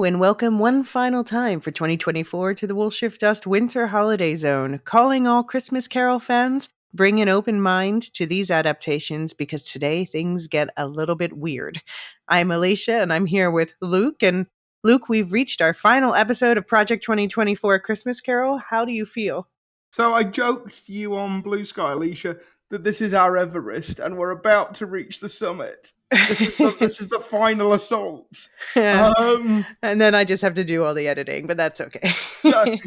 and welcome one final time for 2024 to the Wolfshift Dust Winter Holiday Zone, calling all Christmas Carol fans. Bring an open mind to these adaptations because today things get a little bit weird. I'm Elysia and I'm here with Luke. And Luke, we've reached our final episode of Project 2024 Christmas Carol. How do you feel? So I joked to you on Blue Sky, Alicia, that this is our Everest and we're about to reach the summit. This is the final assault. And then I just have to do all the editing, but that's okay. Yeah,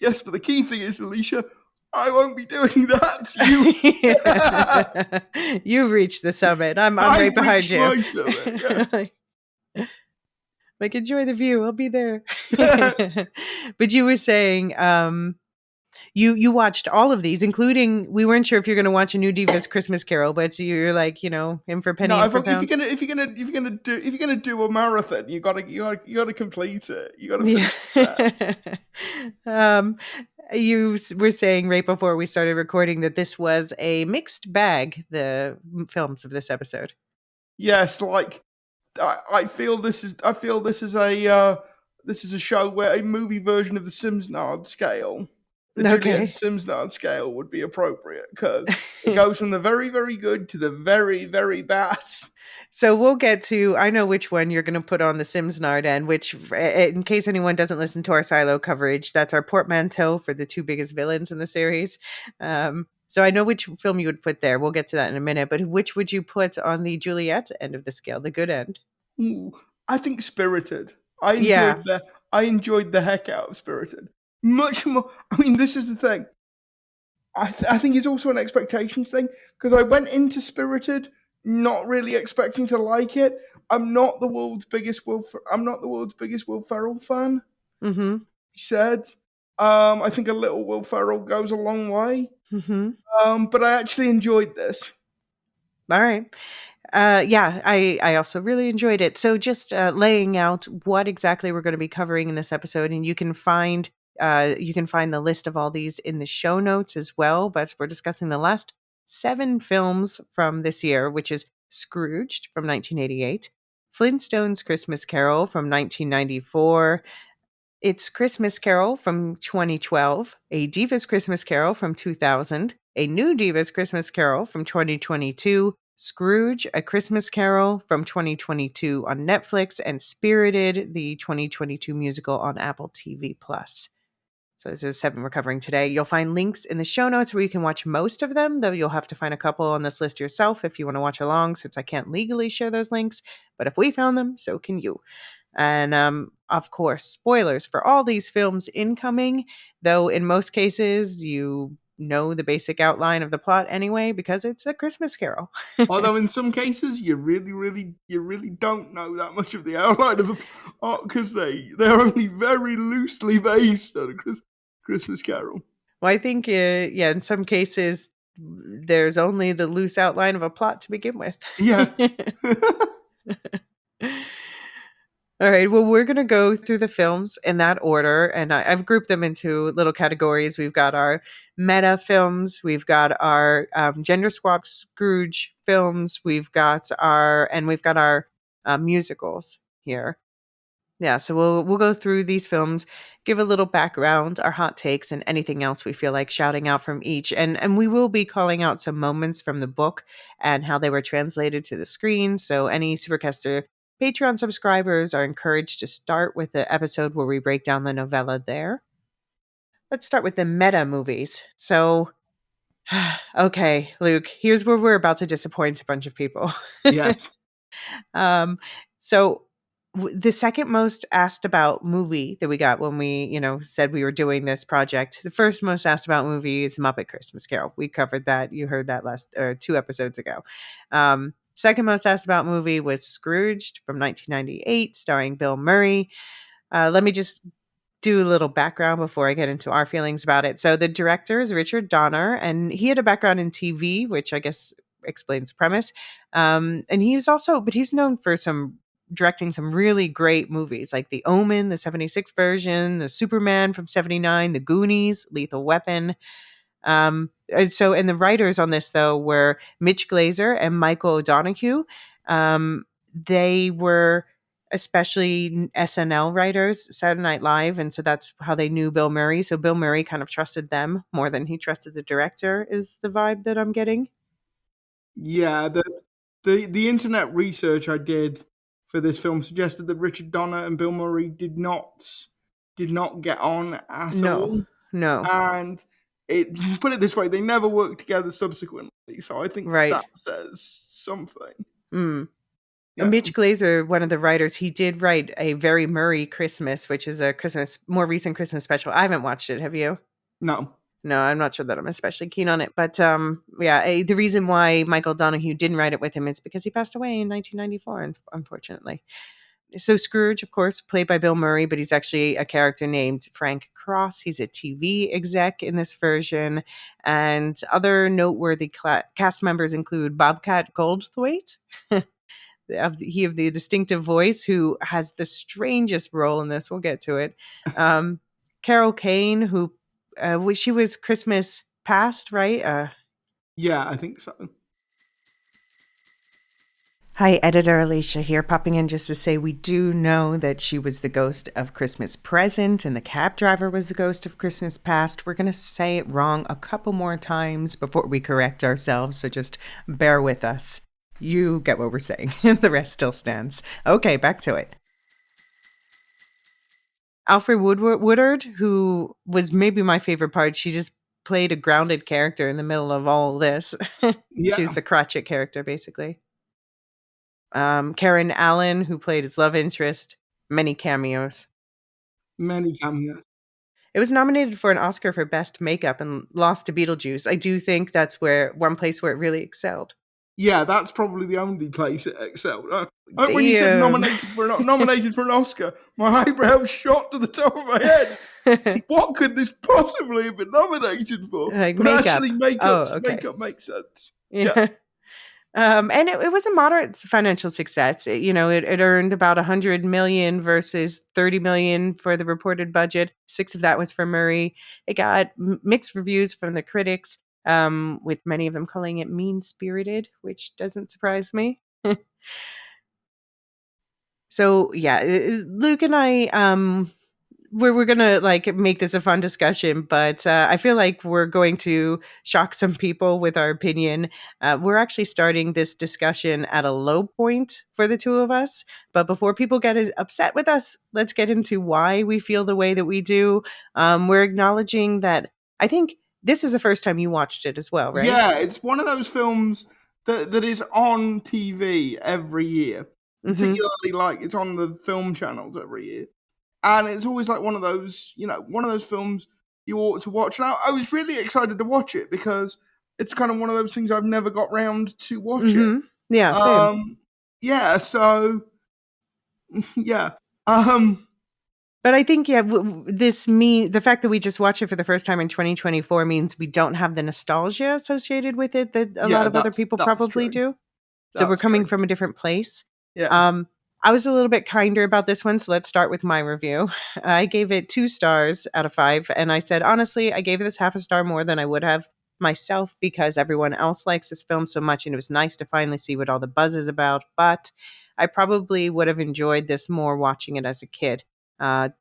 yes, but the key thing is, Alicia, I won't be doing that. You've reached the summit. I'm right behind you. My summit, yeah. Like, enjoy the view. I'll be there. But you were saying you watched all of these, including, we weren't sure if you're going to watch a new Diva's Christmas Carol, but you're like, in for penny. No, and for if you're gonna do a marathon, you gotta complete it. You gotta finish it. You were saying right before we started recording that this was a mixed bag, the films of this episode. Yes, like I feel this is a show where a movie version of the Simpsons scale, Juliet Simpsons scale, would be appropriate because it goes from the very, very good to the very, very bad. So we'll get to, I know which one you're going to put on the Simsnard end, which, in case anyone doesn't listen to our silo coverage, that's our portmanteau for the two biggest villains in the series. So I know which film you would put there. We'll get to that in a minute. But which would you put on the Juliet end of the scale, the good end? Ooh, I think Spirited. I enjoyed the heck out of Spirited. Much more. I mean, this is the thing. I think it's also an expectations thing because I went into Spirited not really expecting to like it. I'm not the world's biggest Will Ferrell fan. Mm-hmm. He said, I think a little Will Ferrell goes a long way. Mm-hmm. But I actually enjoyed this. All right. I also really enjoyed it. So just laying out what exactly we're going to be covering in this episode, and you can find the list of all these in the show notes as well. But we're discussing the last 7 films from this year, which is Scrooged from 1988, Flintstone's Christmas Carol from 1994, It's Christmas Carol from 2012, A Diva's Christmas Carol from 2000, A New Diva's Christmas Carol from 2022, Scrooge, A Christmas Carol from 2022 on Netflix, and Spirited, the 2022 musical on Apple TV+. So those are 7 we're covering today. You'll find links in the show notes where you can watch most of them, though you'll have to find a couple on this list yourself if you want to watch along, since I can't legally share those links. But if we found them, so can you. And of course, spoilers for all these films incoming, though in most cases you know the basic outline of the plot anyway because it's A Christmas Carol. Although in some cases you really don't know that much of the outline of the plot because they're only very loosely based on A Christmas Carol. Well, I think in some cases there's only the loose outline of a plot to begin with. Yeah. All right, well, we're going to go through the films in that order, and I've grouped them into little categories. We've got our meta films, we've got our gender swap Scrooge films, we've got our musicals here. Yeah, so we'll go through these films, give a little background, our hot takes, and anything else we feel like shouting out from each. And we will be calling out some moments from the book and how they were translated to the screen. So any Supercaster Patreon subscribers are encouraged to start with the episode where we break down the novella there. Let's start with the meta movies. So, okay, Luke, here's where we're about to disappoint a bunch of people. Yes. So the second most asked about movie that we got when we, said we were doing this project, the first most asked about movie is Muppet Christmas Carol. We covered that. You heard that 2 episodes ago. Second most asked about movie was Scrooged from 1998, starring Bill Murray. Let me just do a little background before I get into our feelings about it. So the director is Richard Donner, and he had a background in TV, which I guess explains the premise. And he's known for directing some really great movies like The Omen, the 76 version, the Superman from 79, The Goonies, Lethal Weapon. And the writers on this, though, were Mitch Glazer and Michael O'Donoghue. They were especially SNL writers, Saturday Night Live, and so that's how they knew Bill Murray. So Bill Murray kind of trusted them more than he trusted the director, is the vibe that I'm getting. Yeah, the internet research I did for this film suggested that Richard Donner and Bill Murray did not get on at No, all, no, and it put it this way, they never worked together subsequently. So I think right. that says something. Mm. Yeah, Mitch Glazer, one of the writers, he did write a Very Murray Christmas, which is a more recent Christmas special. I haven't watched it. Have you? no, No, I'm not sure that I'm especially keen on it. But yeah, the reason why Michael Donahue didn't write it with him is because he passed away in 1994, unfortunately. So Scrooge, of course, played by Bill Murray, but he's actually a character named Frank Cross. He's a TV exec in this version. And other noteworthy cast members include Bobcat Goldthwait. Of the distinctive voice, who has the strangest role in this. We'll get to it. Um, Carol Kane, who she was Christmas Past, right? yeah, I think so. Hi, editor Elysia here, popping in just to say we do know that she was the ghost of Christmas Present and the cab driver was the ghost of Christmas Past. We're going to say it wrong a couple more times before we correct ourselves, so just bear with us. You get what we're saying. The rest still stands. Okay, back to it. Alfred Woodard, who was maybe my favorite part, she just played a grounded character in the middle of all this. She's Yeah, the Cratchit character, basically. Karen Allen, who played his love interest, many cameos. many cameos. It was nominated for an Oscar for Best Makeup and lost to Beetlejuice. I do think that's where one place where it really excelled. Yeah, that's probably the only place it excelled. When you said Damn. nominated for an Oscar, my eyebrows shot to the top of my head. What could this possibly have been nominated for? Like But makeup. actually, Oh, makeup okay. makeup makes sense. Yeah, Yeah. And it was a moderate financial success. It earned about 100 million versus 30 million for the reported budget. 6 of that was for Murray. It got mixed reviews from the critics, with many of them calling it mean spirited, which doesn't surprise me. So yeah, Luke and I, we're gonna like make this a fun discussion, but I feel like we're going to shock some people with our opinion. We're actually starting this discussion at a low point for the two of us, but before people get upset with us, let's get into why we feel the way that we do. We're acknowledging that I think this is the first time you watched it as well, right? yeah. It's one of those films that is on TV every year. Mm-hmm. Particularly, like it's on the film channels every year, and it's always like one of those films you ought to watch. And I was really excited to watch it because it's kind of one of those things I've never got round to watching. Mm-hmm. Yeah, same. Um, yeah, so yeah, um, But I think, yeah, the fact that we just watched it for the first time in 2024 means we don't have the nostalgia associated with it that a lot yeah, of other that's people that's probably true. do. So we're That's coming true. from a different place. Yeah, Um, I was a little bit kinder about this one, so let's start with my review. I gave it 2 stars out of 5, and I said, honestly, I gave this half a star more than I would have myself because everyone else likes this film so much, and it was nice to finally see what all the buzz is about. But I probably would have enjoyed this more watching it as a kid. But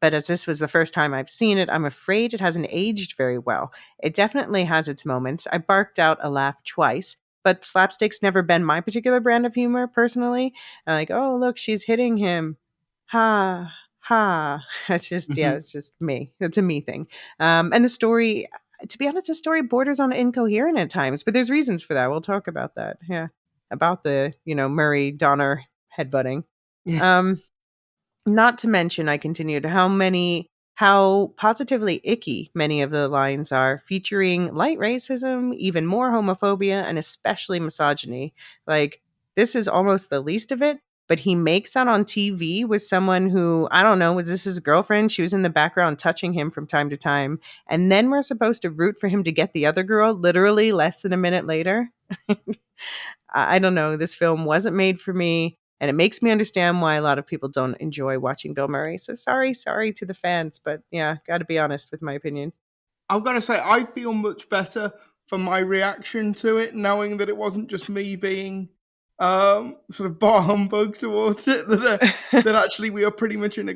as this was the first time I've seen it, I'm afraid it hasn't aged very well. It definitely has its moments. I barked out a laugh twice, but slapstick's never been my particular brand of humor personally. I'm like, oh, look, she's hitting him. Ha, ha. It's just, yeah, hmm it's just me. It's a me thing. And the story, to be honest, the story borders on incoherent at times, but there's reasons for that. We'll talk about that. Yeah. About the, Murray Donner headbutting. yeah. Um, Not to mention, I continued, how positively icky many of the lines are, featuring light racism, even more homophobia, and especially misogyny. Like, this is almost the least of it, but he makes out on TV with someone who, I don't know, was this his girlfriend? She was in the background touching him from time to time. And then we're supposed to root for him to get the other girl literally less than a minute later. I don't know. This film wasn't made for me, and it makes me understand why a lot of people don't enjoy watching Bill Murray. So sorry to the fans, but yeah, got to be honest with my opinion. I've got to say, I feel much better for my reaction to it, knowing that it wasn't just me being sort of bar humbug towards it that actually we are pretty much in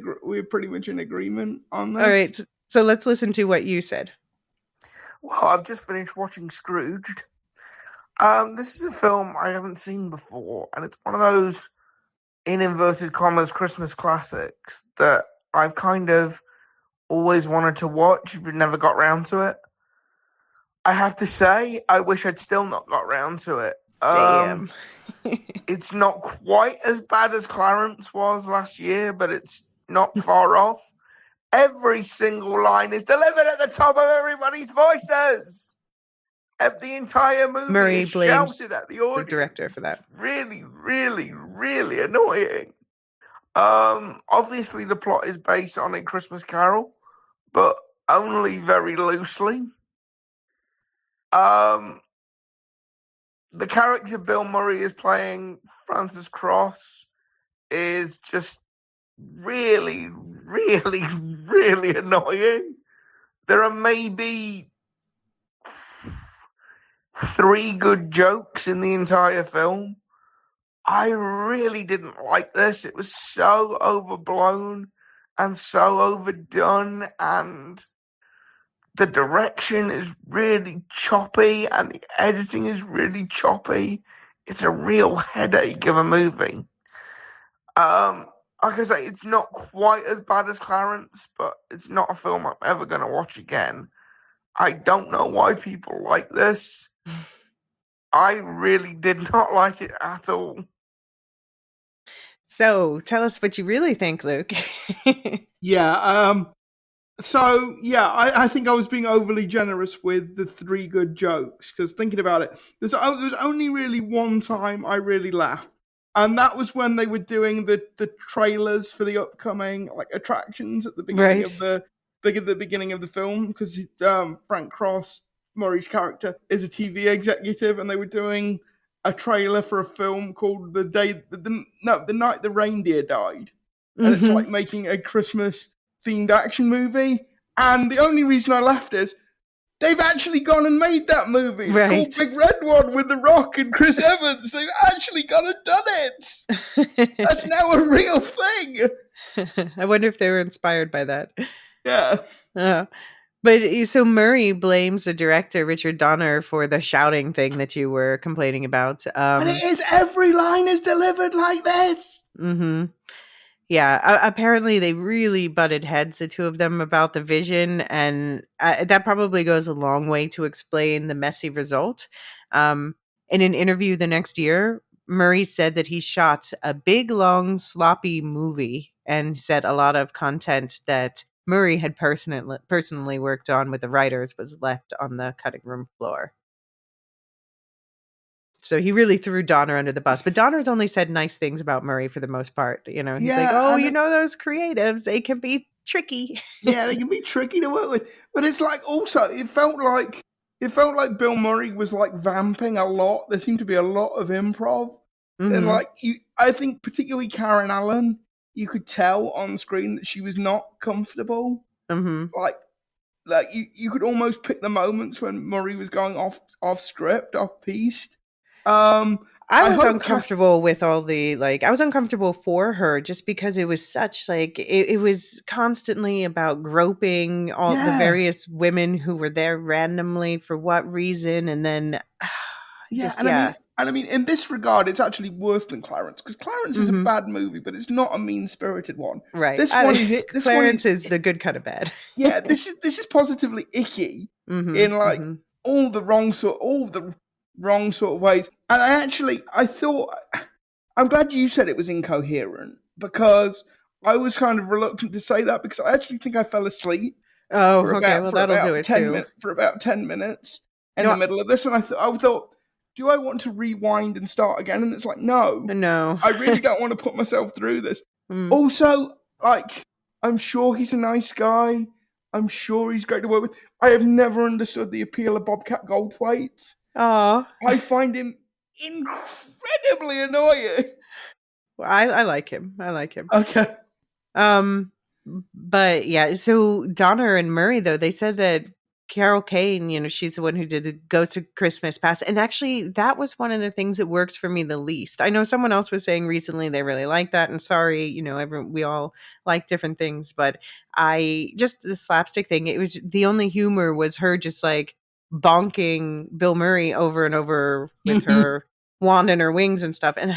agreement on All right. this. So let's listen to what you said. Well, I've just finished watching Scrooged. This is a film I haven't seen before, and it's one of those, in inverted commas, Christmas classics that I've kind of always wanted to watch, but never got round to it. I have to say, I wish I'd still not got round to it. Damn. It's not quite as bad as Clarence was last year, but it's not far off. Every single line is delivered at the top of everybody's voices. The entire movie Murray is blames shouted at the the audience. director for that. It's really, really, really annoying. Obviously the plot is based on A Christmas Carol, but only very loosely. The character Bill Murray is playing, Francis Cross, is just really, really, really annoying. There are maybe 3 good jokes in the entire film. I really didn't like this. It was so overblown and so overdone, and the direction is really choppy and the editing is really choppy. It's a real headache of a movie. Like I say, it's not quite as bad as Clarence, but it's not a film I'm ever going to watch again. I don't know why people like this. I really did not like it at all. So tell us what you really think, Luke. Yeah. So yeah, I think I was being overly generous with the 3 good jokes, because thinking about it, there's only really one time I really laughed, and that was when they were doing the trailers for the upcoming like attractions at the beginning Right. of the beginning of the film, because Frank Cross, Murray's character, is a TV executive, and they were doing a trailer for a film called the night the reindeer died, and it's Mm-hmm. like making a Christmas themed action movie. And the only reason I laughed is they've actually gone and made that movie. It's called Right. Big Red One with The Rock and Chris Evans. They've actually gone and done it. That's now a real thing. I wonder if they were inspired by that. Yeah. But so Murray blames the director, Richard Donner, for the shouting thing that you were complaining about. And it is, every line is delivered like this. Mm-hmm. Yeah, apparently they really butted heads, the two of them, about the vision, and that probably goes a long way to explain the messy result. In an interview the next year, Murray said that he shot a big, long, sloppy movie, and said a lot of content that Murray had personally worked on with the writers was left on the cutting room floor. So he really threw Donner under the bus, but Donner's only said nice things about Murray for the most part. He's like, Yeah, "Oh, and those creatives, they can be tricky." yeah, they can be tricky to work with. But it's like, also it felt like Bill Murray was like vamping a lot. There seemed to be a lot of improv. And Mhm. like I think particularly Karen Allen, you could tell on screen that she was not comfortable. Mhm. Like you could almost pick the moments when Murray was going off script, off piste. I I was hope uncomfortable with all the I was uncomfortable for her just because it was such it was constantly about groping all the yeah. various women who were there randomly for what reason, and then Yeah, just yeah. and I mean, in this regard, it's actually worse than Clarence, because Clarence is a Mhm. bad movie, but it's not a mean-spirited one. Right. This one is it. This one is, Clarence is the good kind of bad. yeah. This is positively icky in Mhm. like Mhm. all the wrong sort of ways. And I thought, I'm glad you said it was incoherent, because I was kind of reluctant to say that, because I actually think I fell asleep Oh, okay. Well, that'll do it too. for about 10 minutes in the No, middle of this, and I thought, do I want to rewind and start again? And it's like, no, no. I really don't want to put myself through this. Mm. Also, like, I'm sure he's a nice guy. I'm sure he's great to work with. I have never understood the appeal of Bobcat Goldthwait. Aw. I find him incredibly annoying. Well, I like him. I like him. Okay. Um, but yeah, so Donner and Murray, though, they said that Carol Kane, she's the one who did the Ghost of Christmas Past, and actually, that was one of the things that works for me the least. I know someone else was saying recently they really like that, and sorry, we all like different things, but I just the slapstick thing, it was the only humor was her just, like, bonking Bill Murray over and over with her wand and her wings and stuff, and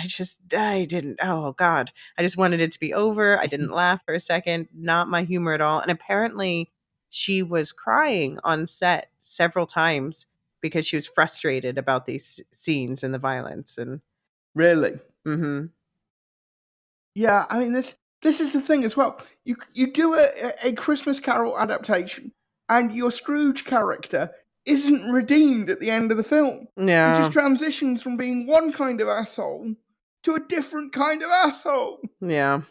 I didn't oh god. I just wanted it to be over. I didn't laugh for a second, not my humor at all, and apparently she was crying on set several times because she was frustrated about these scenes and the violence and Really? mhm. Yeah, I mean this is the thing as well. You do a Christmas Carol adaptation, and your Scrooge character isn't redeemed at the end of the film. He Yeah. just transitions from being one kind of asshole to a different kind of asshole. Yeah.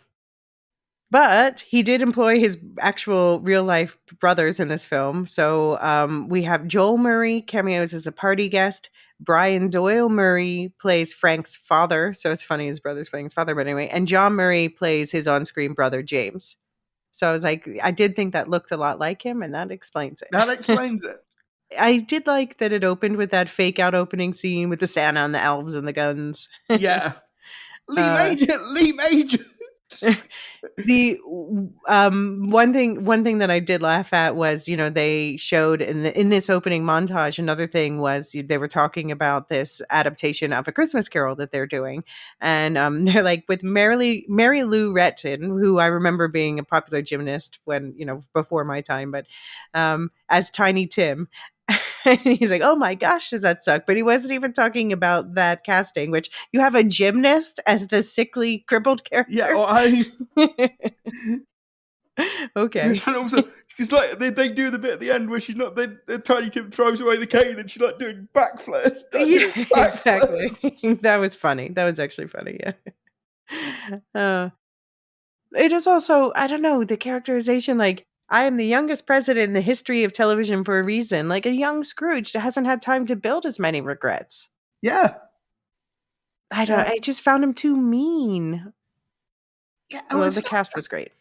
But he did employ his actual real life brothers in this film. So we have Joel Murray cameos as a party guest. Brian Doyle Murray plays Frank's father. So it's funny his brother's playing his father, but anyway. And John Murray plays his on screen brother, James. So I was like, I did think that looked a lot like him, and that explains it. That explains it. I did like that it opened with that fake out opening scene with the Santa and the elves and the guns. Yeah. Lee Uh, Major. Lee Major. the one thing that I did laugh at was, they showed in this opening montage. Another thing was they were talking about this adaptation of A Christmas Carol that they're doing, and they're like with Mary Lou Retton, who I remember being a popular gymnast when before my time, but as Tiny Tim. And he's like, "Oh my gosh, does that suck?" But he wasn't even talking about that casting, which you have a gymnast as the sickly, crippled Yeah, character. well, Okay. and also because like they do the bit at the end where she's not. The Tiny Tim throws away the cane and she's like doing backflips. Yeah, Doing exactly. backflips. That was funny. That was actually funny, yeah. Uh, it is also, I don't know, the characterization, like, I am the youngest president in the history of television for a reason. Like, a young Scrooge that hasn't had time to build as many regrets. Yeah, yeah, I just found him too mean. yeah. Oh, Although the cast was great.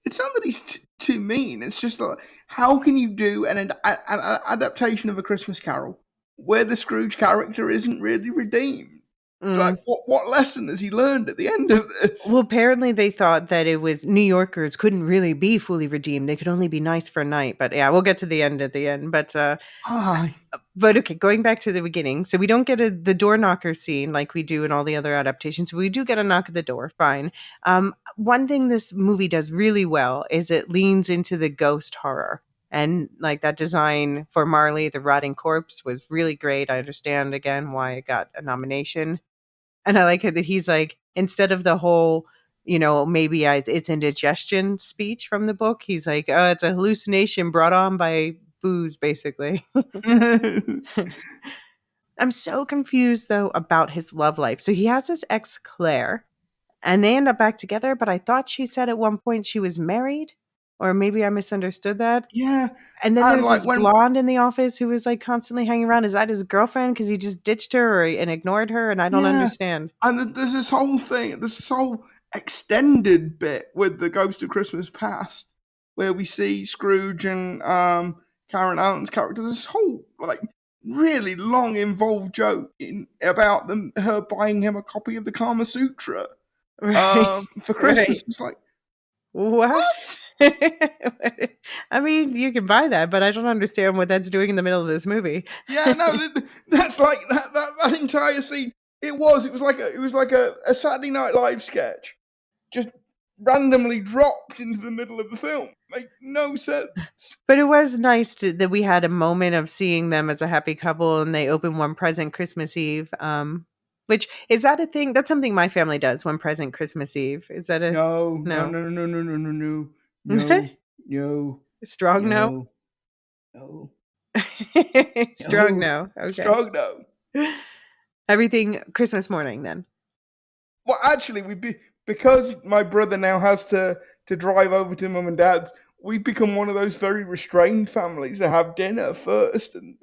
it's not that he's too mean. It's just like, how can you do an adaptation of A Christmas Carol where the Scrooge character isn't really redeemed? Like, Mm. what lesson has he learned at the end of this? Well, apparently they thought that it was New Yorkers couldn't really be fully redeemed. They could only be nice for a night. But yeah, we'll get to the end at the end. Hi. But okay, going back to the beginning. So we don't get the door knocker scene like we do in all the other adaptations. We do get a knock at the door. Fine. One thing this movie does really well is it leans into the ghost horror. And like that design for Marley, the rotting corpse, was really great. I understand again why it got a nomination. And I like it that he's like, instead of the whole, maybe it's indigestion speech from the book, he's like, oh, it's a hallucination brought on by booze, basically. I'm so confused, though, about his love life. So he has his ex, Claire, and they end up back together, but I thought she said at one point she was married, or maybe I misunderstood that. Yeah, And then and there's like this when blonde in the office who was like constantly hanging around. Is that his girlfriend? Because he just ditched her and ignored her, and I don't yeah, understand. and there's this whole thing, there's this whole extended bit with the Ghost of Christmas Past where we see Scrooge and Karen Allen's character. There's this whole like really long involved joke about her buying him a copy of the Kama Sutra Right. for Christmas. Right. It's like, What? what? I mean, you can buy that, but I don't understand what that's doing in the middle of this movie. Yeah, no, that's like that entire scene. It was like a Saturday Night Live sketch, just randomly dropped into the middle of the film. Make no sense. But it was nice that we had a moment of seeing them as a happy couple, and they open one present Christmas Eve. Which is that a thing? That's something my family does. One present Christmas Eve. Is that a No, no, no? no, no, no, no, no, no, no, no, Strong no. no, no, Strong no. no. Okay. Strong no. Everything Christmas morning then. Well, actually, because my brother now has to drive over to mum and dad's. We've become one of those very restrained families that have dinner first and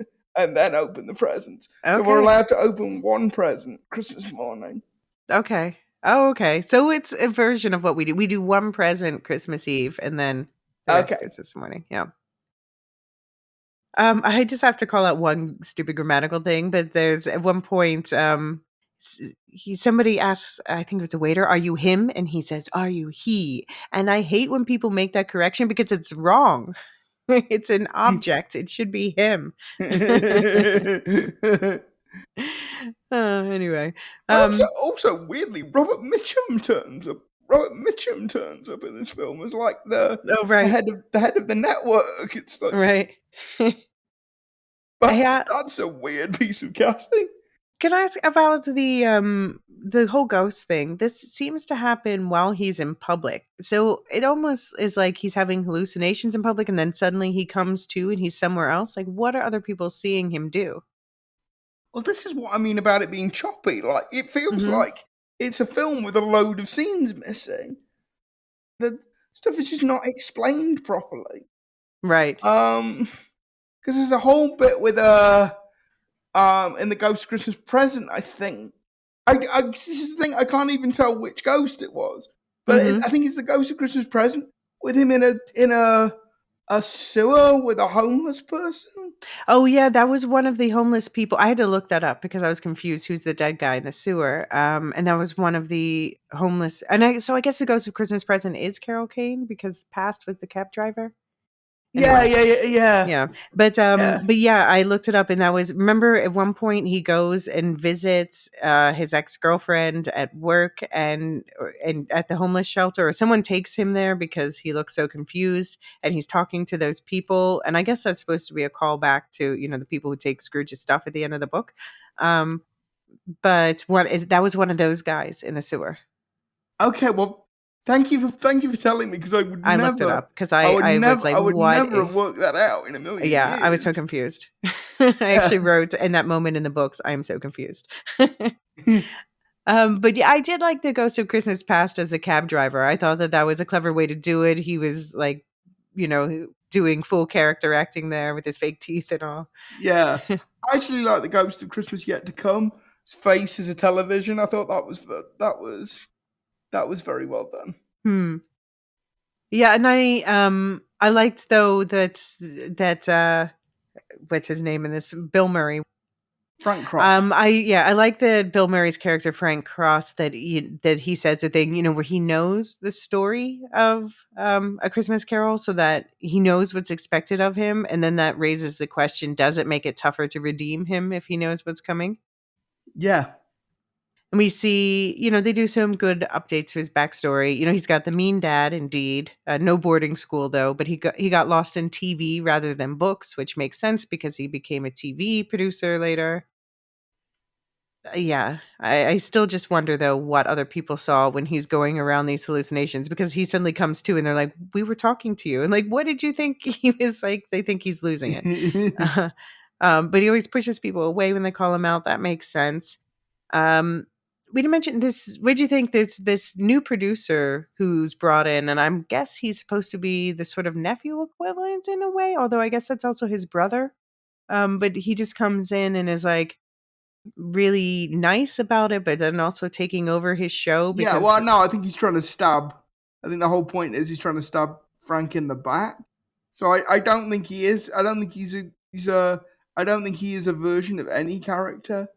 then open the presents. So we're Okay. allowed to open one present Christmas morning. Okay. Oh, okay. So it's a version of what we do. We do one present Christmas Eve and then the rest Okay. Christmas morning. Yeah. I just have to call out one stupid grammatical thing, but there's at one point, somebody asks, I think it was a waiter, "Are you him?" And he says, "Are you he?" And I hate when people make that correction because it's wrong. It's an object. It should be him. Anyway, Also, weirdly, Robert Mitchum turns up. Robert Mitchum turns up in this film as like oh right, the head of the network. It's like right. Yeah. that's a weird piece of casting. Can I ask about the whole ghost thing? This seems to happen while he's in public. So it almost is like he's having hallucinations in public and then suddenly he comes to and he's somewhere else. Like what are other people seeing him do? Well, this is what I mean about it being choppy. Like it feels Mhm. like it's a film with a load of scenes missing. The stuff is just not explained properly. Right. Because there's a whole bit with in the Ghost Christmas Present, I think. This is the thing, I can't even tell which ghost it was, but Mhm. I think it's the Ghost of Christmas Present with him in a sewer with a homeless person. Oh yeah, that was one of the homeless people. I had to look that up because I was confused who's the dead guy in the sewer. And that was one of the homeless, and I guess the ghost of Christmas Present is Carol Kane because past was the cab driver. Yeah, Anyway. yeah, yeah, yeah, Yeah, yeah, but yeah, I looked it up, and that was remember at one point he goes and visits his ex-girlfriend at work and at the homeless shelter, or someone takes him there because he looks so confused, and he's talking to those people, and I guess that's supposed to be a callback to the people who take Scrooge's stuff at the end of the book. Um, but that was one of those guys in the sewer. Okay, well, thank you for telling me because I looked it up because I was like, I would what? never have worked that out in a million Yeah, I was so years. confused. I Yeah. actually wrote in that moment in the books, "I am so confused." But yeah, I did like the Ghost of Christmas Past as a cab driver. I thought that that was a clever way to do it. He was like, doing full character acting there with his fake teeth and all. Yeah, I actually like the Ghost of Christmas Yet to Come. His face as a television. I thought that was very well done. Hmm. Yeah, and I liked though that what's his name in this? Bill Murray. Frank Cross. I like that Bill Murray's character Frank Cross that he says a thing, where he knows the story of A Christmas Carol so that he knows what's expected of him, and then that raises the question, does it make it tougher to redeem him if he knows what's coming? Yeah, And we see, they do some good updates to his backstory. He's got the mean dad, indeed. No boarding school though, but he got lost in TV rather than books, which makes sense because he became a TV producer later. Yeah, I still just wonder though what other people saw when he's going around these hallucinations because he suddenly comes to and they're like, "We were talking to you," and like, "What did you think?" He was like, they think he's losing it. Uh, but he always pushes people away when they call him out. That makes sense. Um, we didn't mention this. What do you think? There's this new producer who's brought in, and I guess he's supposed to be the sort of nephew equivalent in a way, although I guess that's also his brother. But he just comes in and is like really nice about it, but then also taking over his show yeah. because Well, no, I think he's trying to stab. I think the whole point is he's trying to stab Frank in the back. So I don't think he is. I don't think he's a. I don't think he is a version of any character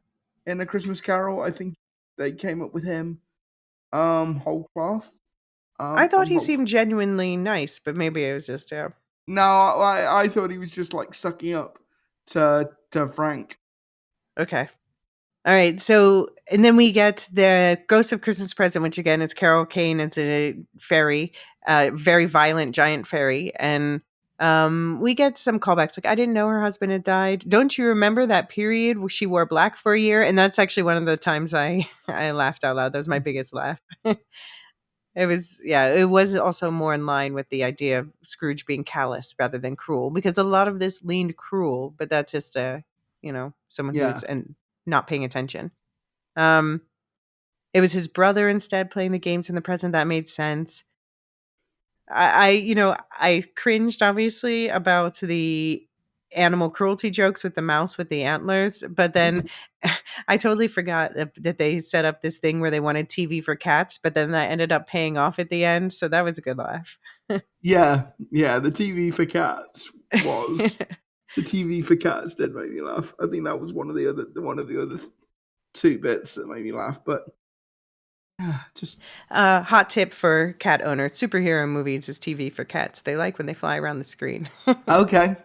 in A Christmas Carol. I think they came up with him whole cloth I thought from he whole. seemed genuinely nice, but maybe it was just yeah. No, I thought he was just like sucking up to Frank. Okay. All right. So and then we get the Ghost of Christmas Present, which again is Carol Kane. It's a fairy, very violent giant fairy. And we get some callbacks like I didn't know her husband had died. Don't you remember that period where she wore black for a year? And that's actually one of the times I I laughed out loud. That was my biggest laugh. It was also more in line with the idea of Scrooge being callous rather than cruel because a lot of this leaned cruel, but that's just someone who's Yeah, and not paying attention. Um, it was his brother instead playing the games in the present. That made sense. I cringed obviously about the animal cruelty jokes with the mouse with the antlers, but then I totally forgot that they set up this thing where they wanted TV for cats, but then that ended up paying off at the end, so that was a good laugh. yeah, yeah. The TV for cats was. The TV for cats did make me laugh. I think that was one of the other two bits that made me laugh. But yeah, just Hot tip for cat owners: superhero movies is TV for cats. They like when they fly around the screen. okay.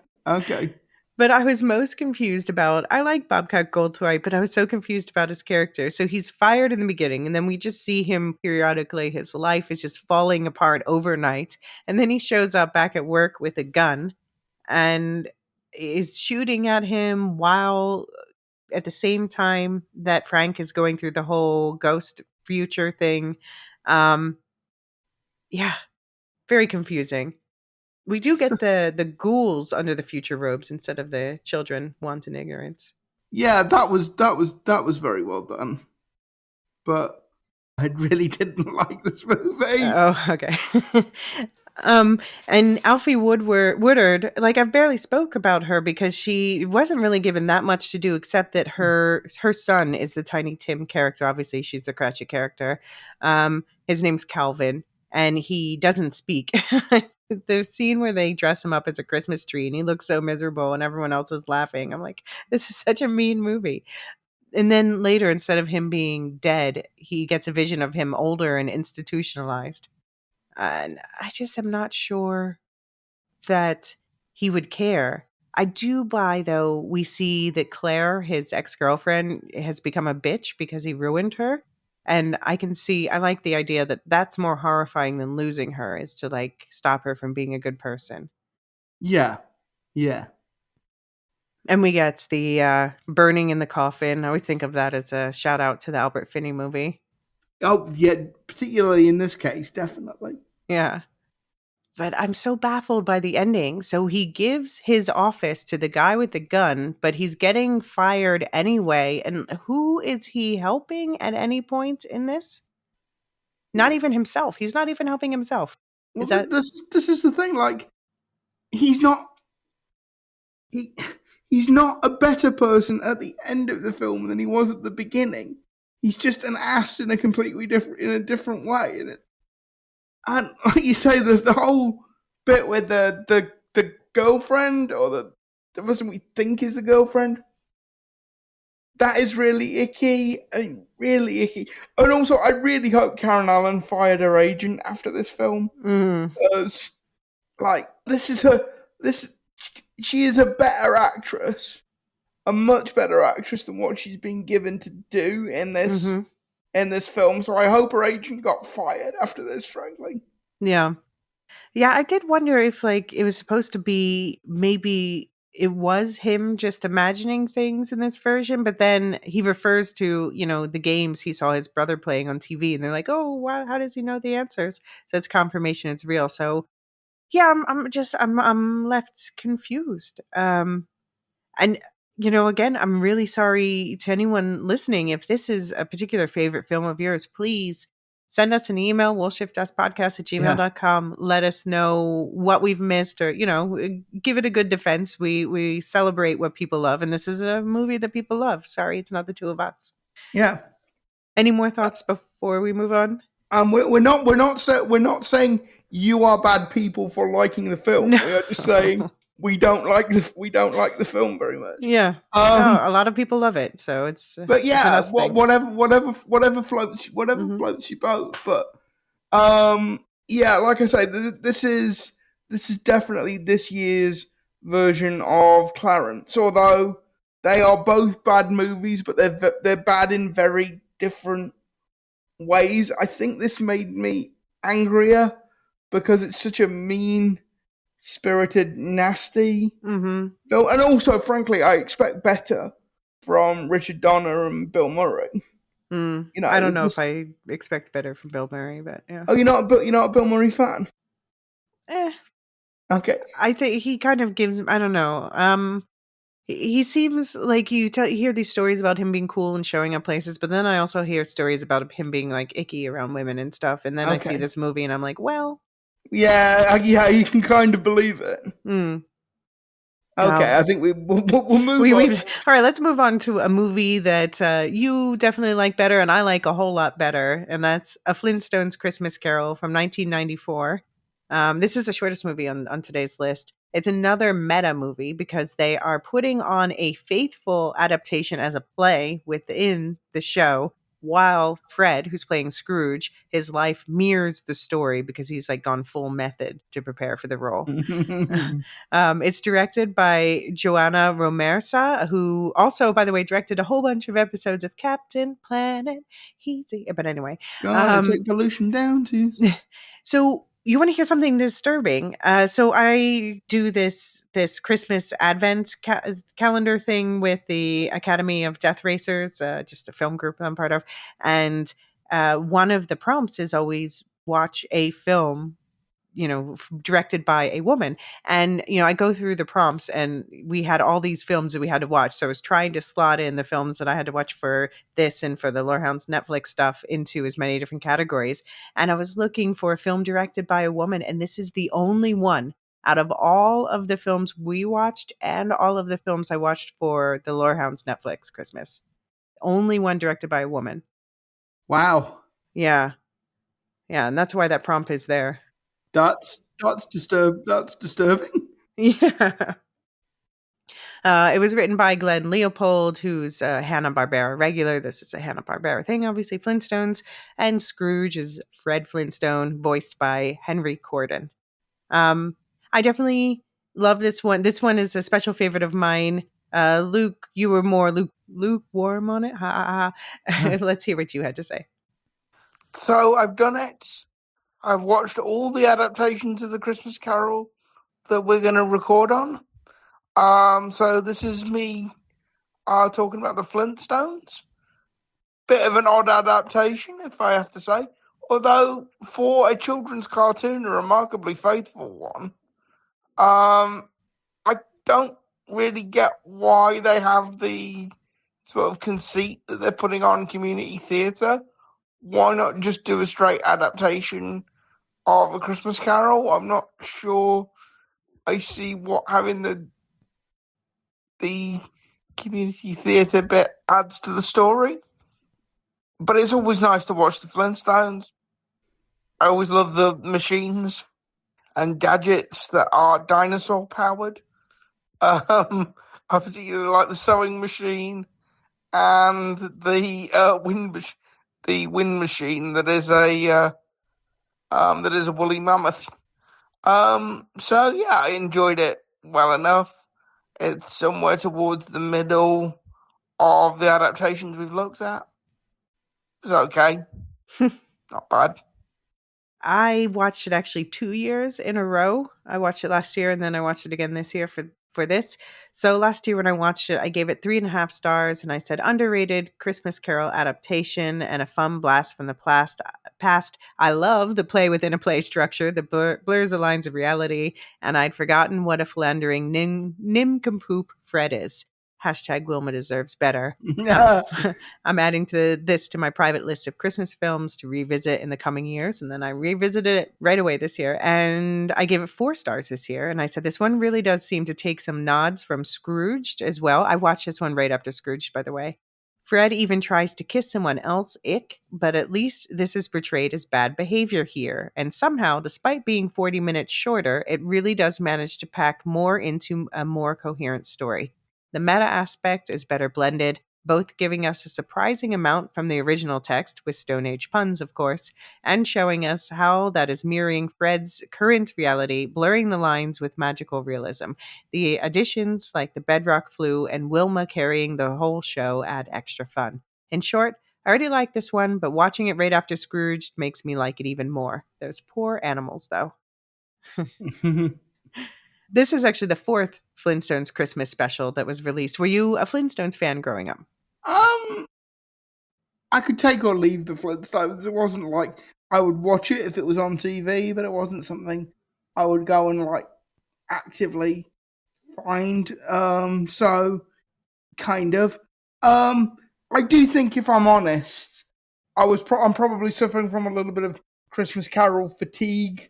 But I was most confused about, I like Bobcat Goldthwait, but I was so confused about his character. So he's fired in the beginning, and then we just see him periodically. His life is just falling apart overnight. And then he shows up back at work with a gun and is shooting at him while at the same time that Frank is going through the whole ghost future thing. Um, yeah, very confusing. We do get the ghouls under the future robes instead of the children wanton ignorance. Yeah, that was very well done. But I really didn't like this movie. Oh, okay. And Alfie Woodard, like I've barely spoke about her because she wasn't really given that much to do, except that her son is the Tiny Tim character. Obviously, she's the Cratchit character. His name's Calvin, and he doesn't speak. The scene where they dress him up as a Christmas tree and he looks so miserable and everyone else is laughing. I'm like, this is such a mean movie. And then later, instead of him being dead, he gets a vision of him older and institutionalized. And I just am not sure that he would care. I do buy, though, we see that Claire, his ex girlfriend, has become a bitch because he ruined her. And I like the idea that that's more horrifying than losing her, is to like stop her from being a good person. Yeah. And we get the burning in the coffin. I always think of that as a shout out to the Albert Finney movie. Oh, yeah, particularly in this case, definitely. Yeah. But I'm so baffled by the ending. So he gives his office to the guy with the gun, but he's getting fired anyway. And who is he helping at any point in this? Not even himself. He's not even helping himself. Well, Is that this is the thing. Like, he's not he's not a better person at the end of the film than he was at the beginning. He's just an ass in a different way. And like you say, the whole bit with the girlfriend, or the person we think is the girlfriend, that is really icky. Really icky. And also, I really hope Karen Allen fired her agent after this film. Because, like, she is a better actress, a much better actress than what she's been given to do in this film. So I hope her agent got fired after this, frankly. Yeah. Yeah, I did wonder if like it was supposed to be, maybe it was him just imagining things in this version, but then he refers to, the games he saw his brother playing on TV, and they're like, "Oh, wow, how does he know the answers?" So it's confirmation it's real. So yeah, I'm left confused. And again, I'm really sorry to anyone listening. If this is a particular favorite film of yours, please send us an email, woolshiftspodcast@gmail.com. Let us know what we've missed, or, give it a good defense. We celebrate what people love, and this is a movie that people love. Sorry, it's not the two of us. Yeah. Any more thoughts before we move on? We're not saying you are bad people for liking the film. No. We are just saying we don't like the film very much. Yeah. No, a lot of people love it, so it's. But yeah, it's an us thing. whatever floats floats your boat. But yeah, like I say, this is definitely this year's version of Clarence. Although they are both bad movies, but they're bad in very different ways. I think this made me angrier because it's such a mean-spirited, nasty film. And also, frankly, I expect better from Richard Donner and Bill Murray. I don't know if I expect better from Bill Murray, but yeah. Oh, you're not a Bill Murray fan? Okay. I think he kind of gives, I don't know. He seems like you hear these stories about him being cool and showing up places, but then I also hear stories about him being like icky around women and stuff. And then I see this movie and I'm like, well, yeah, you can kind of believe it. Okay, I think we'll move on. All right, let's move on to a movie that you definitely like better and I like a whole lot better, and that's A Flintstone's Christmas Carol from 1994. This is the shortest movie on today's list. It's another meta movie because they are putting on a faithful adaptation as a play within the show, while Fred, who's playing Scrooge, his life mirrors the story because he's like gone full method to prepare for the role. It's directed by Joanna Romersa, who also, by the way, directed a whole bunch of episodes of Captain Planet. But anyway, Gotta take pollution down too. so you want to hear something disturbing? So I do this Christmas Advent calendar thing with the Academy of Death Racers, just a film group I'm part of, and one of the prompts is always watch a film, directed by a woman. And, I go through the prompts and we had all these films that we had to watch. So I was trying to slot in the films that I had to watch for this and for the Lorehounds Netflix stuff into as many different categories. And I was looking for a film directed by a woman. And this is the only one out of all of the films we watched and all of the films I watched for the Lorehounds Netflix Christmas. Only one directed by a woman. Wow. Yeah. Yeah. And that's why that prompt is there. That's disturbing. Yeah. It was written by Glenn Leopold, who's a Hanna-Barbera regular. This is a Hanna-Barbera thing, obviously, Flintstones. And Scrooge is Fred Flintstone, voiced by Henry Corden. I definitely love this one. This one is a special favorite of mine. Luke, you were more lukewarm on it. Ha, ha, ha. Let's hear what you had to say. So I've done it. I've watched all the adaptations of the Christmas Carol that we're going to record on. So this is me talking about the Flintstones. Bit of an odd adaptation, if I have to say. Although, for a children's cartoon, a remarkably faithful one. I don't really get why they have the sort of conceit that they're putting on community theatre. Why not just do a straight adaptation of A Christmas Carol? I'm not sure I see what having the community theatre bit adds to the story. But it's always nice to watch the Flintstones. I always love the machines and gadgets that are dinosaur powered. I particularly like the sewing machine and the wind machine that is a woolly mammoth. So yeah, I enjoyed it well enough. It's somewhere towards the middle of the adaptations we've looked at. It's okay. Not bad. I watched it actually 2 years in a row. I watched it last year and then I watched it again this year for this. So last year when I watched it, I gave it 3.5 stars and I said underrated Christmas Carol adaptation and a fun blast from the past. I love the play within a play structure that blurs the lines of reality, and I'd forgotten what a philandering nincompoop Fred is. Hashtag Wilma deserves better. I'm adding this to my private list of Christmas films to revisit in the coming years. And then I revisited it right away this year. And I gave it 4 stars this year. And I said, this one really does seem to take some nods from Scrooged as well. I watched this one right after Scrooged, by the way. Fred even tries to kiss someone else, but at least this is portrayed as bad behavior here. And somehow, despite being 40 minutes shorter, it really does manage to pack more into a more coherent story. The meta aspect is better blended, both giving us a surprising amount from the original text, with Stone Age puns, of course, and showing us how that is mirroring Fred's current reality, blurring the lines with magical realism. The additions, like the Bedrock Flu and Wilma carrying the whole show, add extra fun. In short, I already like this one, but watching it right after Scrooge makes me like it even more. Those poor animals, though. This is actually the 4th Flintstones Christmas special that was released. Were you a Flintstones fan growing up? I could take or leave the Flintstones. It wasn't like I would watch it if it was on TV, but it wasn't something I would go and like actively find. So kind of. I do think, if I'm honest, I'm probably suffering from a little bit of Christmas Carol fatigue.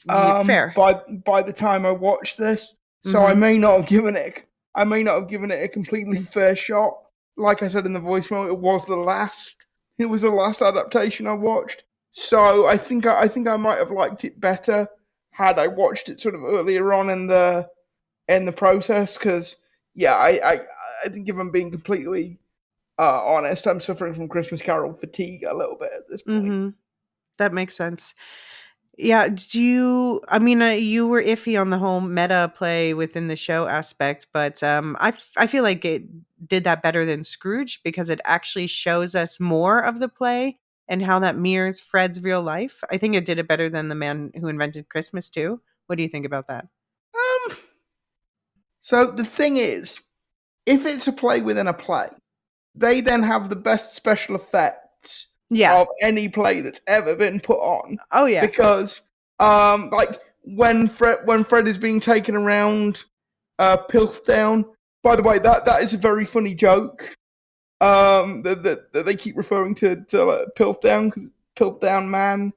Fair. By the time I watched this, so I may not have given it a completely fair shot. Like I said in the voicemail, it was the last adaptation I watched. So I think I might have liked it better had I watched it sort of earlier on in the in the process. Because I think if I'm being completely honest, I'm suffering from Christmas Carol fatigue a little bit at this point. Mhm. That makes sense. Yeah, do you I mean, you were iffy on the whole meta play within the show aspect, but, I feel like it did that better than Scrooge because it actually shows us more of the play and how that mirrors Fred's real life. I think it did it better than The Man Who Invented Christmas too. What do you think about that? Um, so the thing is, if it's a play within a play, they then have the best special effects Yeah. of any play that's ever been put on. Oh, yeah. Because like when Fred is being taken around Piltdown, by the way, that is a very funny joke. That they keep referring to Piltdown because Piltdown Man,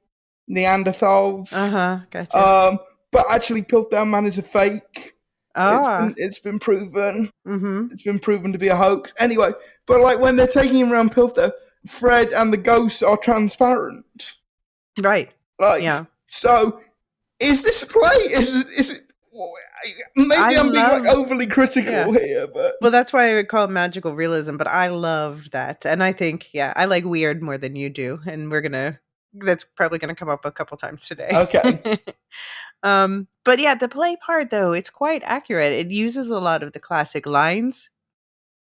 Neanderthals. Uh-huh, gotcha. But actually Piltdown Man is a fake. Ah. It's been proven. Mhm. It's been proven to be a hoax. Anyway, but like when they're taking him around Piltdown, Fred and the ghosts are transparent. Right. Like, Yeah. so is this a play? Is it? I Maybe I'm being like love overly critical Yeah. here, but Well, that's why I would call it magical realism, but I love that, and I think, yeah, I like weird more than you do, and that's probably gonna come up a couple times today. okay. But yeah, the play part though, it's quite accurate. It uses a lot of the classic lines,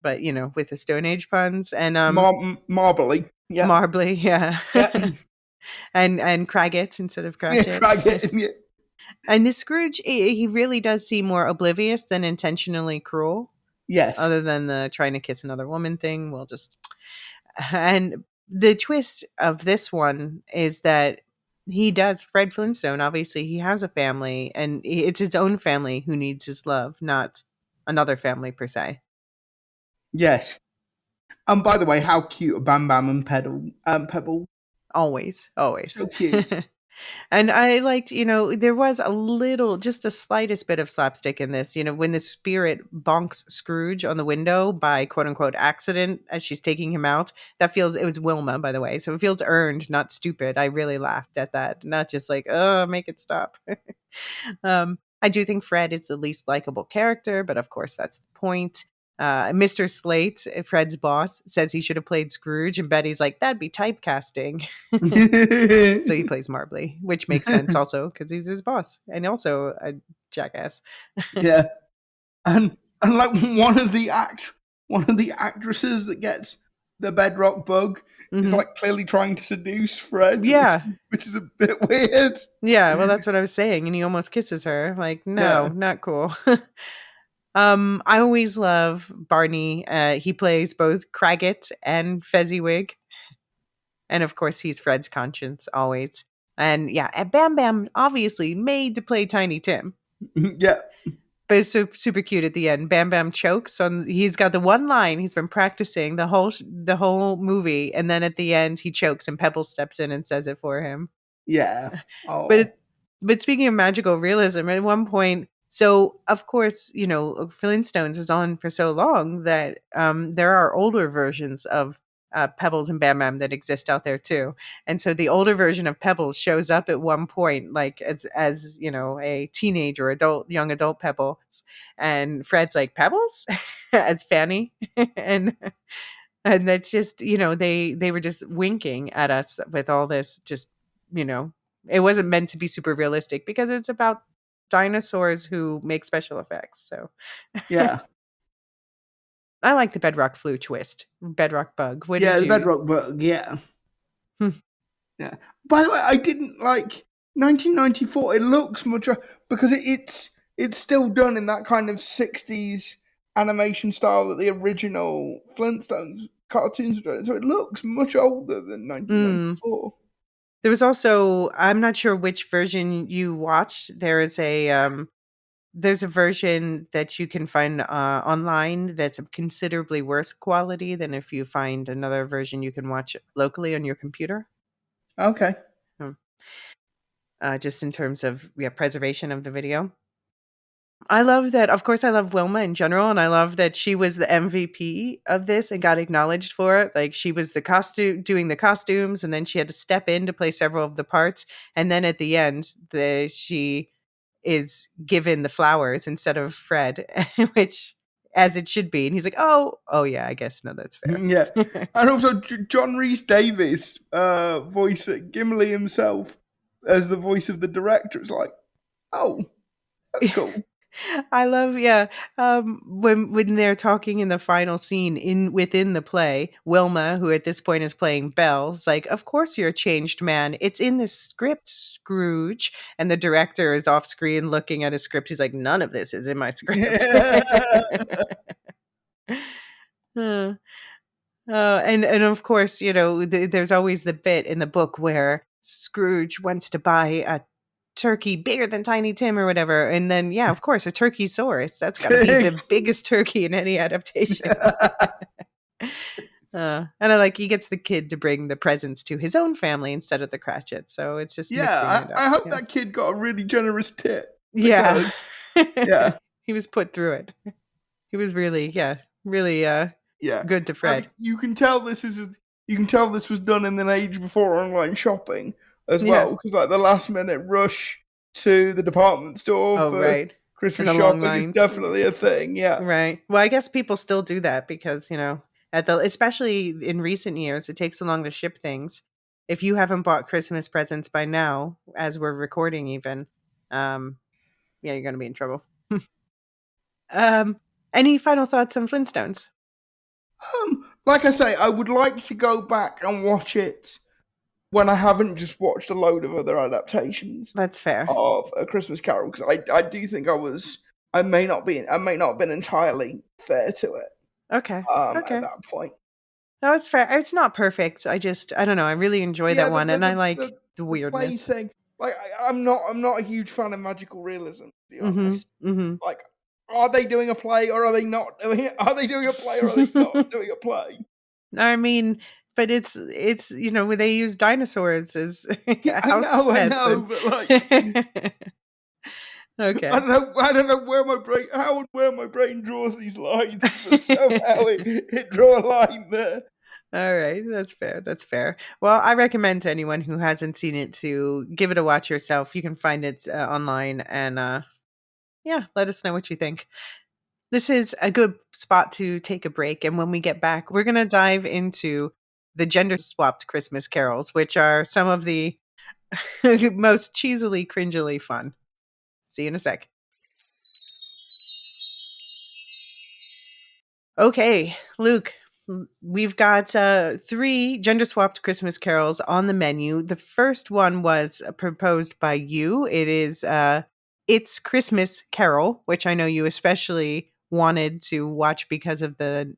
but, with the Stone Age puns and, Marbly. Yeah. marbly, yeah. Yeah. And Craggit instead of Yeah, Cratchit. Craig. Yeah. And the Scrooge, he really does seem more oblivious than intentionally cruel. Yes. Other than the trying to kiss another woman thing, we'll just and the twist of this one is that Fred Flintstone, obviously, he has a family, and it's his own family who needs his love, not another family per se. Yes. And by the way, how cute are Bam Bam and Pebble? Always, always. So cute. And I liked, there was just the slightest bit of slapstick in this, when the spirit bonks Scrooge on the window by quote unquote accident as she's taking him out. It was Wilma, by the way. So it feels earned, not stupid. I really laughed at that. Not just like, oh, make it stop. I do think Fred is the least likable character, but of course that's the point. Mr. Slate, Fred's boss, says he should have played Scrooge, and Betty's like, that'd be typecasting. So he plays Marbly, which makes sense also because he's his boss and also a jackass. Yeah. And like one of the actresses that gets the bedrock bug is Mhm. like clearly trying to seduce Fred, Yeah. which is a bit weird. Yeah, well, that's what I was saying, and he almost kisses her. Like, no, Yeah. not cool. I always love Barney. He plays both Craggit and Fezziwig, and of course, he's Fred's conscience always. And yeah, and Bam Bam obviously made to play Tiny Tim. Yeah. But it's super cute at the end. Bam Bam chokes on. He's got the one line he's been practicing the whole movie, and then at the end he chokes, and Pebbles steps in and says it for him. Yeah. But Oh. but speaking of magical realism, at one point, so of course, Flintstones was on for so long that there are older versions of Pebbles and Bam Bam that exist out there too. And so the older version of Pebbles shows up at one point, like as a teenage or young adult Pebbles, and Fred's like Pebbles as Fanny, and that's just they were just winking at us with all this just you know it wasn't meant to be super realistic because it's about dinosaurs who make special effects. So Yeah. I like the bedrock bug. What Yeah, did the you bedrock bug, yeah. Hmm. Yeah. By the way, I didn't like 1994. It looks much because it's still done in that kind of 60s animation style that the original Flintstones cartoons were done. So it looks much older than Mm. 1994. There was also, I'm not sure which version you watched. There's a version that you can find online that's a considerably worse quality than if you find another version you can watch locally on your computer. Okay. Hmm. Just in terms of preservation of the video. I love that. Of course, I love Wilma in general, and I love that she was the MVP of this and got acknowledged for it. Like she was doing the costumes, and then she had to step in to play several of the parts. And then at the end, she is given the flowers instead of Fred, which as it should be. And he's like, oh yeah, I guess no, that's fair. Yeah, and also John Rhys Davies voice Gimli himself as the voice of the director. It's like, oh, that's cool. I love, when they're talking in the final scene within the play, Wilma, who at this point is playing Belle, is like, "Of course you're a changed man. It's in the script, Scrooge." And the director is off screen looking at his script. He's like, "None of this is in my script." Uh, and of course, there's always the bit in the book where Scrooge wants to buy a turkey bigger than Tiny Tim or whatever, and then of course a turkeysaurus. That's got to be the biggest turkey in any adaptation. And I like he gets the kid to bring the presents to his own family instead of the Cratchit, so it's just mixing it up. I hope that kid got a really generous tip. Yeah, yeah, he was put through it. He was really good to Fred. I mean, you can tell this was done in an age before online shopping as well, because like the last minute rush to the department store for Christmas shopping is definitely a thing. Yeah, right. Well, I guess people still do that because especially in recent years, it takes so long to ship things. If you haven't bought Christmas presents by now, as we're recording, even, you're going to be in trouble. Any final thoughts on Flintstones? Like I say, I would like to go back and watch it when I haven't just watched a load of other adaptations. That's fair. Of A Christmas Carol, because I do think I may not have been entirely fair to it. Okay. At that point. No, it's fair. It's not perfect. I don't know. I really enjoy that one, and I like the weirdness. Thing. Like I'm not a huge fan of magical realism, to be honest. Mm-hmm. Like, are they doing a play or are they not doing it? Are they doing a play or are they not doing a play? I mean, but it's where they use dinosaurs as I know, but like okay. I don't know where my brain draws these lines, but somehow it draw a line there. All right, that's fair. Well, I recommend to anyone who hasn't seen it to give it a watch yourself. You can find it online, and let us know what you think. This is a good spot to take a break, and when we get back, we're going to dive into the gender-swapped Christmas carols, which are some of the most cheesily, cringily fun. See you in a sec. Okay, Luke, we've got 3 gender-swapped Christmas carols on the menu. The first one was proposed by you. It is It's Christmas Carol, which I know you especially wanted to watch because of the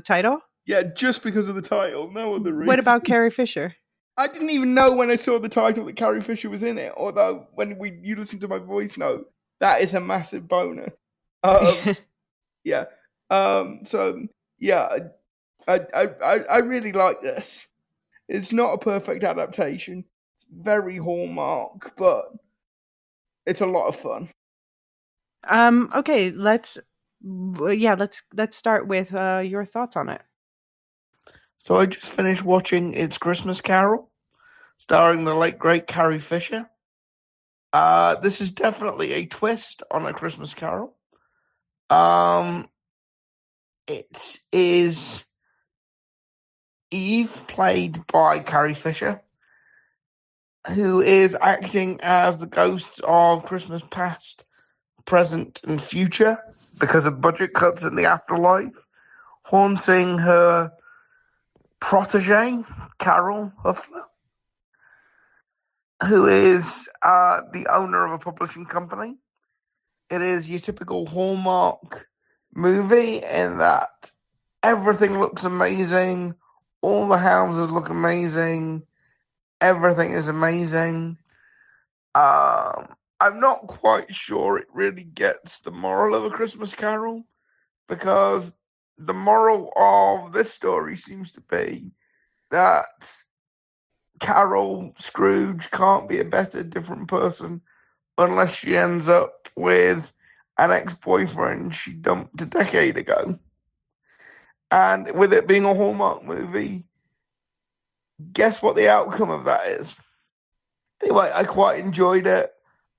title. Yeah, just because of the title, no other reason. What about Carrie Fisher? I didn't even know when I saw the title that Carrie Fisher was in it. Although when you listen to my voice note, that is a massive bonus. Yeah. So yeah, I really like this. It's not a perfect adaptation. It's very Hallmark, but it's a lot of fun. Okay, let's start with your thoughts on it. So I just finished watching It's Christmas Carol, starring the late great Carrie Fisher. This is definitely a twist on A Christmas Carol. It is Eve, played by Carrie Fisher, who is acting as the ghosts of Christmas past, present, and future because of budget cuts in the afterlife, haunting her protege, Carol Huffler, who is the owner of a publishing company. It is your typical Hallmark movie in that everything looks amazing, all the houses look amazing, everything is amazing. I'm not quite sure it really gets the moral of A Christmas Carol, because the moral of this story seems to be that Carol Scrooge can't be a better, different person unless she ends up with an ex-boyfriend she dumped a decade ago. And with it being a Hallmark movie, guess what the outcome of that is? Anyway, I quite enjoyed it.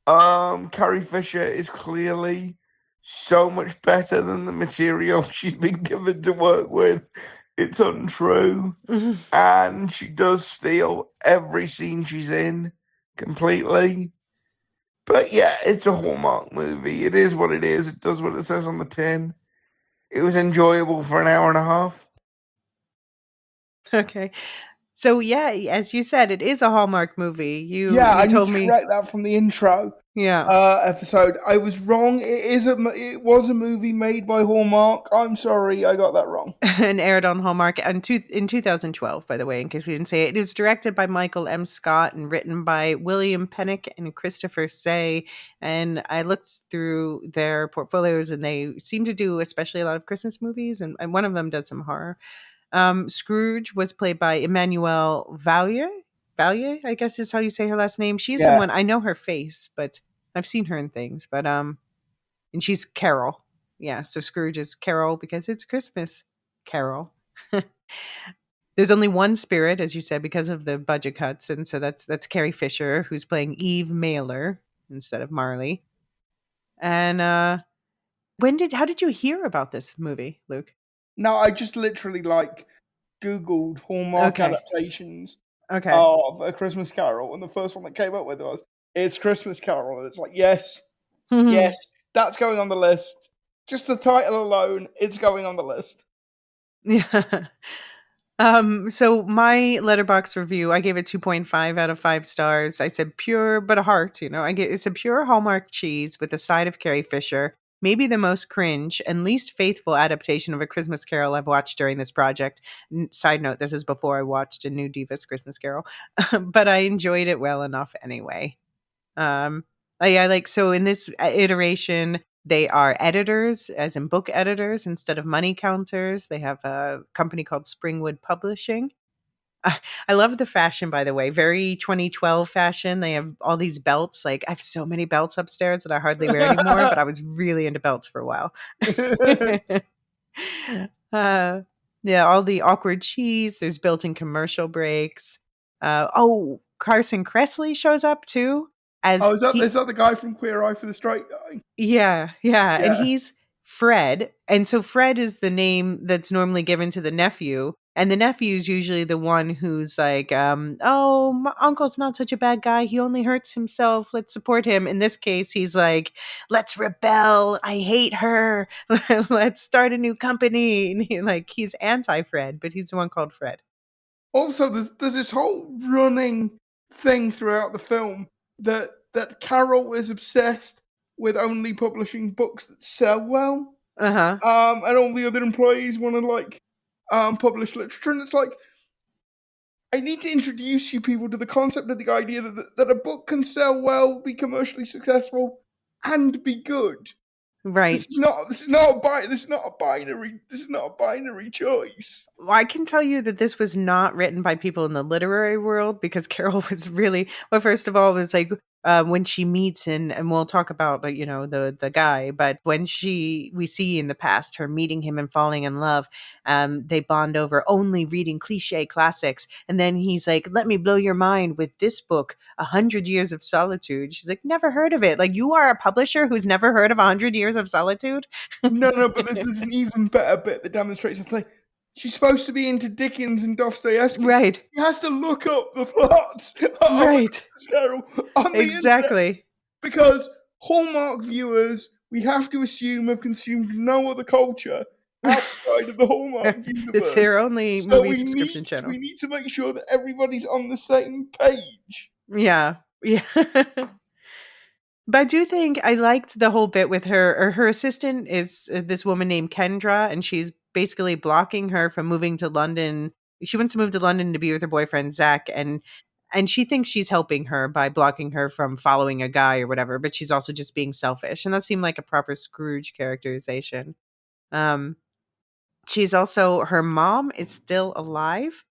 Carrie Fisher is clearly so much better than the material she's been given to work with. It's untrue. Mhm. And she does steal every scene she's in completely. But yeah, it's a Hallmark movie. It is what it is. It does what it says on the tin. It was enjoyable for an hour and a half. Okay. So yeah, as you said, it is a Hallmark movie. You Yeah, you I need told to me, correct that from the intro yeah. episode. I was wrong. It was a movie made by Hallmark. I'm sorry, I got that wrong. And aired on Hallmark in 2012, by the way, in case we didn't say it. It was directed by Michael M. Scott and written by William Pennick and Christopher Say. And I looked through their portfolios, and they seem to do especially a lot of Christmas movies, and one of them does some horror. Scrooge was played by Emmanuelle Valier. Valier, I guess is how you say her last name. She's Yeah. someone I know her face, but I've seen her in things. But and she's Carol. Yeah, so Scrooge is Carol because it's Christmas. Carol. There's only one spirit, as you said, because of the budget cuts, and so that's Carrie Fisher, who's playing Eve Mailer instead of Marley. And how did you hear about this movie, Luke? No, I just literally like Googled Hallmark Okay. adaptations Okay. of A Christmas Carol, and the first one that came up with was It's Christmas Carol, and it's like, yes, yes, that's going on the list. Just the title alone, it's going on the list. Yeah. So my letterbox review, I gave it 2.5 out of 5 stars. I said pure but a heart, it's a pure Hallmark cheese with a side of Carrie Fisher. Maybe the most cringe and least faithful adaptation of A Christmas Carol I've watched during this project. Side note, this is before I watched a new Diva's Christmas Carol, but I enjoyed it well enough anyway. Um, I like so in this iteration, they are editors, as in book editors, instead of money counters. They have a company called Springwood Publishing. I love the fashion, by the way, very 2012 fashion. They have all these belts. Like I have so many belts upstairs that I hardly wear anymore, but I was really into belts for a while. uh, yeah, all the awkward cheese. There's built-in commercial breaks. Carson Kressley shows up too as Oh, is that the guy from Queer Eye for the Straight Guy? yeah, yeah, and Yeah. he's Fred, and so Fred is the name that's normally given to the nephew, and the nephew is usually the one who's like, "Oh, my uncle's not such a bad guy. He only hurts himself. Let's support him." In this case, he's like, "Let's rebel. I hate her. Let's start a new company." And he's anti-Fred, but he's the one called Fred. Also, there's this whole running thing throughout the film that Carol is obsessed with only publishing books that sell well, Uh huh. and all the other employees want to publish literature, and it's like I need to introduce you people to the concept of the idea that a book can sell well, be commercially successful, and be good. Right. This is not a binary choice. Well, I can tell you that this was not written by people in the literary world because Carol was really well. First of all, it's like when she meets and we'll talk about the guy, but when we see in the past her meeting him and falling in love, they bond over only reading cliche classics, and then he's like, "Let me blow your mind with this book, 100 Years of Solitude." She's like, "Never heard of it." Like, you are a publisher who's never heard of 100 Years of Solitude? No, but there's an even better bit that demonstrates the thing. She's supposed to be into Dickens and Dostoevsky. Right. She has to look up the plot of A Right. Christmas Carol on the internet Exactly. because Hallmark viewers, we have to assume, have consumed no other culture outside of the Hallmark It's universe. their only So movie subscription channel. we need to make sure that everybody's on the same page. Yeah. Yeah. But I do think I liked the whole bit with her, or her assistant is this woman named Kendra, and she's basically blocking her from moving to London. She wants to move to London to be with her boyfriend Zach, and she thinks she's helping her by blocking her from following a guy or whatever, but she's also just being selfish. And that seemed like a proper Scrooge characterization. Um, She's also her mom is still alive,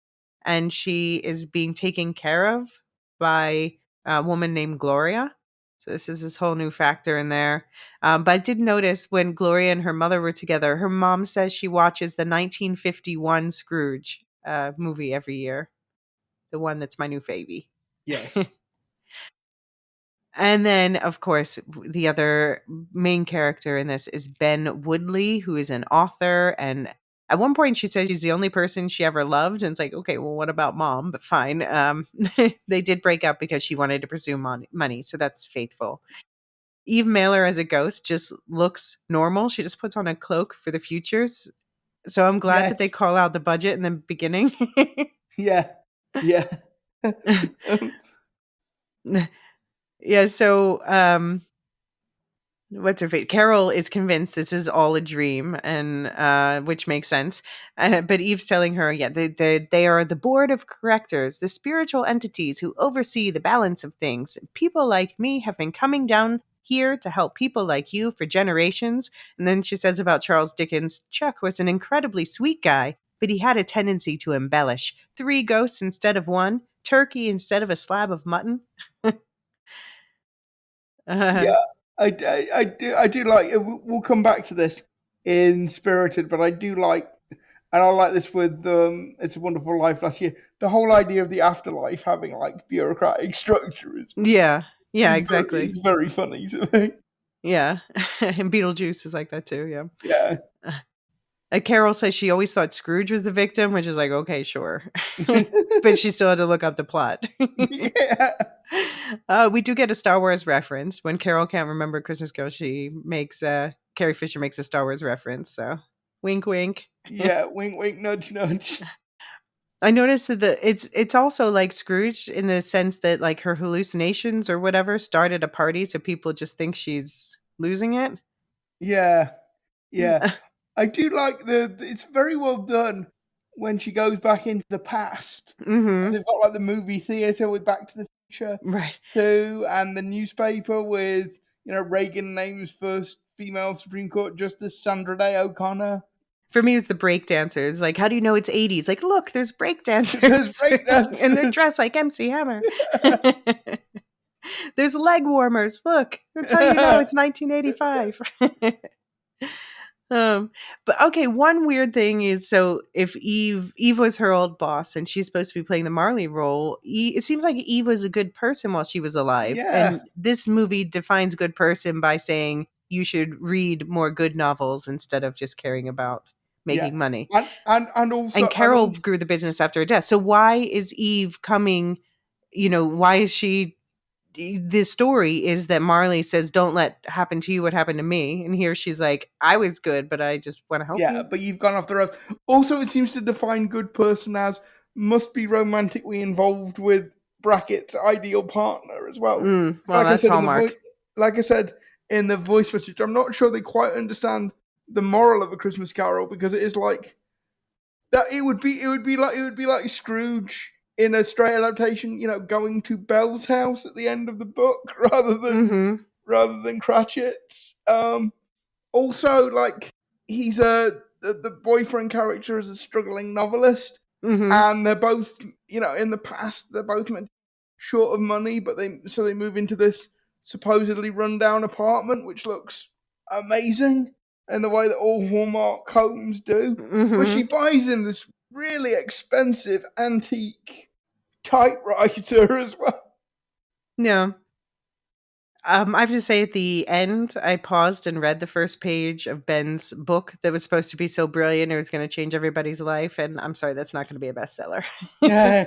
and she is being taken care of by a woman named Gloria. So this is this whole new factor in there. But I did notice when Gloria and her mother were together, her mom says she watches the 1951 Scrooge movie every year, the one that's my new favy. Yes. And then, of course, the other main character in this is Ben Woodley, who is an author. And at one point, she said she's the only person she ever loved. And it's like, okay, well, what about mom? But fine. They did break up because she wanted to pursue money. So that's faithful. Eve Mailer as a ghost just looks normal. She just puts on a cloak for the futures. So I'm glad that they Yes. call out the budget in the beginning. Yeah. Yeah. Yeah, so what's her face? Carol is convinced this is all a dream, and which makes sense. But Eve's telling her, yeah, they are the board of correctors, the spiritual entities who oversee the balance of things. People like me have been coming down here to help people like you for generations. And then she says about Charles Dickens, Chuck was an incredibly sweet guy, but he had a tendency to embellish. 3 ghosts instead of 1, turkey instead of a slab of mutton. uh, Yeah, I do like. We'll come back to this in Spirited, but I do like, and I like this with It's a Wonderful Life last year. The whole idea of the afterlife having like bureaucratic structure yeah, yeah, is exactly. very funny to me. Yeah. And Beetlejuice is like that too, yeah. Yeah, Carol says she always thought Scrooge was the victim, which is like, okay, sure. But she still had to look up the plot. yeah, We do get a Star Wars reference. When Carol can't remember Christmas Carol, she makes Carrie Fisher makes a Star Wars reference. So wink wink. yeah. Wink, wink, nudge, nudge. I noticed that it's also like Scrooge in the sense that like her hallucinations or whatever start at a party, so people just think she's losing it. Yeah, yeah. I do like it's very well done when she goes back into the past. And Mm-hmm. they've got like the movie theater with Back to the Future Right. 2 and the newspaper with, Reagan names first female Supreme Court Justice Sandra Day O'Connor. For me, it's the break dancers. Like, how do you know it's 80s? Like, look, there's break There's dancers and they're breakdancers. dressed like MC Hammer. There's leg warmers. Look, that's how you know it's 1985. Um, but okay, one weird thing is so if Eve was her old boss and she's supposed to be playing the Marley role, it seems like Eve was a good person while she was alive. Yeah, And this movie defines good person by saying you should read more good novels instead of just caring about yeah. making money. And And also Carol grew the business after her death. So why is Eve coming, why is she the story is that Marley says, "Don't let happen to you what happened to me." And here she's like, "I was good, but I just want to help yeah, you." but you've gone off the rails. Also, it seems to define good person as must be romantically involved with brackets ideal partner as well. So Well, like I that's said in the voice, Hallmark. like I said in the voice message, I'm not sure they quite understand the moral of A Christmas Carol because it is like that. It would be like Scrooge in a straight adaptation. Going to Belle's house at the end of the book Mm-hmm. rather than Cratchit's. Also, like he's the boyfriend character is a struggling novelist, Mm-hmm. and they're both in the past they're both meant short of money, but they move into this supposedly rundown apartment, which looks amazing in the way that all Hallmark homes do. But she Mm-hmm. buys him this really expensive antique typewriter as well. Yeah. I have to say at the end, I paused and read the first page of Ben's book that was supposed to be so brilliant it was going to change everybody's life. And I'm sorry, that's not going to be a bestseller. Yeah,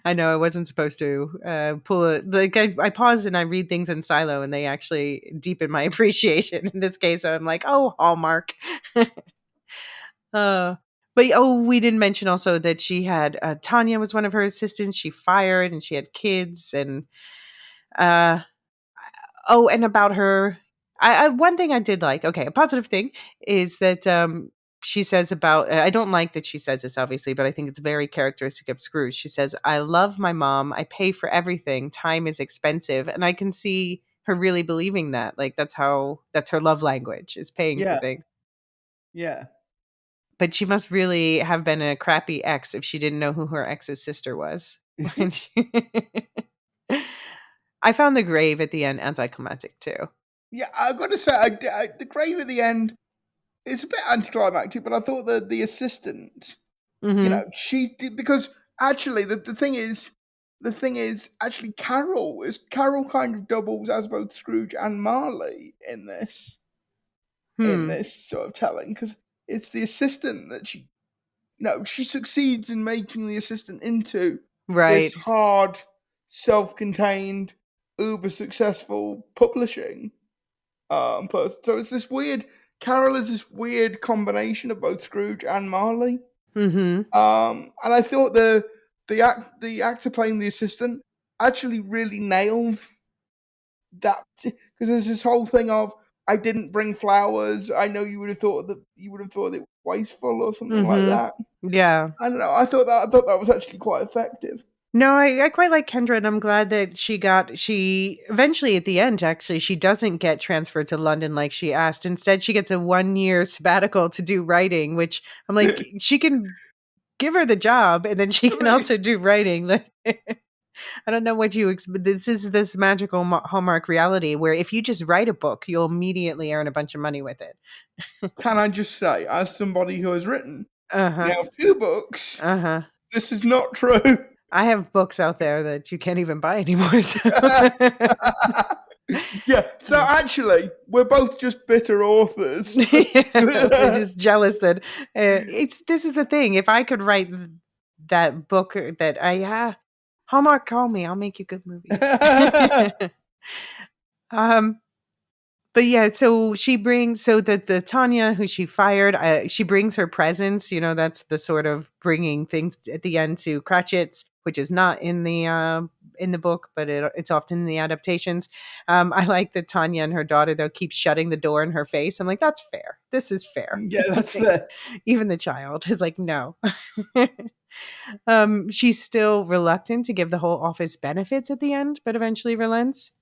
I know I wasn't supposed to pull it. Like I pause and I read things in silo, and they actually deepen my appreciation. In this case, I'm like, oh, Hallmark. uh, but we didn't mention also that she had Tanya was one of her assistants. She fired, and she had kids, and uh, oh, and about her, one thing I did like, okay, a positive thing is that she says about, I don't like that she says this obviously, but I think it's very characteristic of Scrooge. She says, I love my mom. I pay for everything. Time is expensive. And I can see her really believing that. Like that's her love language is paying for yeah, things. yeah. But she must really have been a crappy ex if she didn't know who her ex's sister was. When I found the grave at the end anticlimactic too. Yeah, I got to say, the grave at the end it's a bit anticlimactic, but I thought the assistant, Hmm. she did because actually the thing is the thing is, actually, Carol kind of doubles as both Scrooge and Marley in Hmm. this sort of telling, because it's the assistant that she succeeds in making the assistant into this Right. hard, self-contained, uber successful publishing person. So it's this weird. Carol is this weird combination of both Scrooge and Marley. Mm-hmm. And I thought the actor playing the assistant actually really nailed that, because there's this whole thing of, I didn't bring flowers. I know you would have thought it wasteful or something like Mm-hmm. that. Yeah. I don't know. I thought that was actually quite effective. No, I quite like Kendra, and I'm glad that she eventually at the end, actually, she doesn't get transferred to London like she asked. Instead, she gets a 1-year sabbatical to do writing, which I'm like, she can give her the job and then she I can mean, also do writing. Like, I don't know what but this is this magical Hallmark reality where if you just write a book, you'll immediately earn a bunch of money with it. can I just say, as somebody who has written Uh-huh. now 2 books, Uh-huh. this is not true. I have books out there that you can't even buy anymore. So Yeah, so actually, we're both just bitter authors. we're just jealous that this is the thing. If I could write that book that Hallmark, call me. I'll make you good movies. um But yeah, so the Tanya who she fired, she brings her presents. That's the sort of bringing things at the end to Cratchit's, which is not in the book, but it's often in the adaptations. I like that Tanya and her daughter though keep shutting the door in her face. I'm like, that's fair. This is fair. Yeah, that's fair. Even the child is like, no. She's still reluctant to give the whole office benefits at the end, but eventually relents.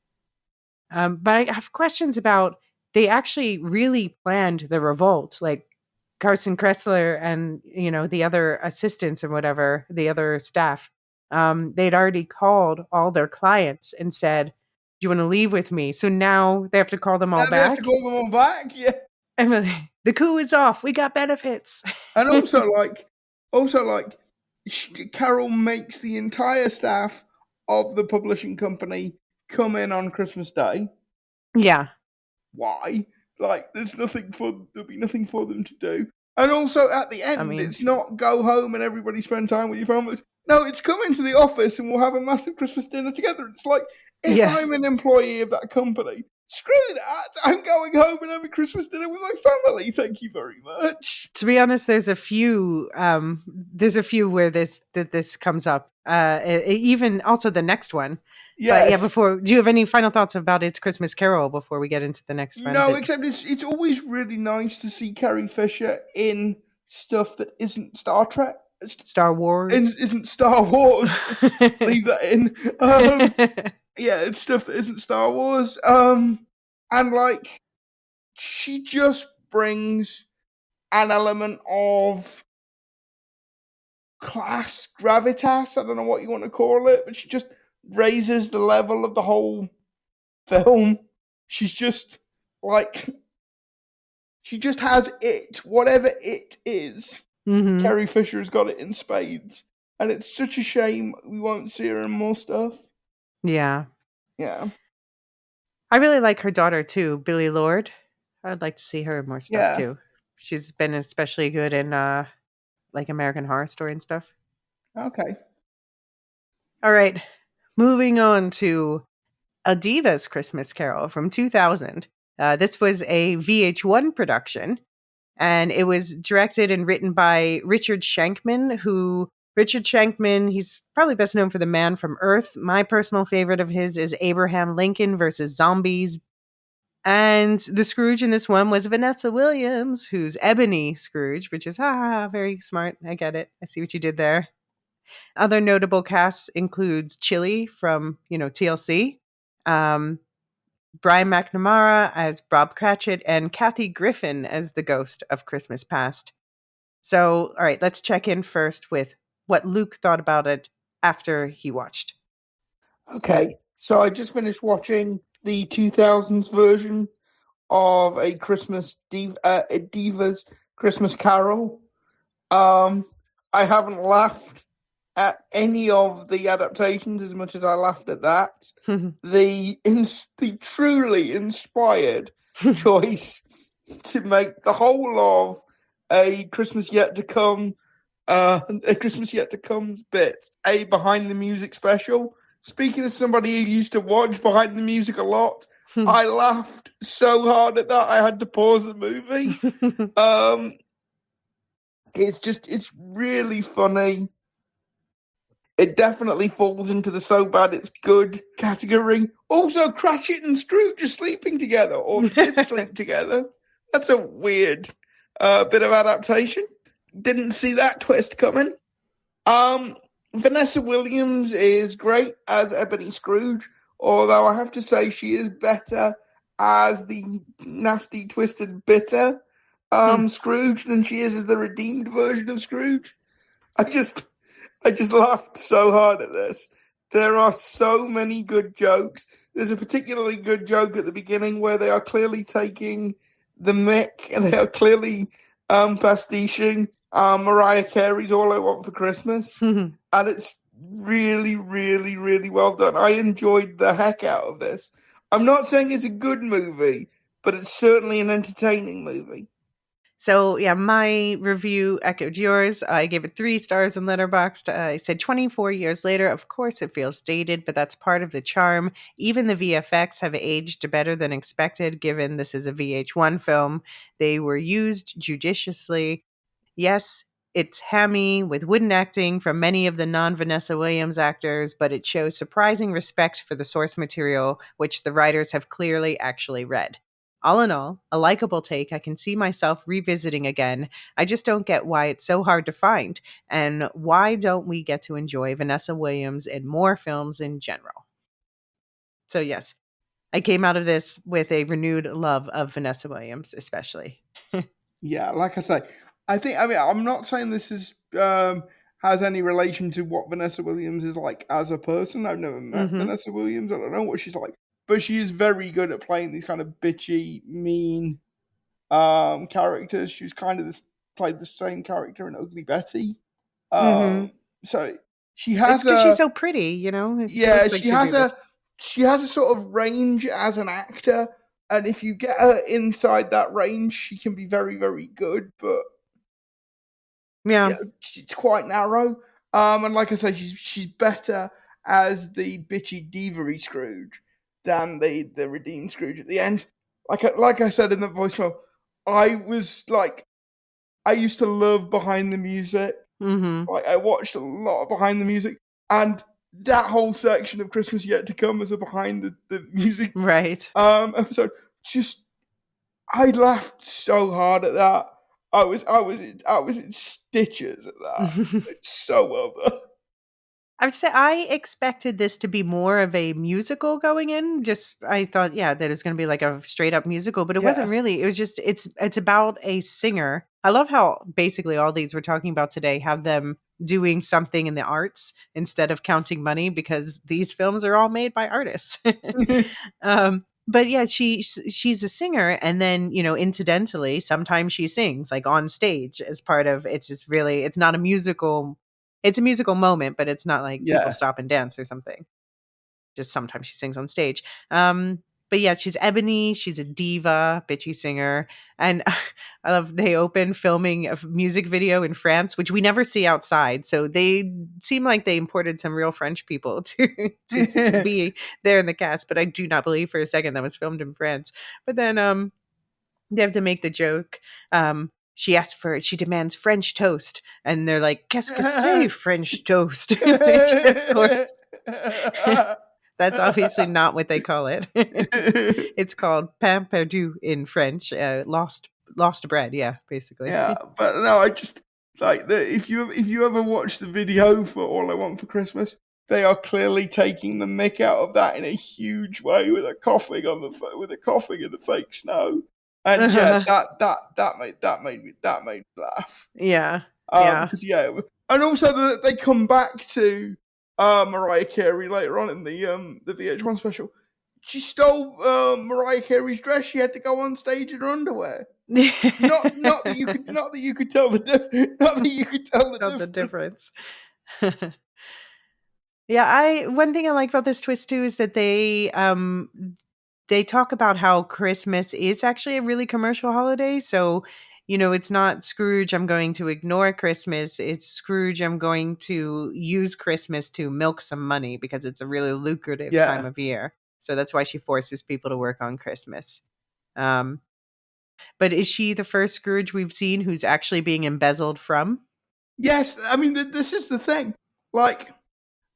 But I have questions about, they actually really planned the revolt, like Carson Kressler and the other assistants and whatever, the other staff. They'd already called all their clients and said, "Do you want to leave with me?" So now they have to call them all Now they have to back. call them all back. Yeah, And then, the coup is off. We got benefits. and also like, Carol makes the entire staff of the publishing company come in on Christmas Day. Yeah. Why? Like, there'll be nothing for them to do. And also at the I end, mean, it's not go home and everybody spend time with your families. No, it's come into the office and we'll have a massive Christmas dinner together. It's like, if yeah. I'm an employee of that company, screw that. I'm going home and having Christmas dinner with my family. Thank you very much. To be honest, there's a few where this comes up. Even also the next one. But yeah, Yes. do you have any final thoughts about It's Christmas Carol before we get into the next one? No, except it's always really nice to see Carrie Fisher in stuff that isn't Star Trek. Star Wars. Isn't Star Wars. Leave that in. Yeah, it's stuff that isn't Star Wars. And like, she just brings an element of class gravitas. I don't know what you want to call it, but she just raises the level of the whole film. She's just like, she just has it, whatever it is. Mm-hmm. Carrie Fisher has got it in spades, and it's such a shame we won't see her in more stuff. Yeah. Yeah. I really like her daughter too, Billy Lord. I'd like to see her in more stuff Yeah. too. She's been especially good in like American Horror Story and stuff. Okay. All right. Moving on to A Diva's Christmas Carol from 2000. This was a VH1 production, and it was directed and written by Richard Shankman, he's probably best known for The Man from Earth. My personal favorite of his is Abraham Lincoln versus Zombies. And the Scrooge in this one was Vanessa Williams, who's Ebony Scrooge, which is very smart. I get it. I see what you did there. Other notable casts includes Chili from, TLC, um, Brian McNamara as Bob Cratchit, and Kathy Griffin as the ghost of Christmas Past. So, all right, let's check in first with what Luke thought about it after he watched. Okay, so I just finished watching the 2000s version of a Diva's Christmas Carol. I haven't laughed at any of the adaptations as much as I laughed at that. The truly inspired choice to make the whole of a Christmas Yet to Come, a Christmas Yet to Come's bit, a behind the music special. Speaking as somebody who used to watch behind the music a lot, I laughed so hard at that I had to pause the movie. It's really funny. It definitely falls into the so bad it's good category. Also, Cratchit and Scrooge are sleeping together, or did sleep together. That's a weird bit of adaptation. Didn't see that twist coming. Vanessa Williams is great as Ebony Scrooge, although I have to say she is better as the nasty, twisted, bitter Scrooge than she is as the redeemed version of Scrooge. I just laughed so hard at this. There are so many good jokes. There's a particularly good joke at the beginning where they are clearly taking the mick and they are clearly pastiching Mariah Carey's All I Want for Christmas. And it's really, really, really well done. I enjoyed the heck out of this. I'm not saying it's a good movie, but it's certainly an entertaining movie. So, yeah, my review echoed yours. I gave it 3 stars in Letterboxd. I said 24 years later, of course it feels dated, but that's part of the charm. Even the VFX have aged better than expected, given this is a VH1 film. They were used judiciously. Yes, it's hammy with wooden acting from many of the non-Vanessa Williams actors, but it shows surprising respect for the source material, which the writers have clearly actually read. All in all, a likable take I can see myself revisiting again. I just don't get why it's so hard to find, and why don't we get to enjoy Vanessa Williams in more films in general? So yes, I came out of this with a renewed love of Vanessa Williams, especially. Yeah, like I say, I'm not saying this is has any relation to what Vanessa Williams is like as a person. I've never met Vanessa Williams. I don't know what she's like. But she is very good at playing these kind of bitchy, mean characters. She was kind of played the same character in Ugly Betty. So she has because she's so pretty, you know. She looks like she has a sort of range as an actor, and if you get her inside that range, she can be very, very good. But yeah, it's quite narrow. And like I say, she's better as the bitchy diva Scrooge than the redeemed Scrooge at the end. Like I said in the voicemail, I used to love Behind the Music. Like I watched a lot of Behind the Music, and that whole section of Christmas Yet to Come as a Behind the Music episode. Just I laughed so hard at that. I was in stitches at that. It's so well done. I expected this to be more of a musical going in. I thought, that it's going to be like a straight up musical, but it wasn't really. It was just it's about a singer. I love how basically all these we're talking about today have them doing something in the arts instead of counting money, because these films are all made by artists. But yeah, she's a singer, and then incidentally, sometimes she sings like on stage as part of. It's just really, it's not a musical. It's a musical moment, but it's not like people stop and dance or something. Just sometimes she sings on stage. But yeah, she's Ebony. She's a diva, bitchy singer. And I love they open filming a music video in France, which we never see outside. So they seem like they imported some real French people to be there in the cast. But I do not believe for a second that was filmed in France. But then they have to make the joke. She demands French toast, and they're like, "Qu'est-ce que c'est French toast?" Which, of course, that's obviously not what they call it. It's called pain perdu in French, lost bread. Yeah, basically. Yeah, but no, I just like if you ever watch the video for All I Want for Christmas, they are clearly taking the mick out of that in a huge way with a coughing in the fake snow. And yeah, that made me laugh. Yeah, because and also that they come back to Mariah Carey later on in the VH1 special. She stole Mariah Carey's dress. She had to go on stage in her underwear. not that you could tell the difference. Yeah, one thing I like about this twist too is that they talk about how Christmas is actually a really commercial holiday. So, it's not Scrooge, I'm going to ignore Christmas. It's Scrooge, I'm going to use Christmas to milk some money because it's a really lucrative time Yeah. of year. So that's why she forces people to work on Christmas. Um, but is she the first Scrooge we've seen who's actually being embezzled from? Yes, I mean this is the thing. Like,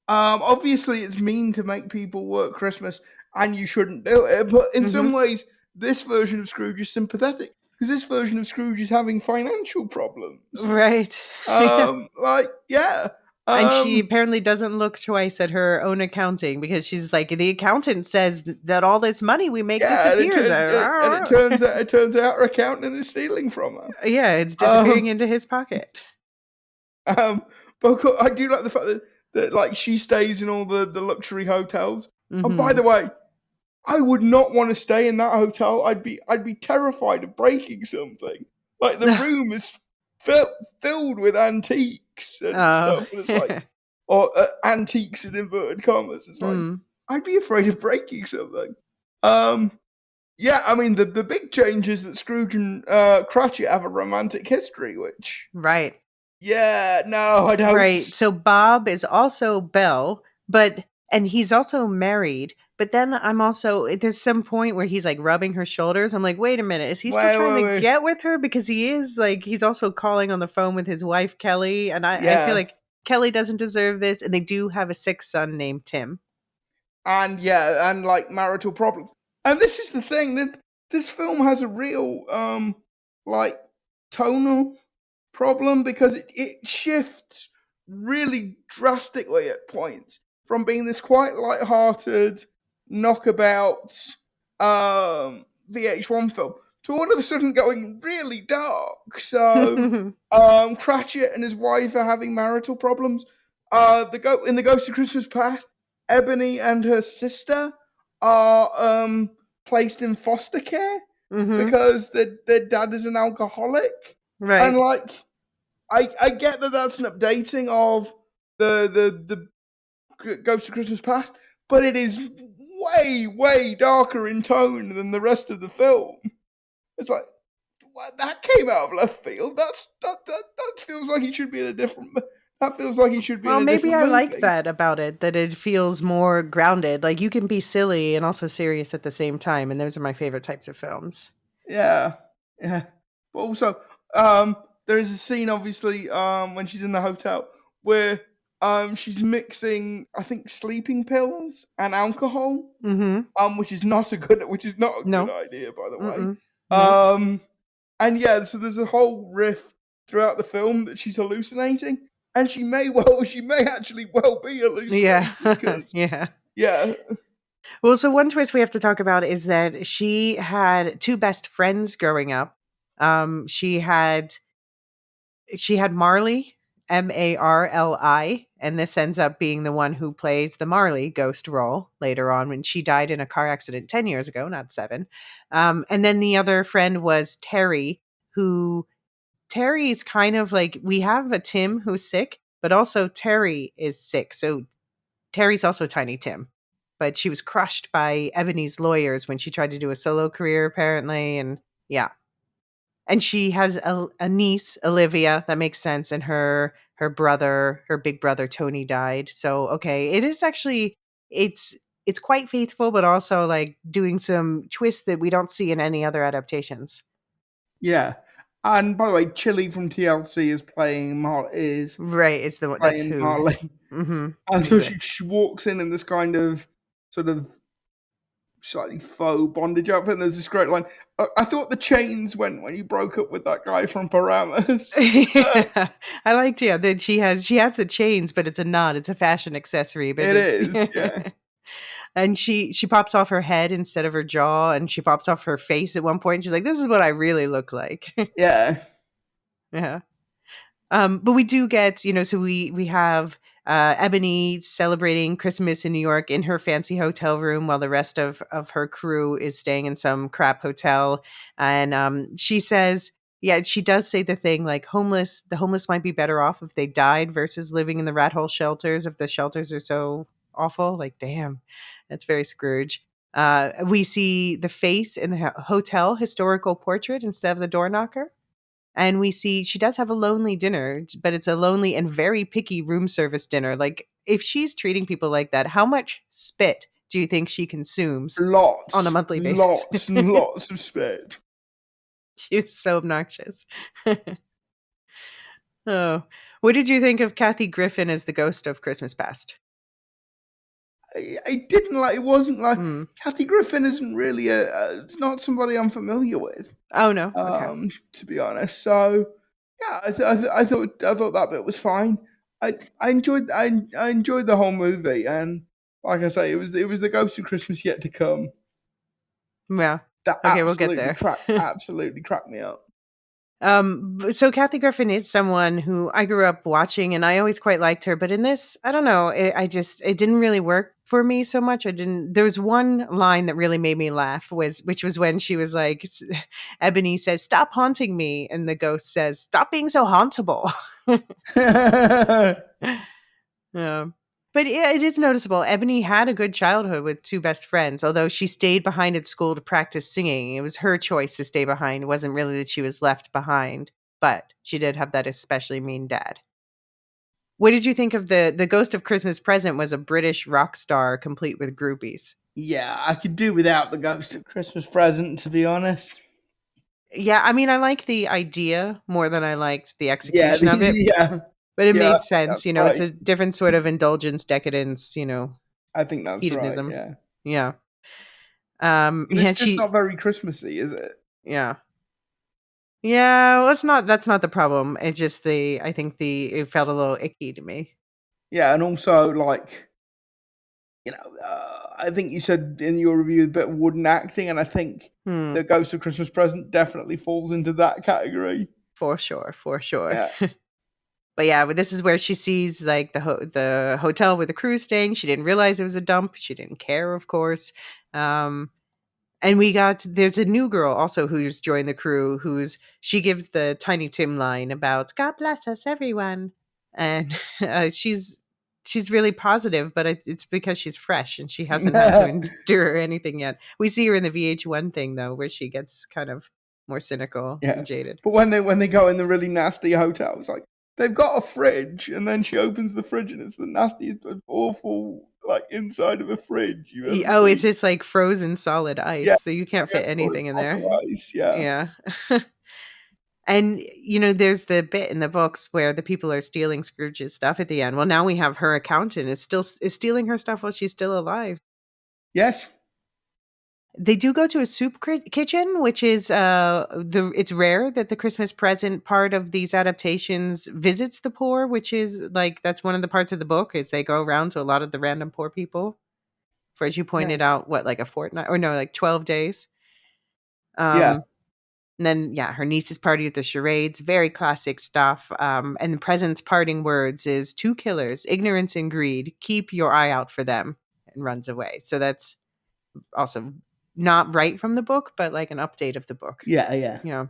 obviously it's mean to make people work Christmas, and you shouldn't do it. But in some Hmm. ways, this version of Scrooge is sympathetic because this version of Scrooge is having financial problems. Right. Yeah. Like, yeah, And she um, apparently doesn't look twice at her own accounting because she's like, the accountant says that all this money we make yeah, disappears. and it turns out her accountant is stealing from her. Yeah, it's disappearing Um, into his pocket. Um, but I do like the fact that like she stays in all the luxury hotels. And by Hmm. the way, I would not want to stay in that hotel. I'd be terrified of breaking something. Like the room is filled with antiques and Oh. stuff, and it's like, or antiques in inverted commas. It's like Mm, I'd be afraid of breaking something. Um, yeah, I mean the big change is that Scrooge and Cratchit have a romantic history, which right. yeah, no, I don't. Right. So Bob is also Belle, and he's also married. But then there's some point where he's like rubbing her shoulders. I'm like, wait a minute, is he still Wait, trying wait, to wait. get with her? Because he is like, he's also calling on the phone with his wife, Kelly. And I feel Yeah, like Kelly doesn't deserve this. And they do have a sixth son named Tim. and yeah, and like marital problems. And this is the thing that this film has a real like tonal problem because it shifts really drastically at points from being this quite light-hearted knockabout VH1 film to all of a sudden going really dark. So Cratchit and his wife are having marital problems. In the Ghost of Christmas Past, Ebony and her sister are placed in foster care Hmm. because their dad is an alcoholic. And Right. like I get that that's an updating of the Ghost of Christmas Past, but it is way darker in tone than the rest of the film. It's like what, that came out of left field. That feels like he should be in a different. That feels like he should be in Well, a maybe different I like movie. that about it, that it feels more grounded. Like you can be silly and also serious at the same time. And those are my favorite types of films. Yeah, yeah. But also, um, there is a scene obviously when she's in the hotel where she's mixing I think sleeping pills and alcohol, Hmm. which is not a good No. idea by the way. Mm-mm. Nope. Um, and yeah, so there's a whole riff throughout the film that she's hallucinating, and she may actually well be Yeah. hallucinating because Yeah. yeah, Well, so one twist we have to talk about is that she had two best friends growing up. Um, she had she had Marley, Marli, and this ends up being the one who plays the Marley ghost role later on when she died in a car accident 10 years ago, not 7. And then the other friend was Terry, who Terry's kind of like we have a Tim who's sick, but also Terry is sick. So Terry's also Tiny Tim. But she was crushed by Ebony's lawyers when she tried to do a solo career, apparently. And yeah. And she has a niece, Olivia. That makes sense. And her big brother Tony died. So okay, it is actually it's it's quite faithful, but also like doing some twists that we don't see in any other adaptations. yeah. And by the way, Chili from TLC is Right. That's playing who. Marley, Mm-hmm. and so she walks in this kind of sort of slightly faux bondage outfit. And there's this great line. I thought the chains went when you broke up with that guy from Paramus. I liked, yeah, that she has the chains, but it's a knot. It's a fashion accessory, but It it's is, yeah, and she pops off her head instead of her jaw, and she pops off her face at one point. She's like, "This is what I really look like." yeah, Yeah. But we do get, so we have Ebony celebrating Christmas in New York in her fancy hotel room while the rest of her crew is staying in some crap hotel. And she says, Yeah, she does say the thing like the homeless might be better off if they died versus living in the rat hole shelters if the shelters are so awful. Like, damn, that's very Scrooge. We see the face in the hotel historical portrait instead of the door knocker. And we see she does have a lonely dinner, but it's a lonely and very picky room service dinner. Like, if she's treating people like that, how much spit do you think she consumes on a Lots, monthly basis? lots, and lots of spit. She was so obnoxious. Oh, what did you think of Kathy Griffin as the ghost of Christmas Past? I didn't like. It wasn't like Mm. Kathy Griffin isn't really not somebody I'm familiar with. Oh no, okay. To be honest. So yeah, I thought that bit was fine. I enjoyed the whole movie, and like I say, it was the Ghost of Christmas Yet to Come Yeah. that Okay, we'll get there. absolutely cracked me up. So Kathy Griffin is someone who I grew up watching, and I always quite liked her. But in this, I don't know. It didn't really work for me so much. I didn't. There was one line that really made me laugh, which was when she was like, Ebony says, "Stop haunting me," and the ghost says, "Stop being so hauntable." Yeah. But yeah, it is noticeable. Ebony had a good childhood with two best friends, although she stayed behind at school to practice singing. It was her choice to stay behind. It wasn't really that she was left behind, but she did have that especially mean dad. What did you think of the Ghost of Christmas Present was a British rock star complete with groupies? Yeah, I could do without the Ghost of Christmas Present, to be honest. Yeah, I mean, I like the idea more than I liked the Yeah, execution of it, yeah, but it yeah. I made think that's sense. It's right. a different sort of indulgence, decadence, I think that's right. hedonism. Yeah, Yeah. and it's Yeah, just not very Christmassy, is it? yeah. Yeah, well, that's not the problem. It's just I think it felt a little icky to me. Yeah, and also like I think you said in your review a bit of wooden acting, and I think Hmm. the Ghost of Christmas Present definitely falls into that category. For sure, for sure. Yeah, But yeah, but this is where she sees like the hotel where the crew's staying. She didn't realize it was a dump. She didn't care, of course. Um, And there's a new girl also who's joined the crew she gives the Tiny Tim line about God bless us, everyone. And she's really positive, but it's because she's fresh and she hasn't had to endure anything yet. We see her in the VH1 thing though, where she gets kind of more cynical yeah. and jaded. But when they go in the really nasty hotels, like they've got a fridge, and then she opens the fridge, and it's the nastiest, awful like inside of a fridge you've ever Oh, it's seen. just like frozen solid Yeah, ice, so you can't like a fit solid anything in block there. of ice. Yeah, Yeah. And there's the bit in the books where the people are stealing Scrooge's stuff at the end. Well, now we have her accountant is stealing her stuff while she's still alive. yes, They do go to a soup kitchen, which is it's rare that the Christmas present part of these adaptations visits the poor, which is like that's one of the parts of the book is they go around to a lot of the random poor people for, as you yeah, pointed out, what, like a fortnight or no, like 12 days. yeah, Um And then, yeah, her niece's party with the charades, very classic stuff. And the present's parting words is two killers, ignorance and greed. Keep your eye out for them, and runs away. So that's also not right from the book, but like an update of the book. yeah, yeah.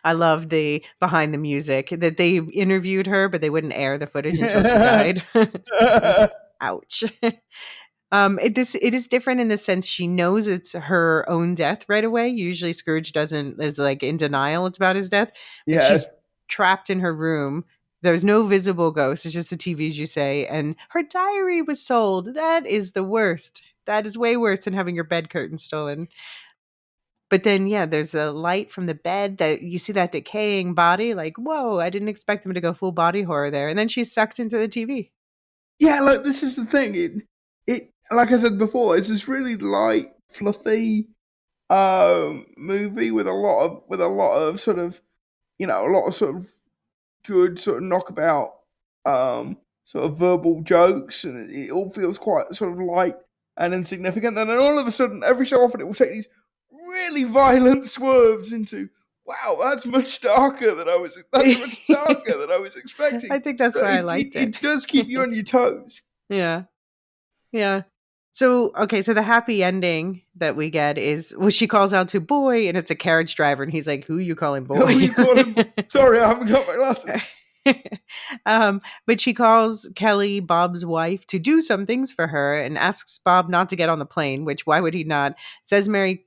I love the behind the music that they interviewed her, but they wouldn't air the footage until she died. Like, ouch. It is different in the sense she knows it's her own death right away. Usually Scrooge doesn't is like in denial it's about his death, but Yeah, she's trapped in her room. There's no visible ghost. It's just the TV, as you say, and her diary was sold. That is the worst. That is way worse than having your bed curtain stolen. But then, yeah, there's a light from the bed that you see that decaying body. Like, whoa! I didn't expect them to go full body horror there. And then she's sucked into the TV. yeah. Like this is the thing. It like I said before, it's this really light, fluffy movie with a lot of sort of a lot of sort of good sort of knockabout sort of verbal jokes, and it all feels quite sort of light and insignificant. And then all of a sudden, every so often, it will take these really violent swerves into, wow, that's much darker than I was expecting. I think that's So why I liked it. it does keep you on your toes. Yeah. Yeah. So, okay, so the happy ending that we get is she calls out to boy, and it's a carriage driver, and he's like, "Who you calling Oh, boy?" you call him? Sorry, I haven't got my glasses. But she calls Kelly, Bob's wife, to do some things for her, and asks Bob not to get on the plane. Which why would he not? Says Merry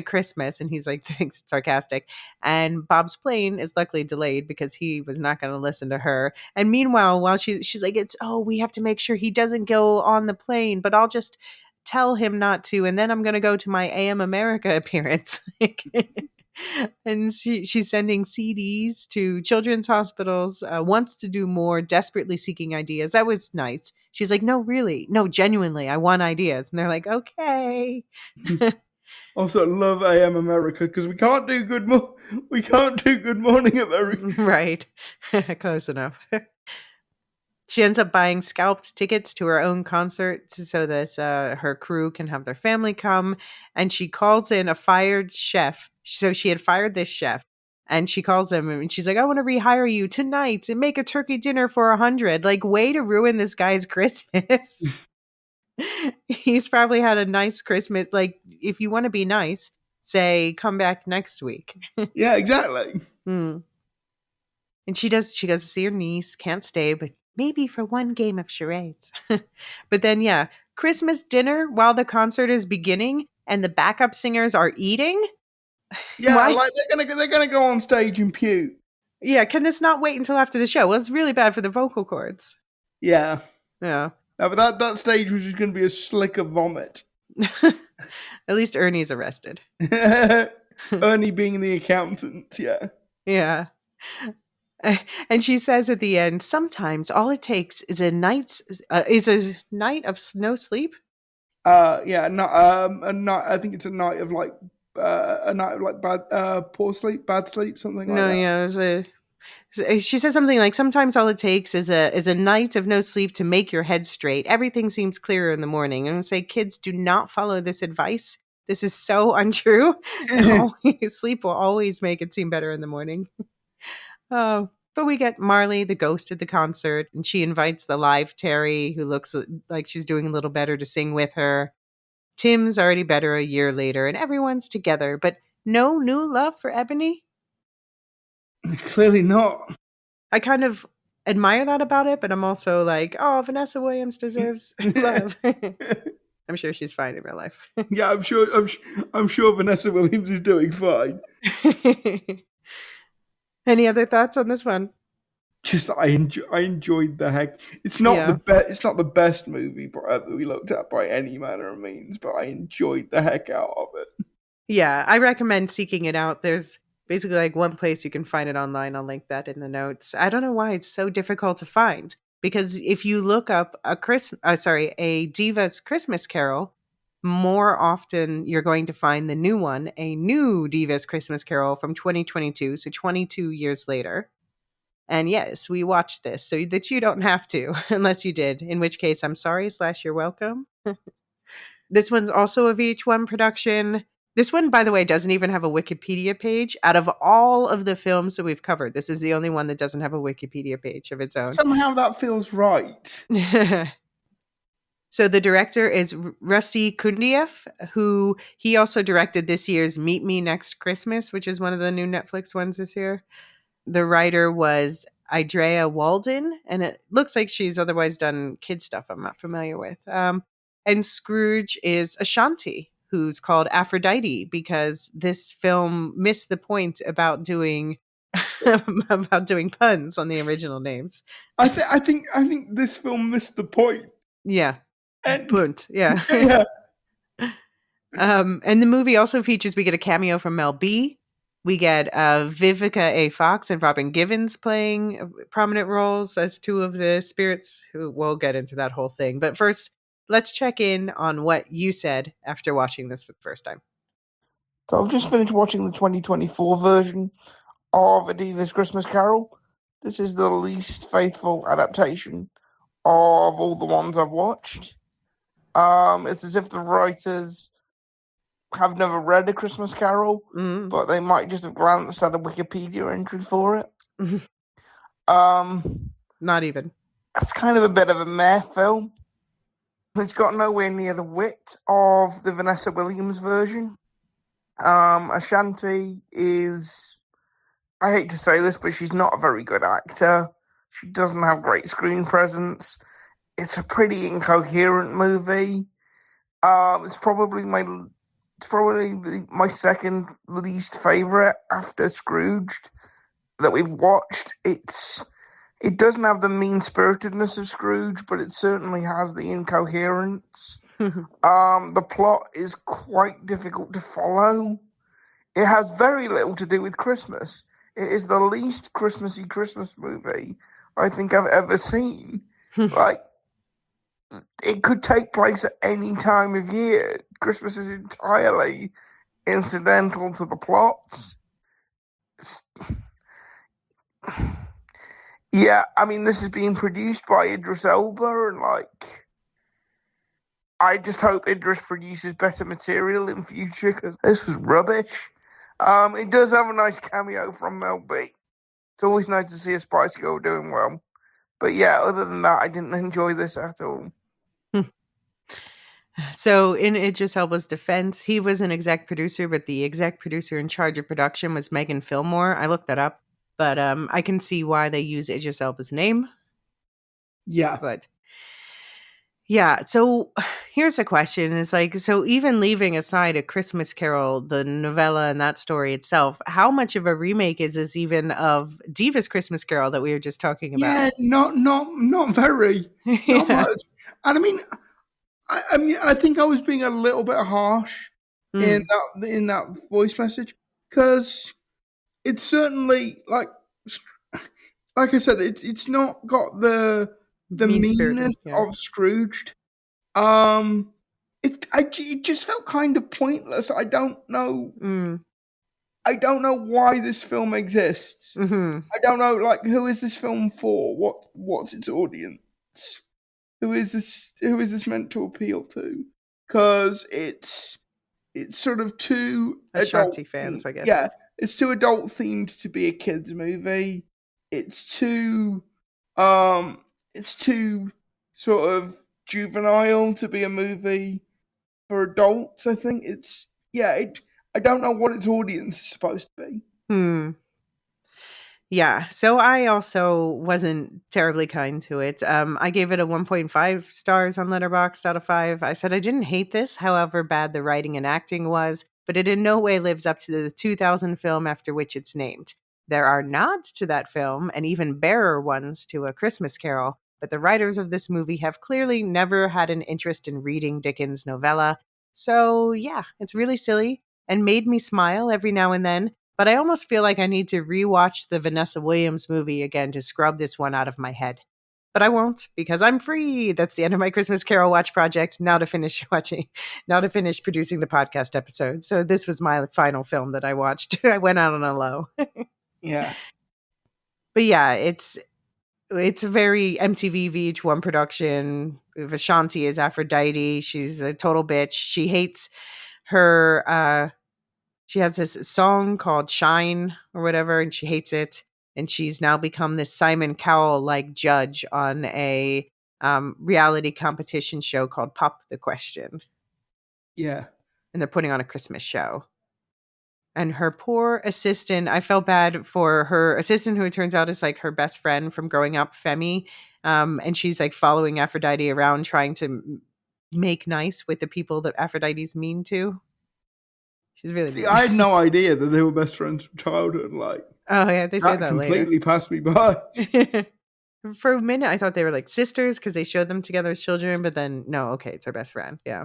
Christmas, and he's like thinks it's sarcastic. And Bob's plane is luckily delayed because he was not going to listen to her. And meanwhile, while she's like, we have to make sure he doesn't go on the plane, but I'll just tell him not to, and then I'm going to go to my AM America appearance. And she's sending CDs to children's hospitals, wants to do more, desperately seeking ideas. That was nice. She's like, no, really, no, genuinely, I want ideas. And they're like, okay. Also, love AM America because we can't do we can't do Good Morning America. Right. Close enough. She ends up buying scalped tickets to her own concert so that her crew can have their family come. And she calls in a fired chef. So she had fired this chef. And she calls him and she's like, I want to rehire you tonight and make a turkey dinner for 100. Like, way to ruin this guy's Christmas. He's probably had a nice Christmas. Like, if you want to be nice, say, come back next week. Yeah, exactly. And she goes to see her niece, can't stay, but maybe for one game of charades. But then, yeah, Christmas dinner while the concert is beginning and the backup singers are eating. Yeah, Why? like they're gonna go on stage and puke. Yeah, can this not wait until after the show? Well, it's really bad for the vocal cords. Yeah. Yeah. No, but that stage was just going to be a slick of vomit. At least Ernie's arrested. Ernie being the accountant, yeah. Yeah. And she says at the end, sometimes all it takes is a night of no sleep. Yeah, a night. I think it's a night of like bad, poor sleep, bad sleep, something like No, that. yeah, she says something like, sometimes all it takes is a night of no sleep to make your head straight. Everything seems clearer in the morning. And I say, kids, do not follow this advice. This is so untrue. Sleep will always make it seem better in the morning. Oh, but we get Marley, the ghost, at the concert, and she invites the live Terry, who looks like she's doing a little better, to sing with her. Tim's already better a year later, and everyone's together, but no new love for Ebony. Clearly not. I kind of admire that about it, but I'm also like, oh, Vanessa Williams deserves love. I'm sure she's fine in real life. Yeah, I'm sure Vanessa Williams is doing fine. Any other thoughts on this one? Just I enjoyed the heck. It's not the best movie we looked at by any manner of means, but I enjoyed the heck out of it. Yeah, I recommend seeking it out. There's basically like one place you can find it online. I'll link that in the notes. I don't know why it's so difficult to find, because if you look up a Diva's Christmas Carol, more often you're going to find the new one, a new Diva's Christmas Carol from 2022, so 22 years later. And yes, we watched this so that you don't have to, unless you did, in which case I'm sorry / you're welcome. This one's also a VH1 production. This one, by the way, doesn't even have a Wikipedia page. Out of all of the films that we've covered, this is the only one that doesn't have a Wikipedia page of its own. Somehow that feels right. So the director is Rusty Kundieff, who he also directed this year's Meet Me Next Christmas, which is one of the new Netflix ones this year. The writer was Idrea Walden, and it looks like she's otherwise done kid stuff I'm not familiar with. And Scrooge is Ashanti, who's called Aphrodite, because this film missed the point about doing puns on the original names. I think this film missed the point. Yeah. And Punt. Yeah. yeah. And the movie also features, we get a cameo from Mel B. We get Vivica A. Fox and Robin Givens playing prominent roles as two of the spirits, who we'll get into that whole thing. But first, let's check in on what you said after watching this for the first time. So I've just finished watching the 2024 version of A Diva's Christmas Carol. This is the least faithful adaptation of all the ones I've watched. It's as if the writers have never read A Christmas Carol, but they might just have glanced at a Wikipedia entry for it. Not even. It's kind of a bit of a meh film. It's got nowhere near the wit of the Vanessa Williams version. Ashanti is, I hate to say this, but she's not a very good actor. She doesn't have great screen presence. It's a pretty incoherent movie. It's probably my second least favorite after Scrooged that we've watched. It doesn't have the mean-spiritedness of Scrooge, but it certainly has the incoherence. The plot is quite difficult to follow. It has very little to do with Christmas. It is the least Christmassy Christmas movie I think I've ever seen. Like, it could take place at any time of year. Christmas is entirely incidental to the plots. Yeah, I mean, this is being produced by Idris Elba, and I just hope Idris produces better material in future, because this was rubbish. It does have a nice cameo from Mel B. It's always nice to see a Spice Girl doing well. But yeah, other than that, I didn't enjoy this at all. So in Idris Elba's defense, he was an exec producer, but the exec producer in charge of production was Megan Fillmore. I looked that up, but I can see why they use Idris Elba's name. Yeah. But yeah, so here's a question. It's like, so even leaving aside A Christmas Carol, the novella and that story itself, how much of a remake is this even of Diva's Christmas Carol that we were just talking about? Yeah, not very. Not Yeah. much. And I mean, I think I was being a little bit harsh in that voice message, because it's certainly like I said, it's not got the Mean-spirited, meanness yeah. of Scrooged. It just felt kind of pointless. I don't know. I don't know why this film exists. I don't know, like, who is this film for? What's its audience? Who is this meant to appeal to? Because it's sort of too adult. Ashanti fans, I guess. Yeah, it's too adult themed to be a kids movie. It's too sort of juvenile to be a movie for adults. I think I don't know what its audience is supposed to be. Yeah, so I also wasn't terribly kind to it. I gave it a 1.5 stars on Letterboxd out of 5. I said I didn't hate this, however bad the writing and acting was, but it in no way lives up to the 2000 film after which it's named. There are nods to that film, and even barer ones to A Christmas Carol, but the writers of this movie have clearly never had an interest in reading Dickens' novella. So yeah, it's really silly and made me smile every now and then, but I almost feel like I need to rewatch the Vanessa Williams movie again to scrub this one out of my head. But I won't, because I'm free. That's the end of my Christmas Carol watch project. Now to finish producing the podcast episode. So this was my final film that I watched. I went out on a low. Yeah. But yeah, it's a very MTV VH1 production. Ashanti is Aphrodite. She's a total bitch. She hates her she has this song called Shine or whatever, and she hates it. And she's now become this Simon Cowell-like judge on a reality competition show called Pop the Question. Yeah. And they're putting on a Christmas show. And her poor assistant, I felt bad for her assistant, who it turns out is like her best friend from growing up, Femi. And she's like following Aphrodite around, trying to make nice with the people that Aphrodite's mean to. She's really mean. I had no idea that they were best friends from childhood. Like, oh yeah, they say that completely later. passed me by. For a minute, I thought they were like sisters because they showed them together as children, but then no, okay, it's her best friend. Yeah.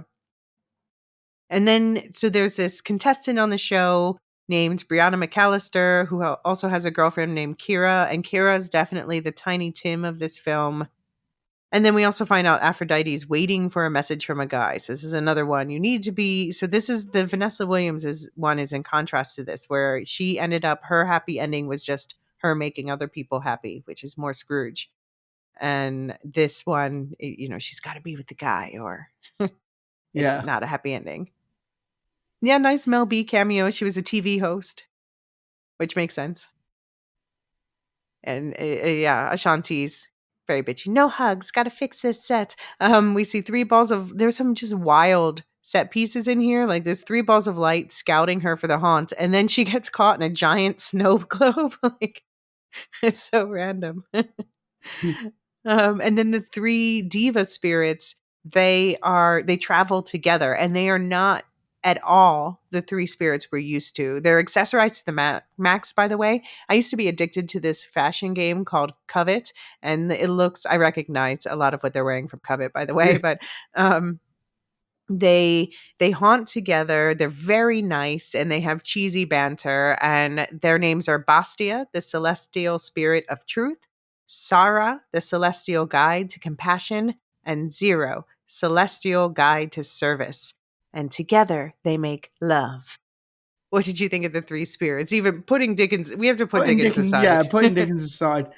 And then, so there's this contestant on the show named Brianna McAllister, who also has a girlfriend named Kira, and Kira is definitely the Tiny Tim of this film. And then we also find out Aphrodite's waiting for a message from a guy. So this is another one. You need to be. So this is the Vanessa Williams one is in contrast to this, where she ended up, her happy ending was just her making other people happy, which is more Scrooge. And this one, she's got to be with the guy, or it's not a happy ending. Yeah, nice Mel B cameo. She was a TV host, which makes sense. And yeah, Ashanti's very bitchy. No hugs. Got to fix this set. We see there's some just wild set pieces in here. Like there's 3 balls of light scouting her for the haunt, and then she gets caught in a giant snow globe. Like it's so random. And then the 3 diva spirits, they travel together, and they are not at all the 3 spirits we're used to. They're accessorized to the max, by the way. I used to be addicted to this fashion game called Covet, and I recognize a lot of what they're wearing from Covet, by the way, but um, they haunt together. They're very nice, and they have cheesy banter, and their names are Bastia, the celestial spirit of truth, Sarah, the celestial guide to compassion, and Zero, celestial guide to service. And together they make love. What did you think of the 3 spirits? Even putting Dickens, we have to put Putting Dickens Dickens, aside. yeah, putting Dickens aside.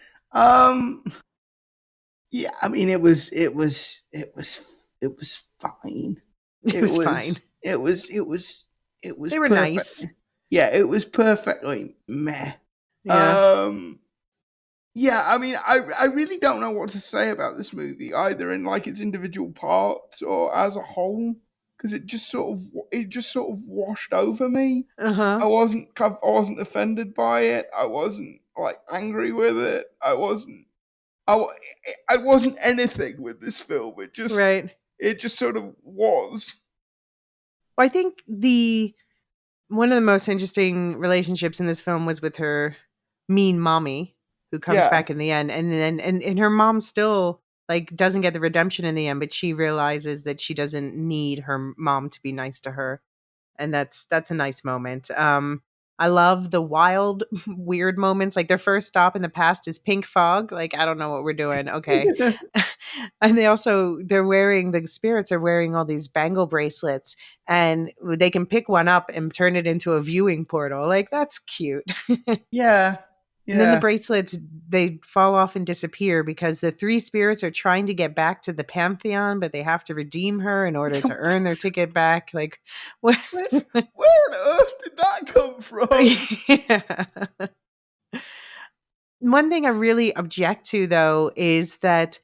Yeah, I mean, it was fine. It was fine. It was They were perfect. nice. Yeah, it was perfectly meh. Yeah. Yeah, I mean, I really don't know what to say about this movie, either in like its individual parts or as a whole, because it just sort of washed over me. Uh-huh. I wasn't offended by it. I wasn't like angry with it. I wasn't anything with this film. Right. It just sort of was. Well, I think one of the most interesting relationships in this film was with her mean mommy, who comes Yeah. back in the end, and her mom still like doesn't get the redemption in the end, but she realizes that she doesn't need her mom to be nice to her, and that's a nice moment. I love the wild, weird moments. Like their first stop in the past is pink fog. Like I don't know what we're doing. Okay, and the spirits are wearing all these bangle bracelets, and they can pick one up and turn it into a viewing portal. Like that's cute. Yeah. And then the Yeah. bracelets, they fall off and disappear because the 3 spirits are trying to get back to the Pantheon, but they have to redeem her in order to earn their ticket back. Like, what? Where on earth did that come from? Yeah. One thing I really object to, though, is that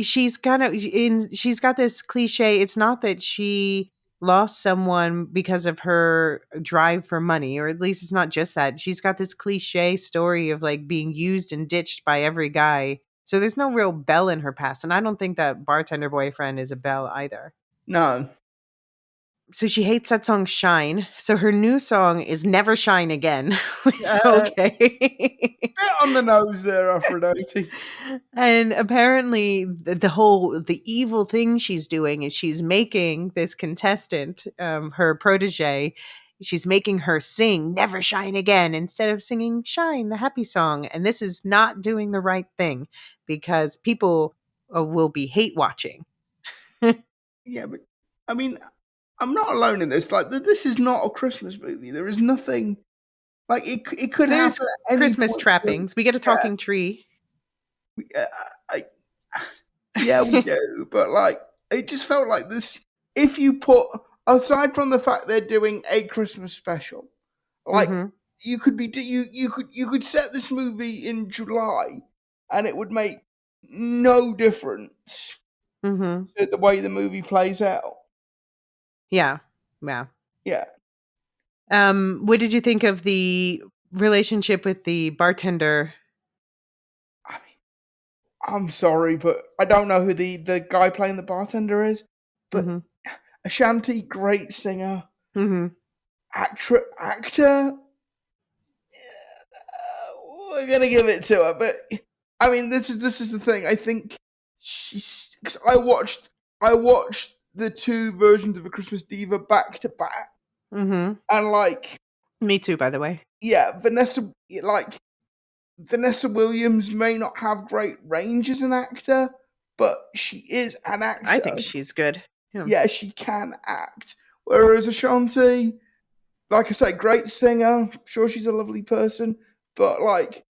she's got this cliche. It's not that she lost someone because of her drive for money, or at least it's not just that. She's got this cliche story of like being used and ditched by every guy. So there's no real Belle in her past, and I don't think that bartender boyfriend is a Belle either. No. So she hates that song Shine. So her new song is Never Shine Again. Which, Yeah. okay. Bit on the nose there, Aphrodite. And apparently the evil thing she's doing is she's making this contestant, her protege, she's making her sing Never Shine Again instead of singing Shine, the happy song. And this is not doing the right thing because people will be hate watching. Yeah, but I mean, I'm not alone in this. Like, this is not a Christmas movie. There is nothing like it could There's happen at any Christmas point. trappings. We get a talking tree. Yeah, I, yeah, we do. But like, it just felt like this. If you put aside from the fact they're doing a Christmas special, like Mm-hmm. you could set this movie in July, and it would make no difference Mm-hmm. to the way the movie plays out. Yeah. Yeah. Yeah. What did you think of the relationship with the bartender? I mean, I'm sorry, but I don't know who the guy playing the bartender is. But Mm-hmm. Ashanti, great singer, Mm-hmm. actor. We're gonna give it to her, but I mean, this is the thing. I think she's. Cause I watched the 2 versions of A Christmas Diva back to back, Mm-hmm. and like, Me too, by the way. yeah, Vanessa Williams may not have great range as an actor, but she is an I think actor. she's good. Yeah. Yeah, she can act. Whereas Ashanti, like I say, great singer. Sure, she's a lovely person, but like,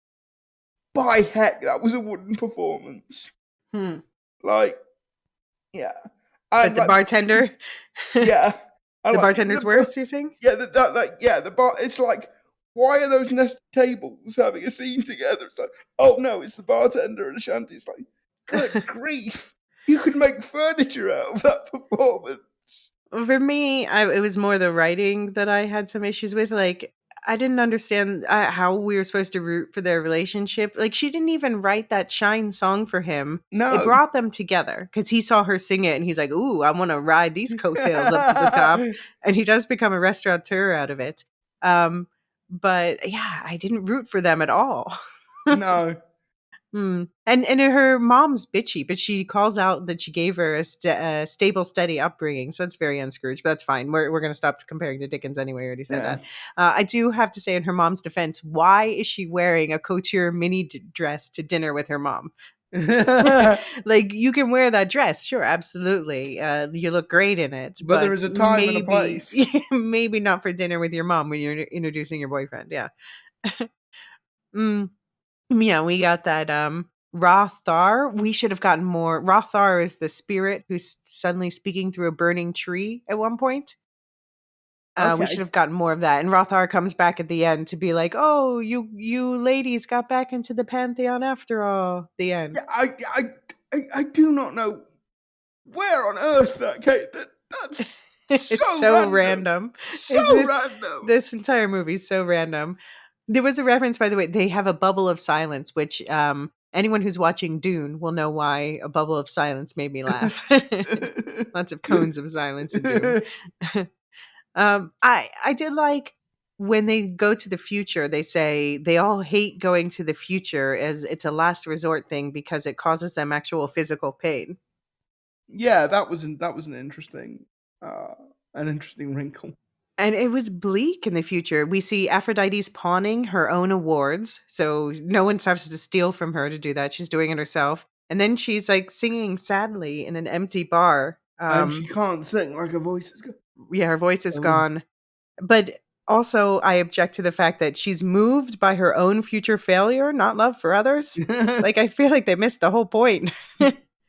by heck, that was a wooden performance. Hmm. Like, yeah, But and the like, bartender, yeah, and the like bartender's worse, you're saying? yeah, the bar. It's like, why are those nested tables having a scene together? It's like, oh no, it's the bartender and Ashanti's like, good grief, you could make furniture out of that performance. For me, it was more the writing that I had some issues with. Like, I didn't understand how we were supposed to root for their relationship. Like, she didn't even write that Shine song for him. It No. brought them together because he saw her sing it and he's like, ooh, I want to ride these coattails up to the top. And he does become a restaurateur out of it. But yeah, I didn't root for them at all. No. And her mom's bitchy, but she calls out that she gave her a stable, steady upbringing. So that's very unscrooged, but that's fine. We're going to stop comparing to Dickens anyway. I already said that. I do have to say, in her mom's defense, why is she wearing a couture mini dress to dinner with her mom? Like, you can wear that dress, sure, absolutely. You look great in it, But there is a time and a place. maybe not for dinner with your mom when you're introducing your boyfriend. Yeah. Yeah, we got that Rothar. We should have gotten more. Rothar is the spirit who's suddenly speaking through a burning tree at one point. We should Okay. have gotten more of that. And Rothar comes back at the end to be like, "Oh, you ladies got back into the pantheon after all." The end. Yeah, I do not know where on earth that came. That's It's so so random. random. Random. This entire movie is so random. There was a reference, by the way. They have a bubble of silence, which anyone who's watching Dune will know why a bubble of silence made me laugh. Lots of cones of silence in Dune. I did like when they go to the future. They say they all hate going to the future as it's a last resort thing because it causes them actual physical pain. Yeah, that was an interesting wrinkle. And it was bleak in the future. We see Aphrodite's pawning her own awards. So no one has to steal from her to do that. She's doing it herself. And then she's like singing sadly in an empty bar. And she can't sing, like her voice is gone. Yeah, her voice is gone. But also, I object to the fact that she's moved by her own future failure, not love for others. Like, I feel like they missed the whole point.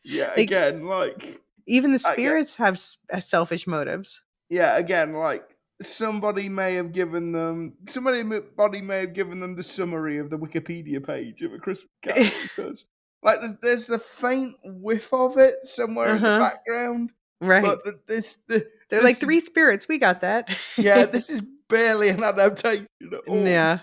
Yeah, Like, again, like even the spirits have selfish motives. Yeah, again, like somebody may have given them the summary of the Wikipedia page of A Christmas Carol because, like, there's the faint whiff of it somewhere in the background, right? But they're like three spirits. We got that. Yeah, this is barely an adaptation at all. Yeah.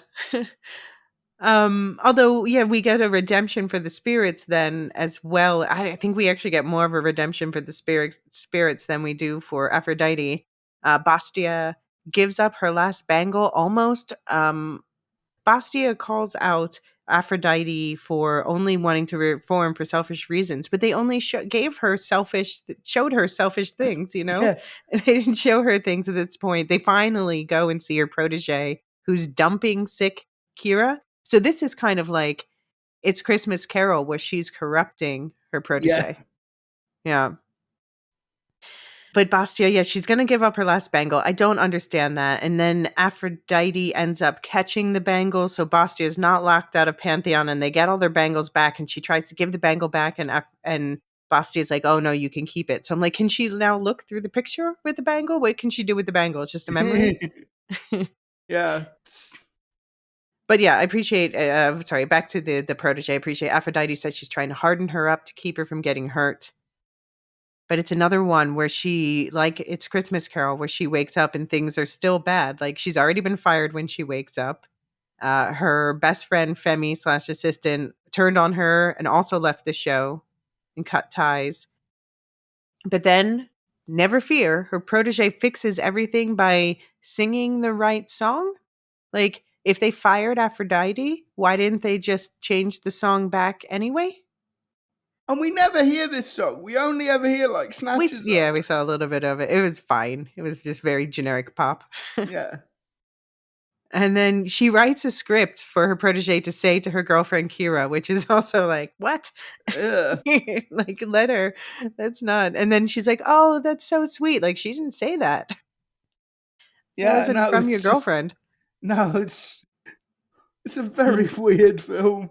Although, yeah, we get a redemption for the spirits then as well. I think we actually get more of a redemption for the spirits than we do for Aphrodite. Bastia gives up her last bangle almost. Bastia calls out Aphrodite for only wanting to reform for selfish reasons, but they only showed her selfish things, you know? Yeah. They didn't show her things at this point. They finally go and see her protege who's dumping sick Kira. So this is kind of like It's Christmas Carol where she's corrupting her protege. Yeah. But Bastia, yeah, she's going to give up her last bangle. I don't understand that. And then Aphrodite ends up catching the bangle. So Bastia is not locked out of Pantheon and they get all their bangles back. And she tries to give the bangle back. And Bastia's like, oh, no, you can keep it. So I'm like, can she now look through the picture with the bangle? What can she do with the bangle? It's just a memory. Yeah. But yeah, I appreciate, back to the protege. I appreciate Aphrodite says she's trying to harden her up to keep her from getting hurt. But it's another one where she, like It's Christmas Carol, where she wakes up and things are still bad. Like she's already been fired when she wakes up. Her best friend, Femi/assistant, turned on her and also left the show and cut ties. But then, never fear, her protege fixes everything by singing the right song. Like, if they fired Aphrodite, why didn't they just change the song back anyway? And we never hear this song. We only ever hear like snatches. We saw a little bit of it. It was fine. It was just very generic pop. Yeah. And then she writes a script for her protege to say to her girlfriend Kira, which is also like, what? Like, let her. That's not. And then she's like, oh, that's so sweet. Like, she didn't say that. Yeah, that wasn't from your girlfriend. It's a very weird film.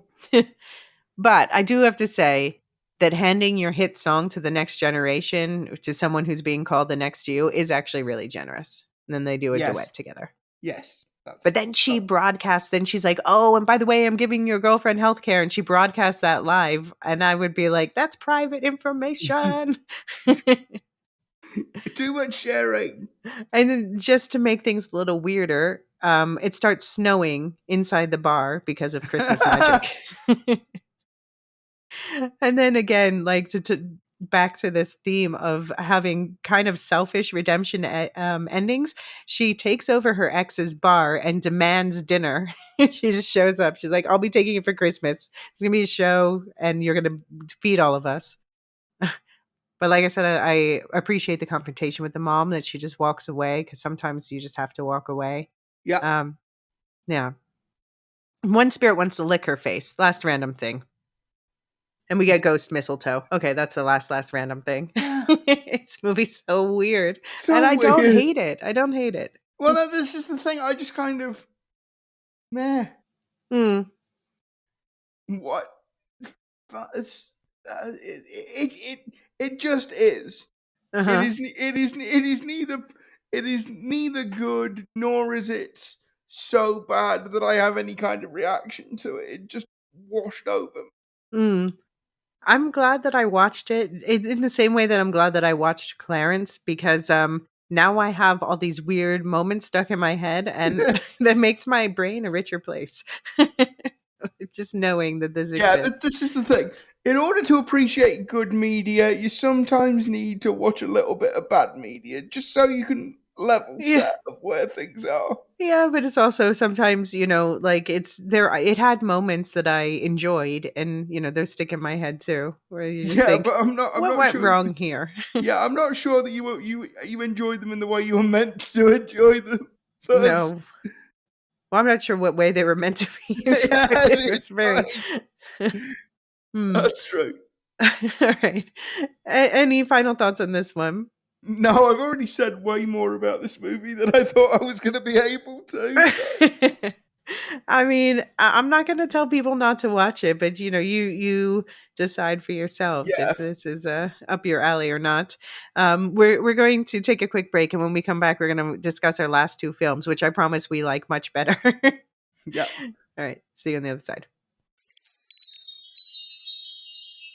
But I do have to say that handing your hit song to the next generation, to someone who's being called the next you, is actually really generous. And then they do a duet together. Yes. But then she broadcasts, then she's like, "Oh, and by the way, I'm giving your girlfriend healthcare," and she broadcasts that live, and I would be like, "That's private information." Too much sharing. And then just to make things a little weirder, it starts snowing inside the bar because of Christmas magic. And then again, like to back to this theme of having kind of selfish redemption endings, she takes over her ex's bar and demands dinner. She just shows up. She's like, "I'll be taking it for Christmas. It's gonna be a show, and you're gonna feed all of us." But like I said, I appreciate the confrontation with the mom that she just walks away because sometimes you just have to walk away. Yeah. Yeah. One spirit wants to lick her face. Last random thing. And we get ghost mistletoe. Okay, that's the last random thing. It's movie's so weird. So and I weird. don't hate it. I don't hate it. Well, this is the thing. I just kind of meh. What? It's it just is. Uh-huh. It is neither good nor is it so bad that I have any kind of reaction to it. It just washed over me. I'm glad that I watched it in the same way that I'm glad that I watched Clarence because now I have all these weird moments stuck in my head and that makes my brain a richer place. Just knowing that this exists. This is the thing. In order to appreciate good media, you sometimes need to watch a little bit of bad media just so you can level set of where things are. Yeah, but it's also sometimes, like it had moments that I enjoyed and, those stick in my head too, where you just think, but I'm not went sure wrong here? Yeah, I'm not sure that you enjoyed them in the way you were meant to enjoy them. But no. Well, I'm not sure what way they were meant to be. It was very... That's true. All right. Any final thoughts on this one? No, I've already said way more about this movie than I thought I was going to be able to. So. I mean, I'm not going to tell people not to watch it, but you decide for yourselves if this is up your alley or not. We're going to take a quick break, and when we come back, we're going to discuss our last two films, which I promise we like much better. Yeah. All right. See you on the other side.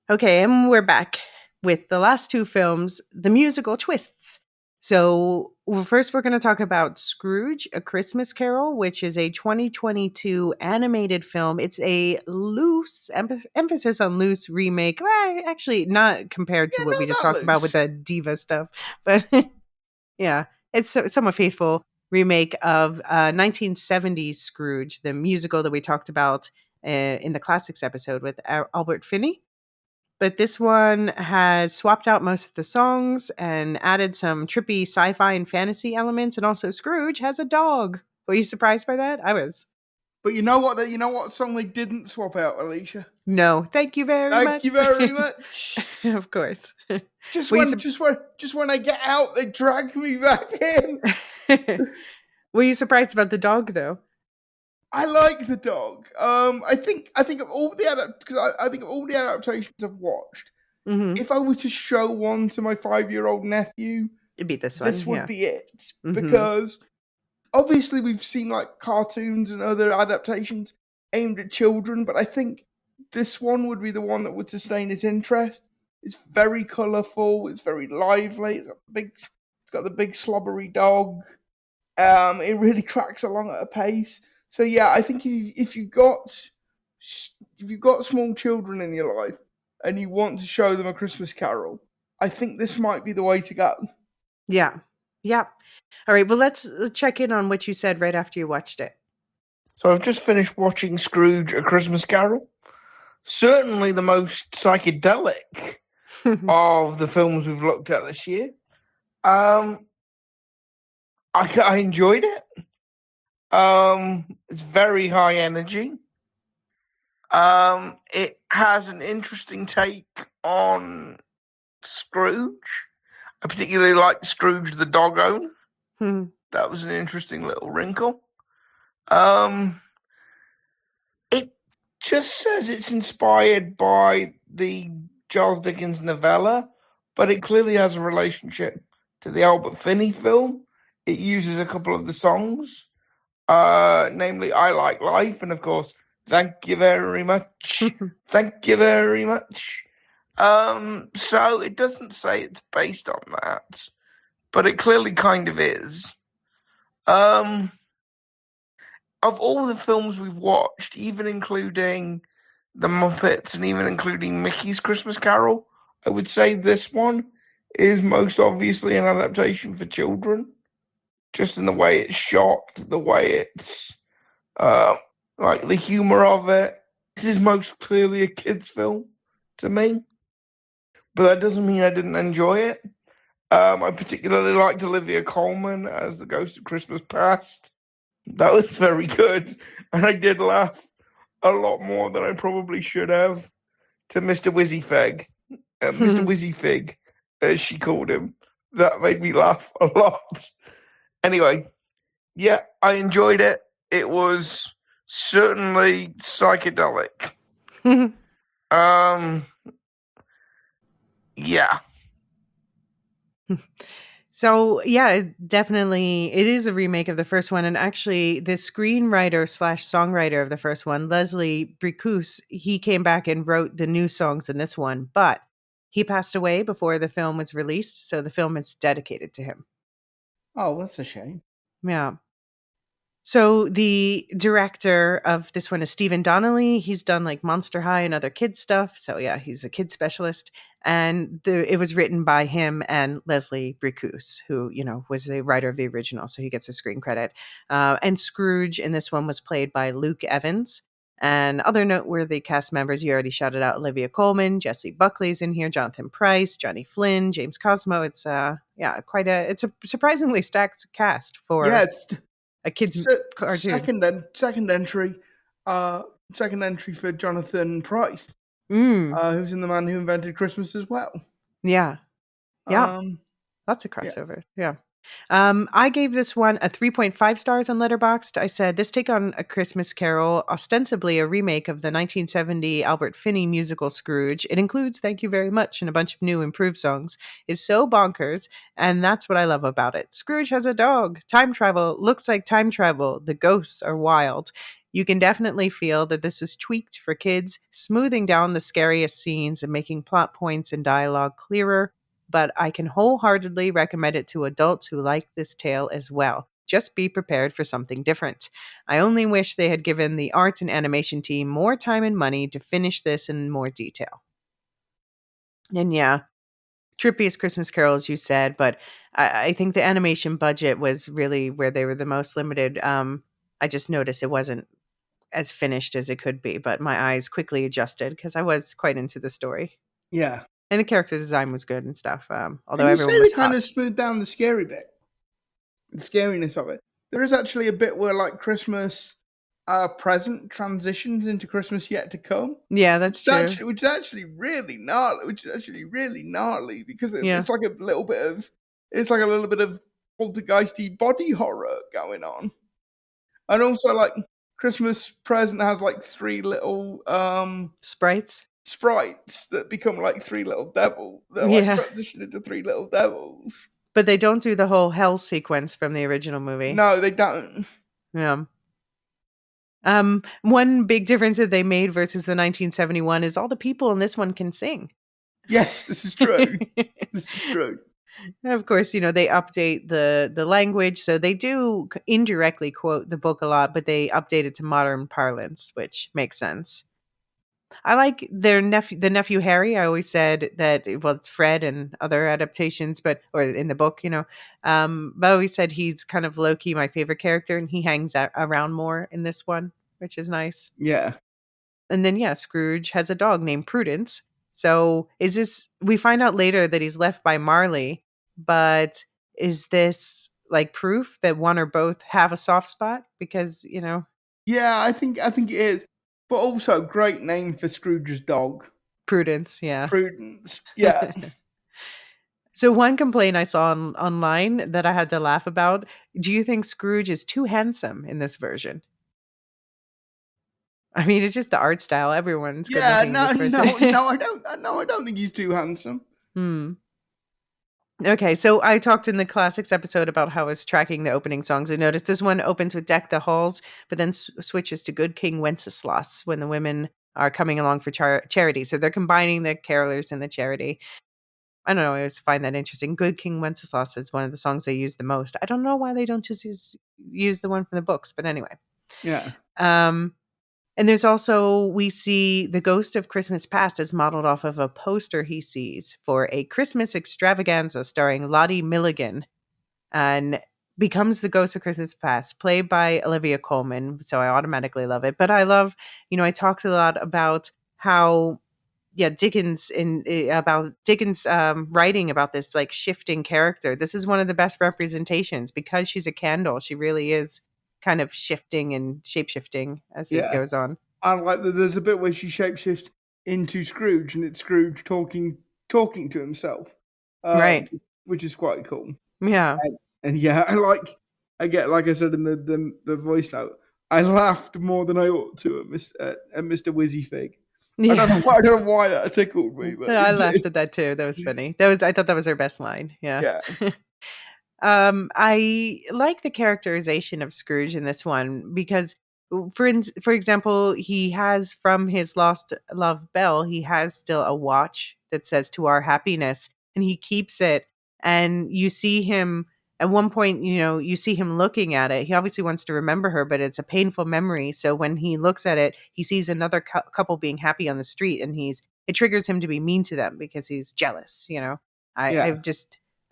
Okay, and we're back with the last two films, the musical twists. So first we're going to talk about Scrooge, A Christmas Carol, which is a 2022 animated film. It's a loose emphasis on loose remake. Well, actually, not compared to what we just talked about with the Diva stuff, but yeah, it's somewhat faithful remake of 1970s Scrooge, the musical that we talked about in the classics episode with Albert Finney. But this one has swapped out most of the songs and added some trippy sci-fi and fantasy elements. And also Scrooge has a dog. Were you surprised by that? I was. But you know what song they didn't swap out, Elysia? No. Thank you very much. Thank you very much. Of course. Just when I get out, they drag me back in. Were you surprised about the dog though? I like the dog. I think of all the I think of all the adaptations I've watched, if I were to show one to my 5-year-old nephew, it'd be this one. This would be it because obviously we've seen like cartoons and other adaptations aimed at children, but I think this one would be the one that would sustain his interest. It's very colourful. It's very lively. It's got the big slobbery dog. It really cracks along at a pace. So yeah, I think if you've got small children in your life and you want to show them A Christmas Carol, I think this might be the way to go. Yeah. Yeah. All right. Well, let's check in on what you said right after you watched it. So I've just finished watching Scrooge, A Christmas Carol. Certainly the most psychedelic of the films we've looked at this year. I enjoyed it. It's very high energy. It has an interesting take on Scrooge. I particularly like Scrooge the dog owner. That was an interesting little wrinkle. It just says it's inspired by the Charles Dickens novella, but it clearly has a relationship to the Albert Finney film. It uses a couple of the songs. namely I Like Life, and of course, thank you very much. Thank you very much. So it doesn't say it's based on that, but it clearly kind of is. Of all the films we've watched, even including The Muppets and even including Mickey's Christmas Carol, I would say this one is most obviously an adaptation for children. Just in the way it's shot, the way it's like the humor of it. This is most clearly a kids' film to me, but that doesn't mean I didn't enjoy it. I particularly liked Olivia Colman as the Ghost of Christmas Past. That was very good, and I did laugh a lot more than I probably should have to Mr. Wizzyfeg, Mr. Wizzyfig, as she called him. That made me laugh a lot. Anyway, yeah, I enjoyed it. It was certainly psychedelic. Yeah. So yeah, definitely, it is a remake of the first one, and actually, the screenwriter slash songwriter of the first one, Leslie Bricusse, he came back and wrote the new songs in this one, but he passed away before the film was released, so the film is dedicated to him. Oh, that's a shame. Yeah. So the director of this one is Stephen Donnelly. He's done like Monster High and other kids stuff. So yeah, he's a kid specialist. And it was written by him and Leslie Bricusse, who, was the writer of the original. So he gets a screen credit. And Scrooge in this one was played by Luke Evans. And other noteworthy cast members, you already shouted out Olivia Colman, Jessie Buckley's in here, Jonathan Pryce, Johnny Flynn, James Cosmo. It's it's a surprisingly stacked cast Yeah, for it's a kid's cartoon. Second entry for Jonathan Pryce, Mm, who's in The Man Who Invented Christmas as well. yeah. Yeah. Um, Lots of yeah, crossover. Yeah. I gave this one a 3.5 stars on Letterboxd. I said this take on A Christmas Carol, ostensibly a remake of the 1970 Albert Finney musical Scrooge. It includes "Thank You Very Much" and a bunch of new improved songs. Is so bonkers, and that's what I love about it. Scrooge has a dog. Time travel looks like time travel. The ghosts are wild. You can definitely feel that this was tweaked for kids, smoothing down the scariest scenes and making plot points and dialogue clearer, but I can wholeheartedly recommend it to adults who like this tale as well. Just be prepared for something different. I only wish they had given the art and animation team more time and money to finish this in more detail. And yeah, trippiest Christmas Carol, as you said, but I think the animation budget was really where they were the most limited. I just noticed it wasn't as finished as it could be, but my eyes quickly adjusted because I was quite into the story. yeah. And the character design was good and stuff, although And you say everyone was they kind hot. of smoothed down the scary bit, the scariness of it. There is actually a bit where like Christmas present transitions into Christmas yet to come, Yeah, that's true. which is actually really gnarly. Which is actually really gnarly because Yeah. it's like a little bit of poltergeisty body horror going on, and also like Christmas present has like three little Sprites. sprites that become like three little devils. They're like Yeah. transition into three little devils. But they don't do the whole hell sequence from the original movie. No, they don't. Yeah. One big difference that they made versus the 1971 is all the people in this one can sing. Yes, this is true. This is true. Of course, they update the language, so they do indirectly quote the book a lot, but they update it to modern parlance, which makes sense. I like the nephew Harry. I always said that, well, it's Fred and other adaptations, or in the book, but I always said he's kind of low key my favorite character, and he hangs out around more in this one, which is nice. Yeah. And then yeah, Scrooge has a dog named Prudence. So we find out later that he's left by Marley, but is this like proof that one or both have a soft spot? Because, Yeah, I think it is. But also great name for Scrooge's dog. Prudence, yeah. Prudence. Yeah. So one complaint I saw online that I had to laugh about, do you think Scrooge is too handsome in this version? I mean, it's just the art style. Everyone's good Yeah, looking in no, this version. no, no, I don't think he's too handsome. Hmm. Okay, so I talked in the classics episode about how I was tracking the opening songs. I noticed this one opens with Deck the Halls, but then switches to Good King Wenceslas when the women are coming along for charity. So they're combining the carolers and the charity. I don't know. I always find that interesting. Good King Wenceslas is one of the songs they use the most. I don't know why they don't just use the one from the books, but anyway. Yeah. Um, and there's also, we see the Ghost of Christmas Past is modeled off of a poster he sees for a Christmas extravaganza starring Lottie Milligan, and becomes the Ghost of Christmas Past, played by Olivia Colman. So I automatically love it. But I love, I talked a lot about how, about Dickens writing about this like shifting character. This is one of the best representations because she's a candle. She really is kind of shifting and shape shifting as it Yeah. goes on. I like that there's a bit where she shapeshifts into Scrooge, and it's Scrooge talking to himself, Right. which is quite cool. Yeah. And yeah, like I said in the voice note, I laughed more than I ought to at Mr. Wizzy Fig. I don't Yeah. know why that tickled me, but I it laughed did. at that too. That was funny. I thought that was her best line. Yeah. Yeah, I like the characterization of Scrooge in this one because, for example, he has from his lost love Belle, he has still a watch that says "To Our Happiness," and he keeps it. And you see him at one point. You see him looking at it. He obviously wants to remember her, but it's a painful memory. So when he looks at it, he sees another couple being happy on the street, and it triggers him to be mean to them because he's jealous. yeah,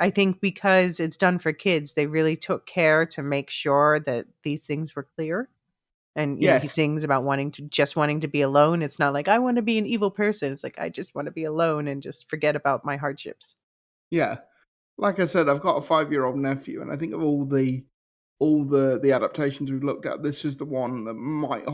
I think because it's done for kids, they really took care to make sure that these things were clear. And he yes, sings about wanting to be alone. It's not like I want to be an evil person. It's like I just want to be alone and just forget about my hardships. yeah. Like I said, I've got a 5-year-old nephew, and I think of all the adaptations we've looked at, this is the one that might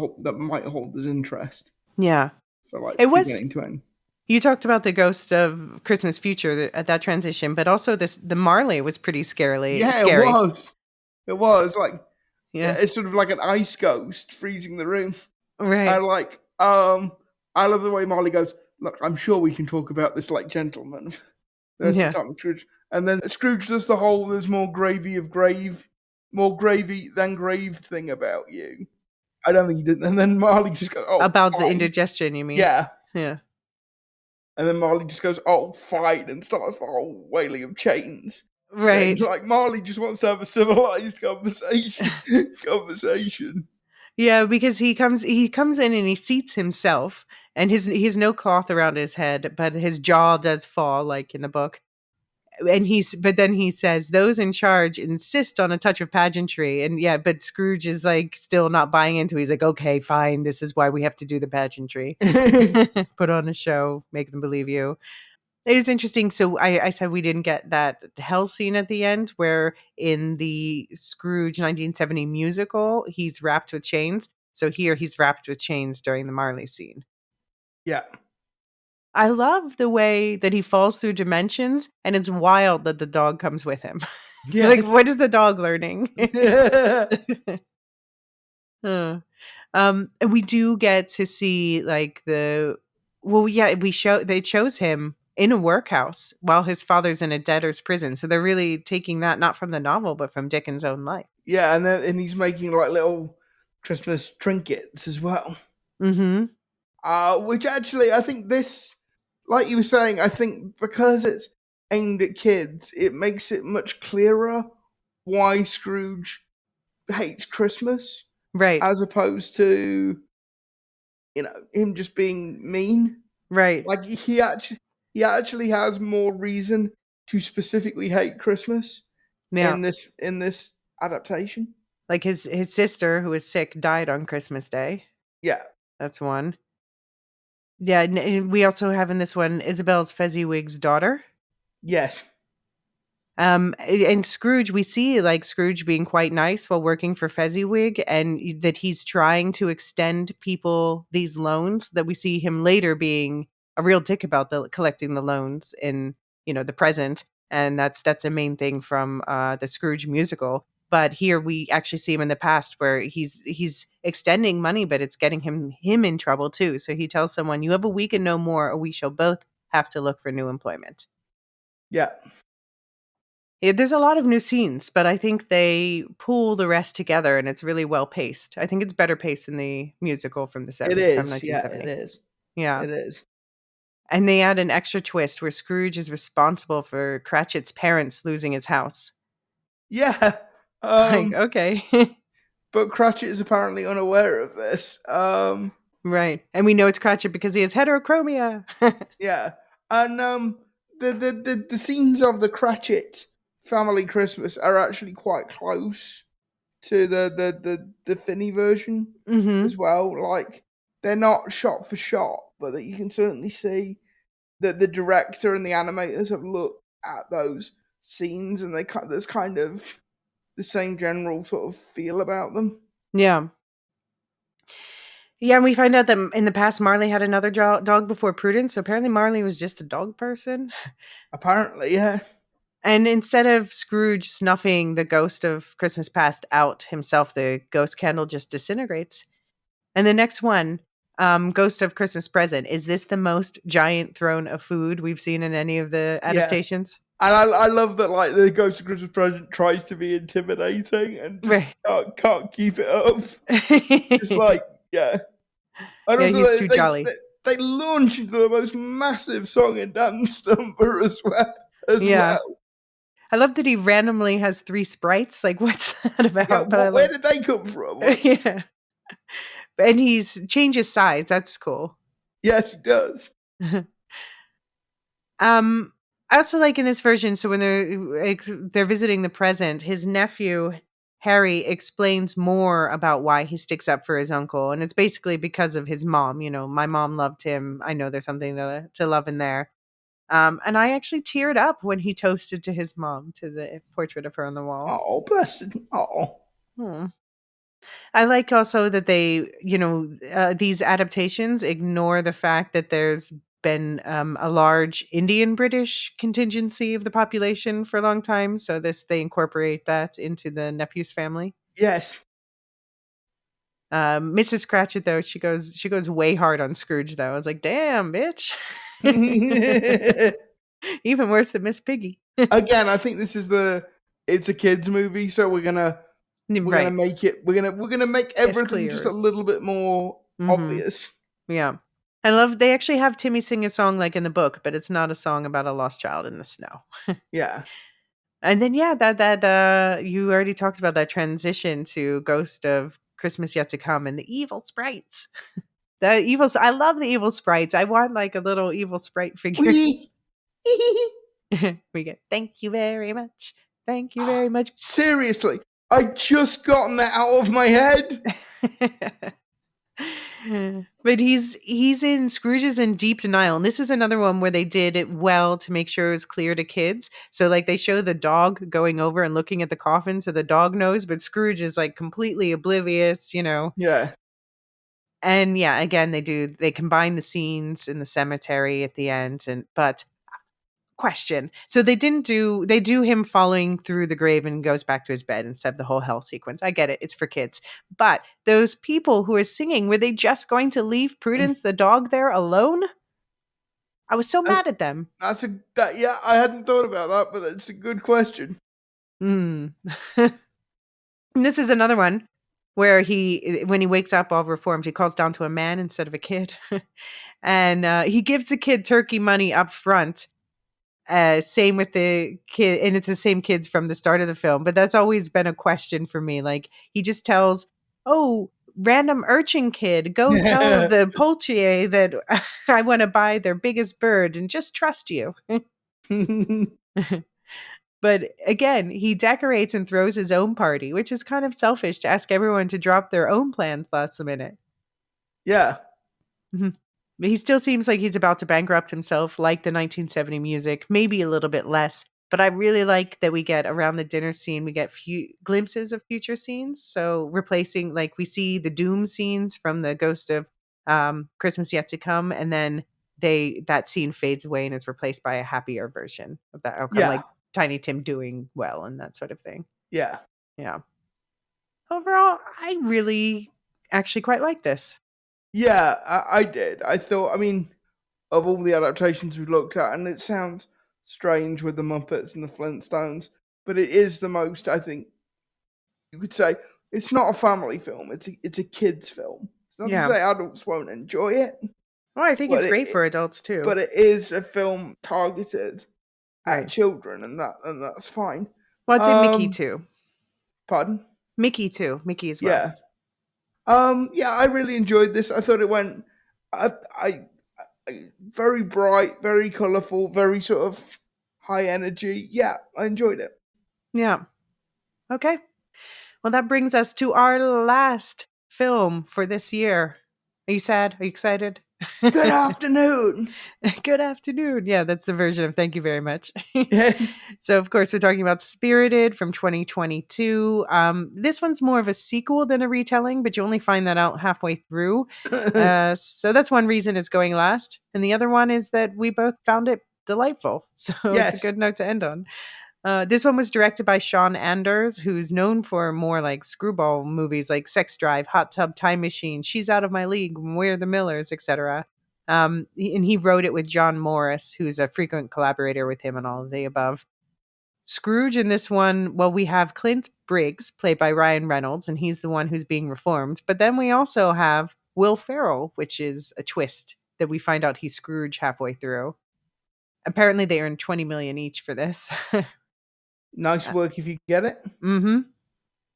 hold his interest Yeah. for like It was beginning to end. You talked about the Ghost of Christmas Future at that transition, but also the Marley was pretty Yeah, it scary. was. It was like Yeah. it's sort of like an ice ghost freezing the room. I Right. like I love the way Marley goes, look, I'm sure we can talk about this like gentlemen. There's the Yeah. time Scrooge. And then Scrooge does the whole there's more gravy than graved thing about you. I don't think he did. And then Marley just goes, oh, About the fine. indigestion, you mean? Yeah. Yeah. And then Marley just goes, oh, fine, and starts the whole wailing of chains. Right. It's like Marley just wants to have a civilized conversation. Yeah, because he comes in and he seats himself, and he has no cloth around his head, but his jaw does fall like in the book. And but then he says those in charge insist on a touch of pageantry, and yeah, but Scrooge is like still not buying into. He's like, okay, fine, this is why we have to do the pageantry. Put on a show, make them believe you. It is interesting. So I said we didn't get that hell scene at the end, where in the Scrooge 1970 musical, he's wrapped with chains. So here he's wrapped with chains during the Marley scene. Yeah. I love the way that he falls through dimensions, and it's wild that the dog comes with him. Like, Yes. what is the dog learning? Huh. And we do get to see like they chose him in a workhouse while his father's in a debtor's prison. So they're really taking that not from the novel, but from Dickens' own life. Yeah, and he's making like little Christmas trinkets as well. Mm-hmm. Which actually, I think this, like you were saying, I think because it's aimed at kids, it makes it much clearer why Scrooge hates Christmas Right. as opposed to him just being mean. Right. Like he actually has more reason to specifically hate Christmas Yeah. in this adaptation. Like his sister who was sick died on Christmas Day. Yeah. That's one. Yeah, and we also have in this one Isabel's Fezziwig's daughter. Yes. And Scrooge, we see like Scrooge being quite nice while working for Fezziwig, and that he's trying to extend people these loans. That we see him later being a real dick about the collecting the loans in the present, and that's a main thing from the Scrooge musical. But here we actually see him in the past where he's extending money, but it's getting him in trouble too. So he tells someone, "You have a week and no more, or we shall both have to look for new employment." Yeah. There's a lot of new scenes, but I think they pull the rest together, and it's really well paced. I think it's better paced than the musical It from is, yeah, it 1970. is. Yeah. It is. And they add an extra twist where Scrooge is responsible for Cratchit's parents losing his house. Yeah. Like, okay. But Cratchit is apparently unaware of this. Right. And we know it's Cratchit because he has heterochromia. Yeah. And the scenes of the Cratchit family Christmas are actually quite close to the Finney version as Mhm. well. Like, they're not shot for shot, but that you can certainly see that the director and the animators have looked at those scenes, and there's kind of the same general sort of feel about them. Yeah. Yeah, and we find out that in the past Marley had another dog before Prudence, so apparently Marley was just a dog person. Apparently, yeah. And instead of Scrooge snuffing the ghost of Christmas past out himself, the ghost candle just disintegrates. And the next one, Ghost of Christmas Present, is this the most giant throne of food we've seen in any of the Yeah. adaptations? And I love that, like, the Ghost of Christmas Present tries to be intimidating and just Right. can't keep it up. Just like, yeah. And Yeah, also he's too jolly. they launch into the most massive song and dance number as well. Yeah. I love that he randomly has 3 sprites, like, what's that Yeah, about? But I where love did they come from? What's yeah. And he's changes size, that's cool. Yes, he does. I also like in this version, so when they're visiting the present, his nephew Harry explains more about why he sticks up for his uncle, and it's basically because of his mom. You know, my mom loved him. I know there's something to love in there. And I actually teared up when he toasted to his mom to the portrait of her on the wall. Oh, bless him. Oh. Hmm. I like also that they, these adaptations ignore the fact that there's been a large Indian British contingency of the population for a long time. So they incorporate that into the nephew's family. Yes. Mrs. Cratchit though, she goes way hard on Scrooge though. I was like, damn, bitch. Even worse than Miss Piggy. Again, I think this is it's a kids movie, so we're gonna Right. make it we're gonna make It's everything just a clear. little bit more Hmm. obvious. Yeah. I love they actually have Timmy sing a song like in the book, but it's not a song about a lost child in the snow. Yeah. And then yeah, you already talked about that transition to Ghost of Christmas Yet to Come and the evil sprites. I love the evil sprites. I want like a little evil sprite figure. We We get thank you very much. Thank you very much. Seriously, I just gotten that out of my head. But he's in Scrooge's in deep denial. And this is another one where they did it well to make sure it was clear to kids. So like they show the dog going over and looking at the coffin so the dog knows, but Scrooge is like completely oblivious. Yeah. And yeah, again they combine the scenes in the cemetery at the end but question. So they do him following through the grave and goes back to his bed instead of the whole hell sequence. I get it. It's for kids. But those people who are singing, were they just going to leave Prudence the dog there alone? I was so Uh, mad at them. yeah, I hadn't thought about that, but it's a good question. Mm. And this is another one where when he wakes up all reformed, he calls down to a man instead of a kid. And he gives the kid turkey money up front. Same with the kid, and it's the same kids from the start of the film. But that's always been a question for me. Like he just tells, "Oh, random urchin kid, go tell the poultier that I want to buy their biggest bird, and just trust you." But again, he decorates and throws his own party, which is kind of selfish to ask everyone to drop their own plans last minute. Yeah. Mhm. But he still seems like he's about to bankrupt himself, like the 1970 music, maybe a little bit less. But I really like that we get around the dinner scene, we get few glimpses of future scenes. So replacing, like, we see the doom scenes from the Ghost of Christmas Yet to Come, and then that scene fades away and is replaced by a happier version of that outcome, Yeah. like Tiny Tim doing well and that sort of thing. Yeah. Yeah. Overall, I really actually quite like this. Yeah, I did. I thought, I mean, of all the adaptations we've looked at, and it sounds strange with the Muppets and the Flintstones, but it is the most, I think, you could say it's not a family film. It's a kids film. It's not to Yeah. say adults won't enjoy it, Well, I think but it's great for adults too. but it is a film targeted at Right. children, and that's fine. Well, I'd say Mickey too. Pardon? Mickey too. Mickey as well. Yeah. Yeah, I really enjoyed this. I thought it went, I very bright, very colourful, very sort of high energy. Yeah, I enjoyed it. Yeah. Okay. Well, that brings us to our last film for this year. Are you sad? Are you excited? Good afternoon. Good afternoon. Yeah, that's the version of thank you very much. Yeah. So, of course, we're talking about Spirited from 2022. This one's more of a sequel than a retelling, but you only find that out halfway through. So that's one reason it's going last. And the other one is that we both found it delightful. So it's a Yes. good note to end on. This one was directed by Sean Anders, who's known for more like screwball movies like Sex Drive, Hot Tub Time Machine, She's Out of My League, We're the Millers, etc. And he wrote it with John Morris, who's a frequent collaborator with him on all of the above. Scrooge in this one, well, we have Clint Briggs, played by Ryan Reynolds, and he's the one who's being reformed. But then we also have Will Ferrell, which is a twist that we find out he's Scrooge halfway through. Apparently, they earned 20 million each for this. Nice work if you get it. Mm-hmm.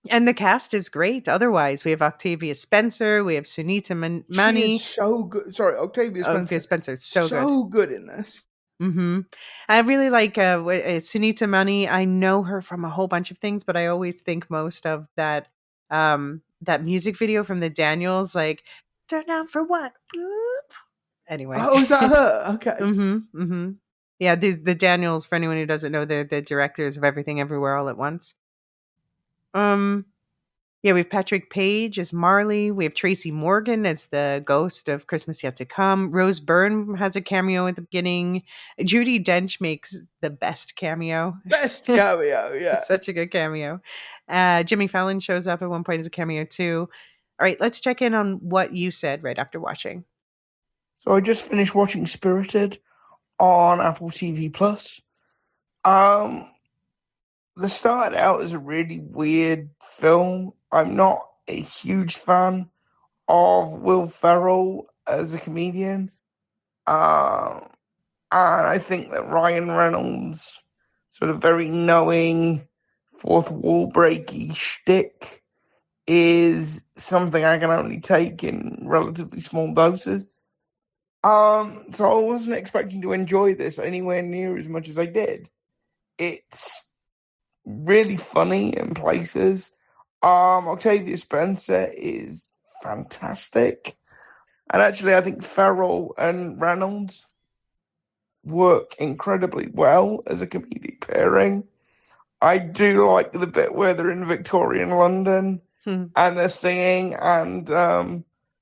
And the cast is great. Otherwise, we have Octavia Spencer, we have Sunita She is Mani. so good. Sorry, Octavia Octavia Spencer. Spencer, so good. So good in this. Mm-hmm. I really like Sunita Mani. I know her from a whole bunch of things, but I always think most of that music video from the Daniels, like "Turn down for what?" Whoop. Anyway. Oh, is that her? Okay. Mm-hmm. Mm-hmm. Yeah, the Daniels. For anyone who doesn't know, they're the directors of Everything Everywhere All at Once. Yeah, we have Patrick Page as Marley. We have Tracy Morgan as the ghost of Christmas Yet to Come. Rose Byrne has a cameo at the beginning. Judi Dench makes the best cameo. Best cameo, yeah. It's such a good cameo. Jimmy Fallon shows up at one point as a cameo too. All right, let's check in on what you said right after watching. So I just finished watching Spirited on Apple TV Plus. This started out as a really weird film. I'm not a huge fan of Will Ferrell as a comedian. And I think that Ryan Reynolds' sort of very knowing, fourth wall breaky shtick is something I can only take in relatively small doses. So I wasn't expecting to enjoy this anywhere near as much as I did. It's really funny in places. Octavia Spencer is fantastic. And actually, I think Ferrell and Reynolds work incredibly well as a comedic pairing. I do like the bit where they're in Victorian London and they're singing, and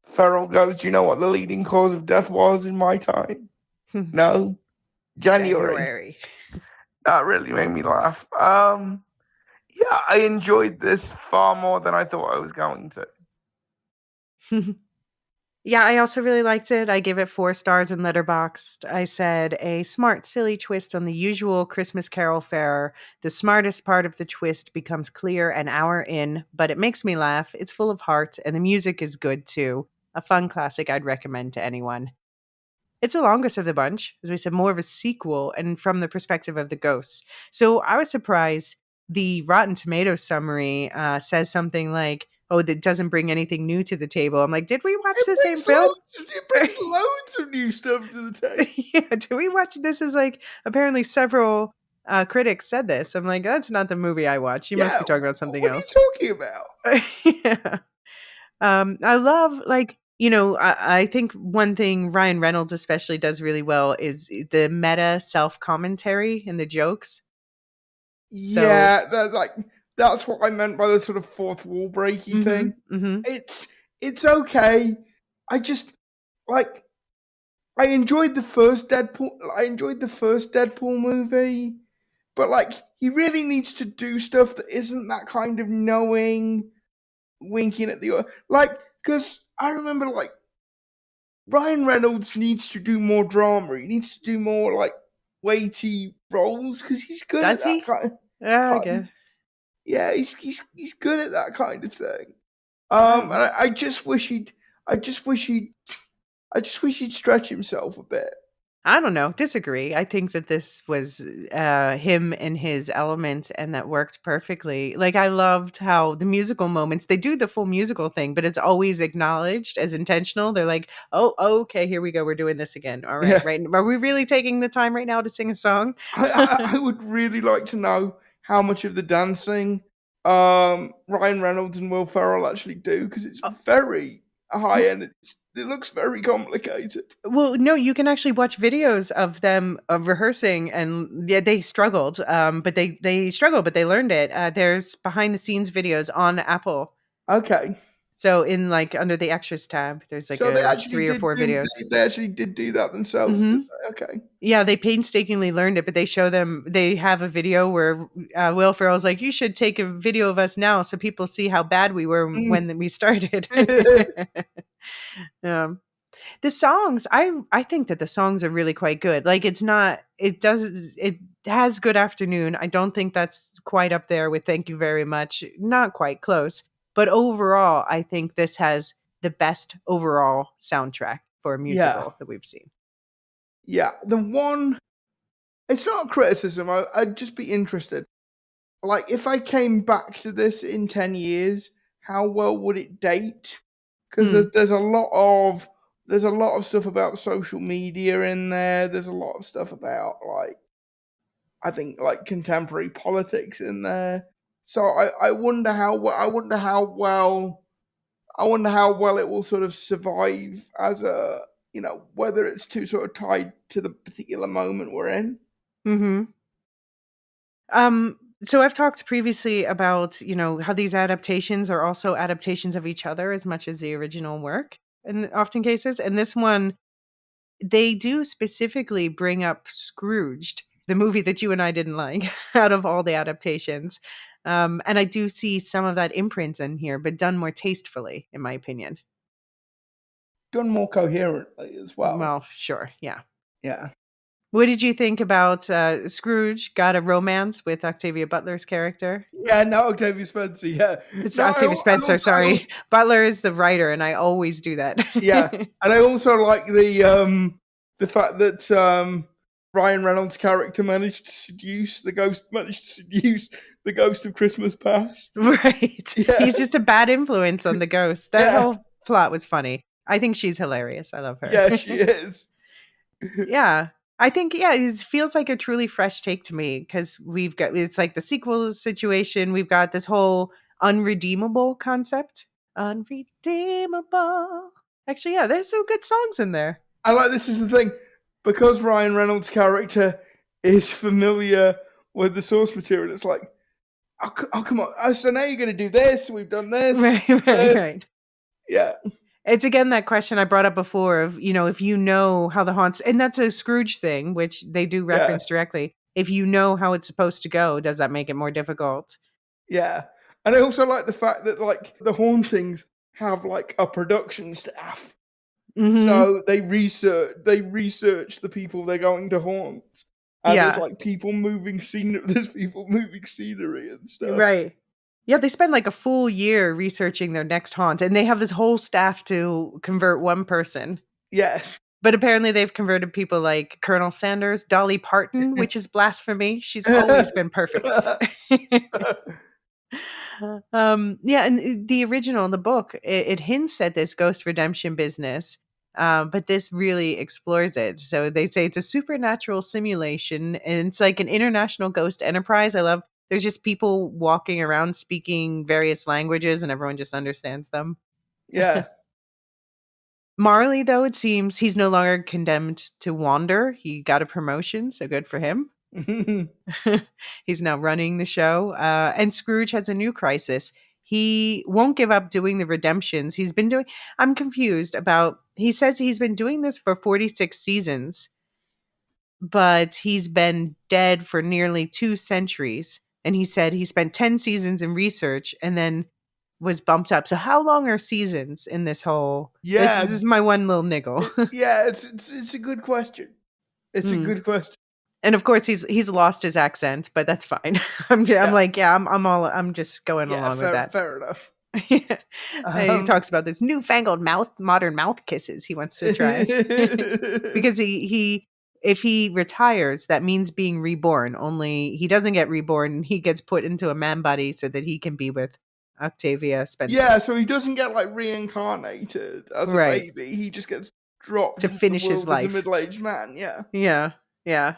Ferrell goes, "Do you know what the leading cause of death was in my time?" No? January. That really made me laugh. Yeah, I enjoyed this far more than I thought I was going to. Yeah, I also really liked it. I gave it 4 stars in Letterboxd. I said, a smart, silly twist on the usual Christmas Carol fare. The smartest part of the twist becomes clear an hour in, but it makes me laugh. It's full of heart, and the music is good too. A fun classic I'd recommend to anyone. It's the longest of the bunch, as we said, more of a sequel and from the perspective of the ghosts. So I was surprised the Rotten Tomatoes summary says something like, "Oh, that doesn't bring anything new to the table." I'm like, did we watch the same film? It brings loads of new stuff to the table. Yeah, did we watch this? As like apparently several critics said this. I'm like, that's not the movie I watch. You must be talking about something else. What are you talking about? Yeah. I love I think one thing Ryan Reynolds especially does really well is the meta self-commentary and the jokes. Yeah, that's what I meant by the sort of fourth wall breaky thing. Mm-hmm. It's okay. I just like I enjoyed the first Deadpool. I enjoyed the first Deadpool movie, but like he really needs to do stuff that isn't that kind of knowing, winking at the like. Because I remember like Ryan Reynolds needs to do more drama. He needs to do more like weighty roles because he's good Does at that he? kind. Yeah, I Pardon? guess. Yeah, he's good at that kind of thing. And Oh. I just wish he'd. I just wish he'd. I just wish he'd stretch himself a bit. I don't know, disagree. I think that this was, him and his element, and that worked perfectly. Like, I loved how the musical moments they do the full musical thing, but it's always acknowledged as intentional. They're like, "Oh, okay, here we go, we're doing this again. Alright, Yeah, right, are we really taking the time right now to sing a song?" I would really like to know how much of the dancing Ryan Reynolds and Will Ferrell actually do because it's Uh, very w high end. It looks very complicated. well, no, you can actually watch videos of them, rehearsing, and, yeah, they struggled, but they struggled, but they learned it. There's behind the scenes videos on Apple. Okay, So in, like, under the extras tab, there's, like, so they a actually 3 or did 4 do videos. they actually did do that themselves, did Mhm. they? Okay. Yeah, they painstakingly learned it, but they have a video where, Will Ferrell's like, "You should take a video of us now so people see how bad we were Mm. when we started." Um, the songs, I think that the songs are really quite good. Like, it has Good Afternoon. I don't think that's quite up there with Thank You Very Much, not quite close. But overall, I think this has the best overall soundtrack for a Yeah, musical that we've seen. yeah. The one, it's not a criticism. I'd just be interested. Like, if I came back to this in 10 years, how well would it date? Because Hmm. there's a lot of stuff about social media in there. There's a lot of stuff about like I think like contemporary politics in there. So I wonder I wonder how well it will sort of survive as a whether it's too sort of tied to the particular moment we're in. Mhm. So I've talked previously about, how these adaptations are also adaptations of each other as much as the original work in often cases. And this one, they do specifically bring up Scrooged, the movie that you and I didn't like out of all the adaptations. And I do see some of that imprint in here, but done more tastefully, in my opinion. Done more coherently as well. Well, sure. Yeah. Yeah. What did you think about Scrooge got a romance with Octavia Butler's character? Yeah, no, Octavia Spencer. Yeah, It's no, Octavia Spencer, I sorry. also, Butler is the writer, and I always do that. yeah, and I also like the fact that Ryan Reynolds' character managed to seduce the ghost of Christmas past. Right. Yeah, He's just a bad influence on the ghost. That yeah, whole plot was funny. I think she's hilarious. I love her. yeah, she is. Yeah. I think, yeah, it feels like a truly fresh take to me because it's like the sequel situation. We've got this whole unredeemable concept. Unredeemable. Actually, yeah, there's some good songs in there. I like this is the thing because Ryan Reynolds' character is familiar with the source material. It's like, oh come on, so now you're going to do this. We've done this. Right, right, right. Yeah, It's again that question I brought up before of, if you know how the haunts, and that's a Scrooge thing, which they do yeah. reference directly. If you know how it's supposed to go, does that make it more difficult? Yeah. And I also like the fact that like the hauntings have like a production staff. Hmm. So they research the people they're going to haunt. And there's Yeah, like people moving scenery there's people moving scenery and stuff. right. Yeah, they spend like a full year researching their next haunt, and they have this whole staff to convert one person. Yes. But apparently, they've converted people like Colonel Sanders, Dolly Parton, which is blasphemy. She's always been perfect. Yeah, and the original, the book, it hints at this ghost redemption business, but this really explores it. So they say it's a supernatural simulation, and it's like an international ghost enterprise. I love. There's just people walking around speaking various languages, and everyone just understands them. Yeah. Marley, though, it seems he's no longer condemned to wander. He got a promotion, so good for him. He's now running the show. And Scrooge has a new crisis. He won't give up doing the redemptions. I'm confused about, he says he's been doing this for 46 seasons, but he's been dead for nearly 2 centuries. And he said he spent 10 seasons in research and then was bumped up. So, how long are seasons in this whole? This Yeah. is my one little niggle. Yeah, it's a good question. It's a Hmm. good question. And of course he's lost his accent, but that's fine. I'm Yeah, like, yeah, I'm just going yeah, along with that. fair enough. Yeah. He Um, talks about this newfangled modern mouth kisses he wants to try. Because he if he retires, that means being reborn. Only he doesn't get reborn. He gets put into a man body so that he can be with Octavia Spencer. yeah, so he doesn't get like reincarnated as a Right. baby. He just gets dropped To into the finish his world as a life. middle-aged man. Yeah. Yeah. Yeah.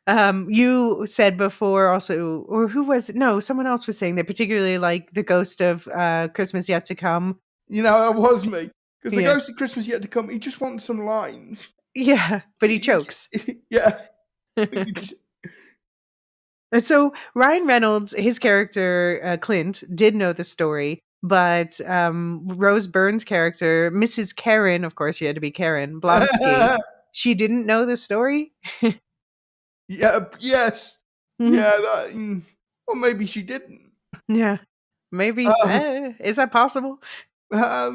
You said before also, or who was it? No, someone else was saying that particularly like the ghost of Christmas Yet to Come. You know, that was me. Because the Yeah. Ghost of Christmas Yet to Come, he just wants some lines. Yeah, but he chokes. Yeah. And so Ryan Reynolds, his character Clint, did know the story, but Rose Byrne's character, Mrs. Karen, of course, she had to be Karen Blonsky, she didn't know the story. Yeah, yes. Mhm. Yeah, that. Or maybe she didn't. Yeah, maybe. Um, Is that possible? yeah.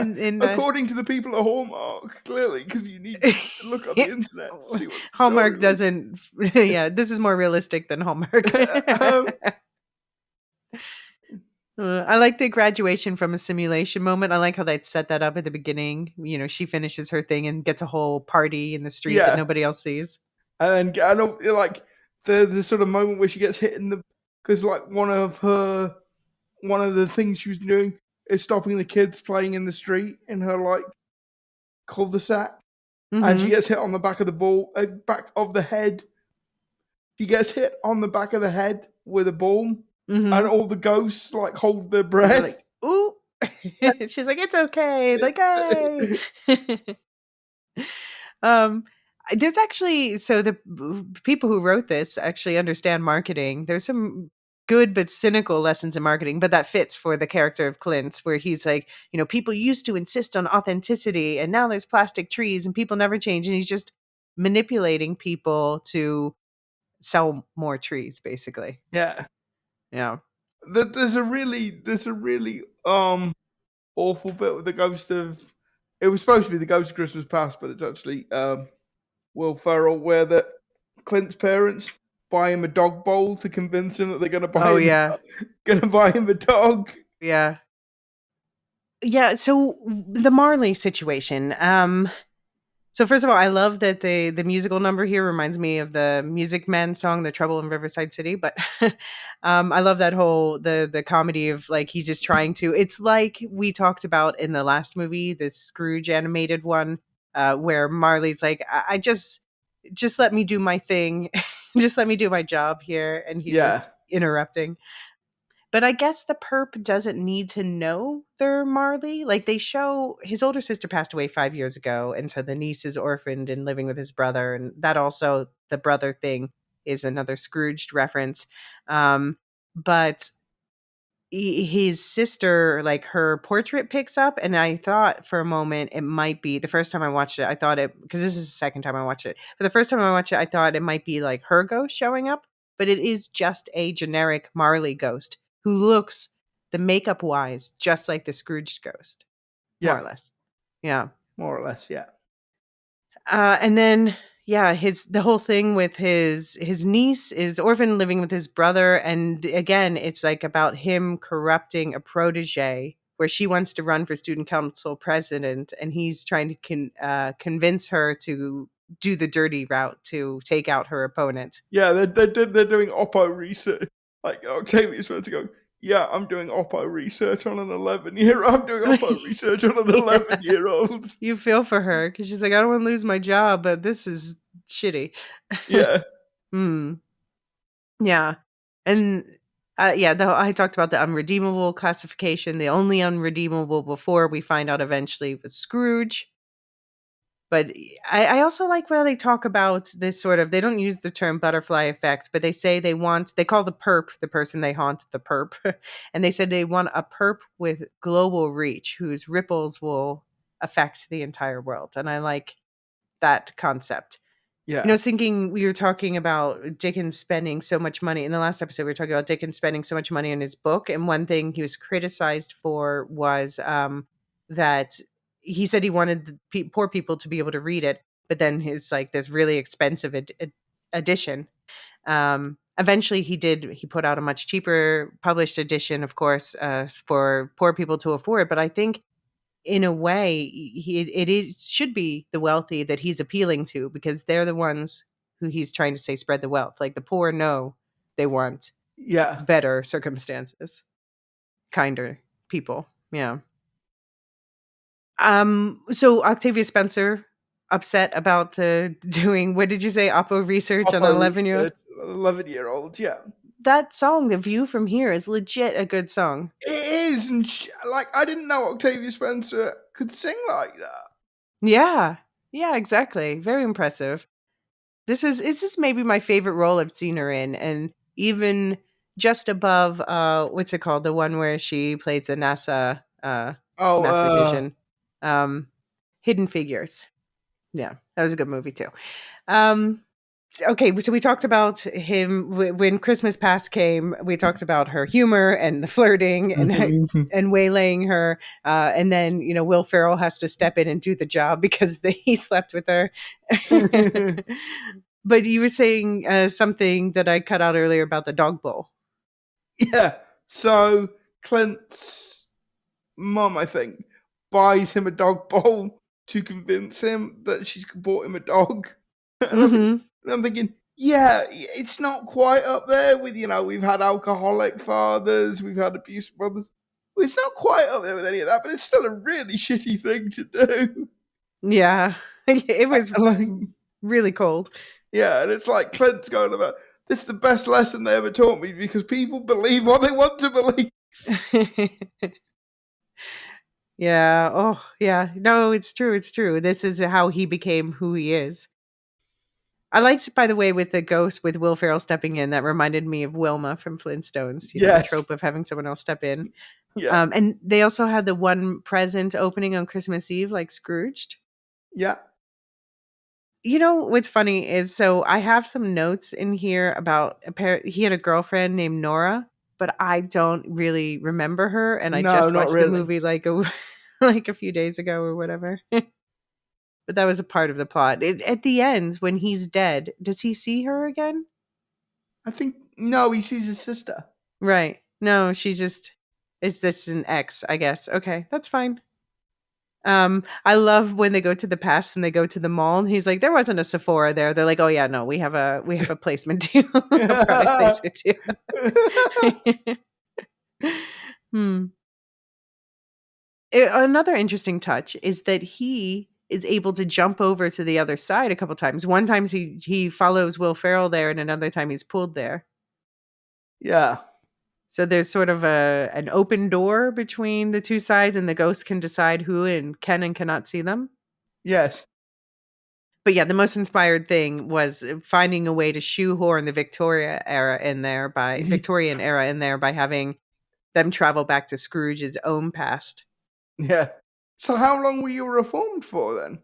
In According to the people at Hallmark, clearly, because you need to look on the internet to see what the story Hallmark was. doesn't. Yeah, this is more realistic than Hallmark. um, I like the graduation from a simulation moment. I like how they set that up at the beginning. She finishes her thing and gets a whole party in the street that yeah, nobody else sees. and I know, like the sort of moment where she gets hit in the because like one of the things she was doing is stopping the kids playing in the street in her like cul-de-sac, and she Mhm. gets hit on the back of the head. She gets hit on the back of the head with a ball, and Mhm. all the ghosts like hold their They're like, breath. "Ooh." She's like, "It's okay." It's like, "Hey." Um, there's actually so the people who wrote this actually understand marketing. There's some good but cynical lessons in marketing, but that fits for the character of Clint, where he's like, people used to insist on authenticity, and now there's plastic trees, and people never change, and he's just manipulating people to sell more trees, basically. Yeah, Yeah. there's a really awful bit with the ghost of. It was supposed to be the ghost of Christmas Past, but it's actually Will Ferrell, where that Clint's parents buy him a dog bowl to convince him that they're Oh yeah. going to buy him a dog. Yeah. Yeah. So the Marley situation. So first of all, I love that the musical number here reminds me of the Music Man song, "The Trouble in Riverside City." But I love that whole the comedy of like he's just trying to. It's like we talked about in the last movie, the Scrooge animated one, where Marley's like, I just let me do my thing, just let me do my job here," and he's Yeah, just interrupting. But I guess the perp doesn't need to know they're Marley. Like they show his older sister passed away 5 years ago, and so the niece is orphaned and living with his brother, and that also the brother thing is another Scrooged reference. But his sister, like her portrait picks up, and I thought for a moment it might be the first time I watched it. I thought it because this is the second time I watched it. But the first time I watched it, I thought it might be like her ghost showing up, but it is just a generic Marley ghost who looks the makeup wise just like the Scrooged ghost, more yeah, or less. Yeah. more or less. Yeah, And then yeah, his the whole thing with his niece is orphan living with his brother, and again, it's like about him corrupting a protege where she wants to run for student council president, and he's trying to convince her to do the dirty route to take out her opponent. yeah. They're doing Oppo research. Like Octavia's supposed to go. Yeah, I'm doing Oppo research on an 11-year. I'm doing Oppo research on an Yeah. 11-year-old. You feel for her because she's like, I don't want to lose my job, but this is shitty. Yeah, Hmm. Yeah. And yeah, I talked about the unredeemable classification. The only unredeemable before we find out eventually was Scrooge. But I also like where they talk about this sort of, they don't use the term butterfly effect, but they say they call the perp, the person they haunt, the perp. And they said they want a perp with global reach whose ripples will affect the entire world. And I like that concept. I yeah, was thinking we were talking about Dickens spending so much money. In the last episode, we were talking about Dickens spending so much money on his book. And one thing he was criticized for was that he said he wanted the poor people to be able to read it, but then his like this really expensive edition. Eventually he put out a much cheaper published edition, of course, for poor people to afford. But I think in a way it should be the wealthy that he's appealing to, because they're the ones who he's trying to say spread the wealth. Like the poor know they want Yeah. better circumstances, kinder people. Yeah. So Octavia Spencer upset about the doing, what did you say, Oppo research on an Oppo 11-year-old? research, 11-year-olds, yeah. That song, The View from Here, is legit a good song. It is, and like, I didn't know Octavia Spencer could sing like that. Yeah. Yeah, exactly. Very impressive. This is maybe my favorite role I've seen her in, and even just above what's it called? The one where she plays the NASA Oh, mathematician. Um Hidden Figures. Yeah, that was a good movie too. Um okay, so we talked about him when Christmas Past came. We talked about her humor and the flirting and waylaying her, and then Will Ferrell has to step in and do the job because he slept with her. But you were saying something that I cut out earlier about the dog bowl. yeah. So Clint's mum, I think, buys him a dog bowl to convince him that she's bought him a dog. And Mm-hmm. I'm thinking, yeah, it's not quite up there with, we've had alcoholic fathers, we've had abusive brothers. It's not quite up there with any of that, but it's still a really shitty thing to do. Yeah, it was Like, really cold. yeah, and it's like Clint's going about, this is the best lesson they ever taught me because people believe what they want to believe. Yeah. Oh, yeah. No, it's true. It's true. This is how he became who he is. I liked, by the way, with the ghost with Will Ferrell stepping in, that reminded me of Wilma from Flintstones, the Yes. trope of having someone else step in. Yeah. And they also had the one present opening on Christmas Eve, like Scrooged. Yeah. What's funny is, so I have some notes in here about he had a girlfriend named Nora, but I don't really remember her, and I No, just not watched the really. movie like like a few days ago or whatever. But that was a part of the plot. At the end, when he's dead, does he see her again? I think, no, he sees his sister. Right. No, it's just an ex, I guess. Okay, that's fine. I love when they go to the past and they go to the mall and he's like, there wasn't a Sephora there. They're like, oh yeah, no, we have a placement deal, a product placement deal. Hmm. Another interesting touch is that he is able to jump over to the other side a couple times. One time he follows Will Ferrell there, and another time he's pulled there. Yeah. So there's sort of an open door between the two sides, and the ghost can decide who and cannot see them. Yes. But yeah, the most inspired thing was finding a way to shoehorn the Victorian era in there by having them travel back to Scrooge's own past. Yeah. So how long were you reformed for then?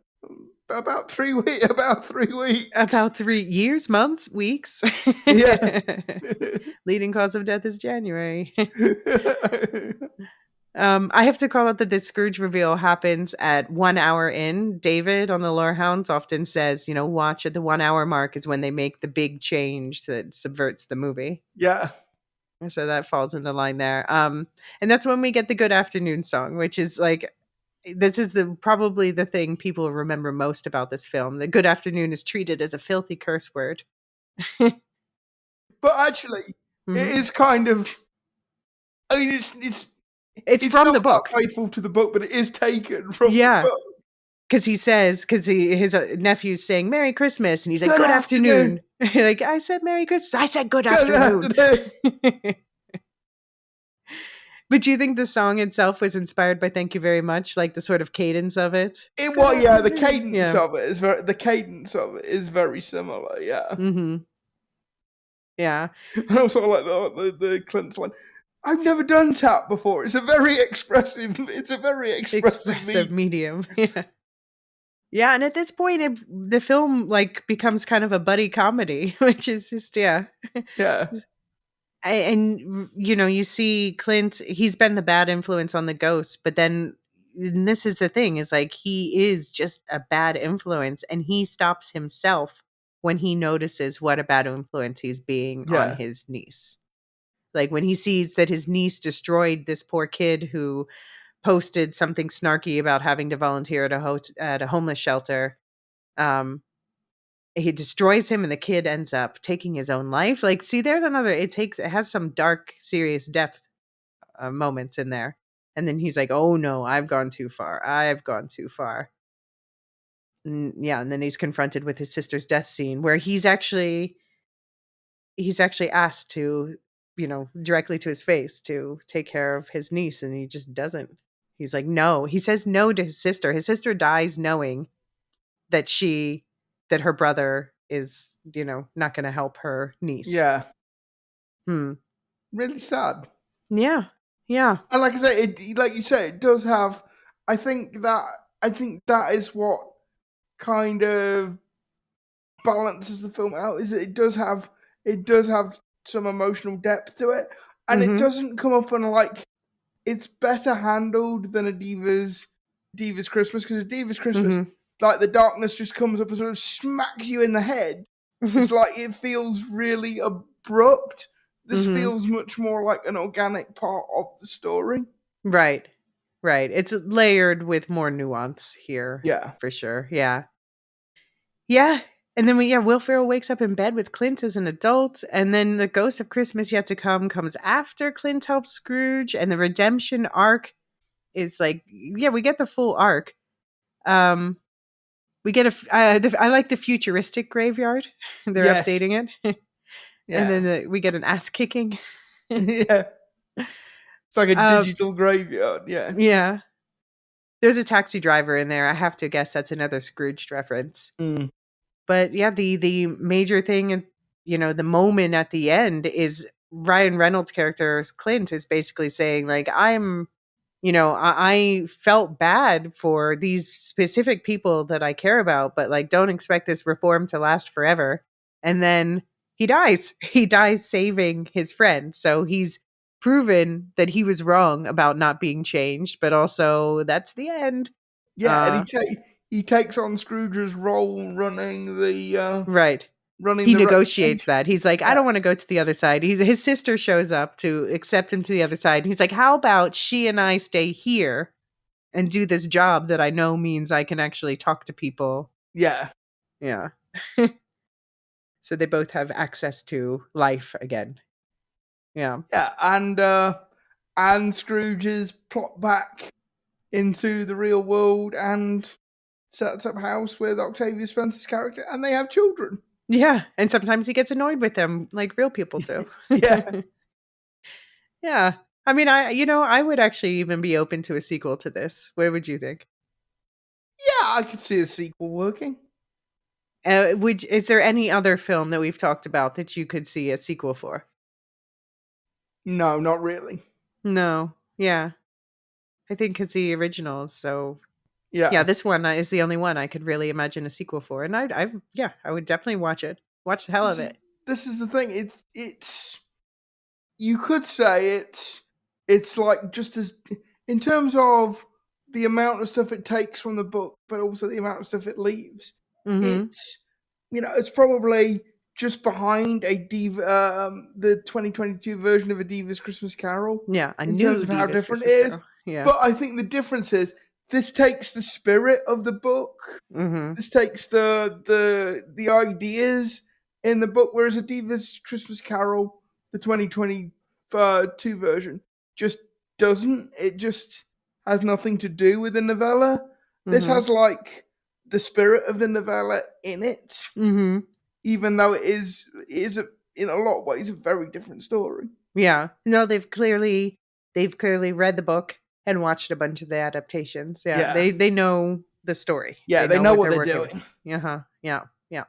About 3 weeks. About 3 weeks. About 3 years, months, weeks. Yeah. Leading cause of death is January. I have to call out that the Scrooge reveal happens at 1 hour in. David on the Lorehounds often says, watch at the 1 hour mark is when they make the big change that subverts the movie. Yeah. So that falls into line there. And that's when we get the Good Afternoon song, which is like, this is probably the thing people remember most about this film. The Good Afternoon is treated as a filthy curse word. But actually, it is kind of, I mean, it's from not the book. that faithful to the book, but it is taken from the book. Because his nephew's saying Merry Christmas, and he's like, Good afternoon. Like, I said Merry Christmas. I said good afternoon. But do you think the song itself was inspired by Thank You Very Much? Like the sort of cadence of it? The cadence of it is very similar, yeah. Mm-hmm. Yeah. And also like the Clint's line, I've never done tap before. It's a very expressive medium. Yeah. Yeah, and at this point, the film like becomes kind of a buddy comedy, which is just Yeah. And you see Clint. He's been the bad influence on the ghost, but then and this is the thing, is like he is just a bad influence, and he stops himself when he notices what a bad influence he's being on Yeah. his niece. Like when he sees that his niece destroyed this poor kid who posted something snarky about having to volunteer at a homeless shelter. He destroys him, and the kid ends up taking his own life. Like, see, there's another. It has some dark, serious depth moments in there, and then he's like, "Oh no, I've gone too far. I've gone too far." Yeah, and then he's confronted with his sister's death scene, where he's actually asked to, directly to his face to take care of his niece, and he just doesn't. He's like, no. He says no to his sister. His sister dies knowing that that her brother is, not going to help her niece. Yeah. Hmm. Really sad. Yeah. Yeah. And like I say, like you say, it does have. I think that is what kind of balances the film out. Is that it does have some emotional depth to it, and it Mhm. doesn't come up on like it's better handled than a Diva's Christmas, because a Diva's Christmas, Mhm. like the darkness just comes up and sort of smacks you in the head. It's like it feels really abrupt. This Mhm. feels much more like an organic part of the story. Right. Right. It's layered with more nuance here, Yeah. for sure. Yeah. Yeah. And then Will Ferrell wakes up in bed with Clint as an adult, and then the ghost of Christmas Yet to Come comes after Clint helps Scrooge, and the redemption arc is like, yeah, we get the full arc. We get I like the futuristic graveyard. They're Yes. updating it. And Yeah. then we get an ass kicking. Yeah. It's like a Um, digital graveyard. Yeah. yeah. There's a taxi driver in there. I have to guess that's another Scrooged reference. Mm. But yeah, the major thing, and the moment at the end is Ryan Reynolds' character Clint is basically saying like, I felt bad for these specific people that I care about, but like, don't expect this reform to last forever. And then he dies. He dies saving his friend. So he's proven that he was wrong about not being changed, but also that's the end. Yeah, and he takes on Scrooge's role Right. running He the negotiates reputation. that. He's like, I Yeah. don't want to go to the other side. His sister shows up to accept him to the other side. And he's like, how about she and I stay here and do this job that I know means I can actually talk to people. Yeah. Yeah. So they both have access to life again. Yeah. Yeah, and Scrooge's plot back into the real world and sets up house with Octavia Spencer's character, and they have children. Yeah. And sometimes he gets annoyed with them like real people do. Yeah. Yeah. I mean, I would actually even be open to a sequel to this. What would you think? Yeah, I could see a sequel working. Is there any other film that we've talked about that you could see a sequel for? No, not really. No. Yeah. I think it's the originals. So yeah, Yeah. this one is the only one I could really imagine a sequel for, and I would definitely watch it. Watch the hell of This is, it. this is the thing. It's you could say it's like just as in terms of the amount of stuff it takes from the book, but also the amount of stuff it leaves. Mm-hmm. It's it's probably just behind a Diva, the 2022 version of a Diva's Christmas Carol Yeah, a in terms new of how Divas different it Christmas is. Carol. Yeah. But I think the difference is this takes the spirit of the book. Mm-hmm. This takes the ideas in the book, whereas a Diva's Christmas Carol, the 2022 version, just doesn't. It just has nothing to do with the novella. This Mm-hmm. has like the spirit of the novella in it, Mm-hmm. even though in a lot of ways a very different story. Yeah. No, they've clearly read the book and watched a bunch of the adaptations. Yeah. Yeah, They know the story. yeah, They they know know what what they're they're working doing. with. Uh-huh. Yeah. Yeah.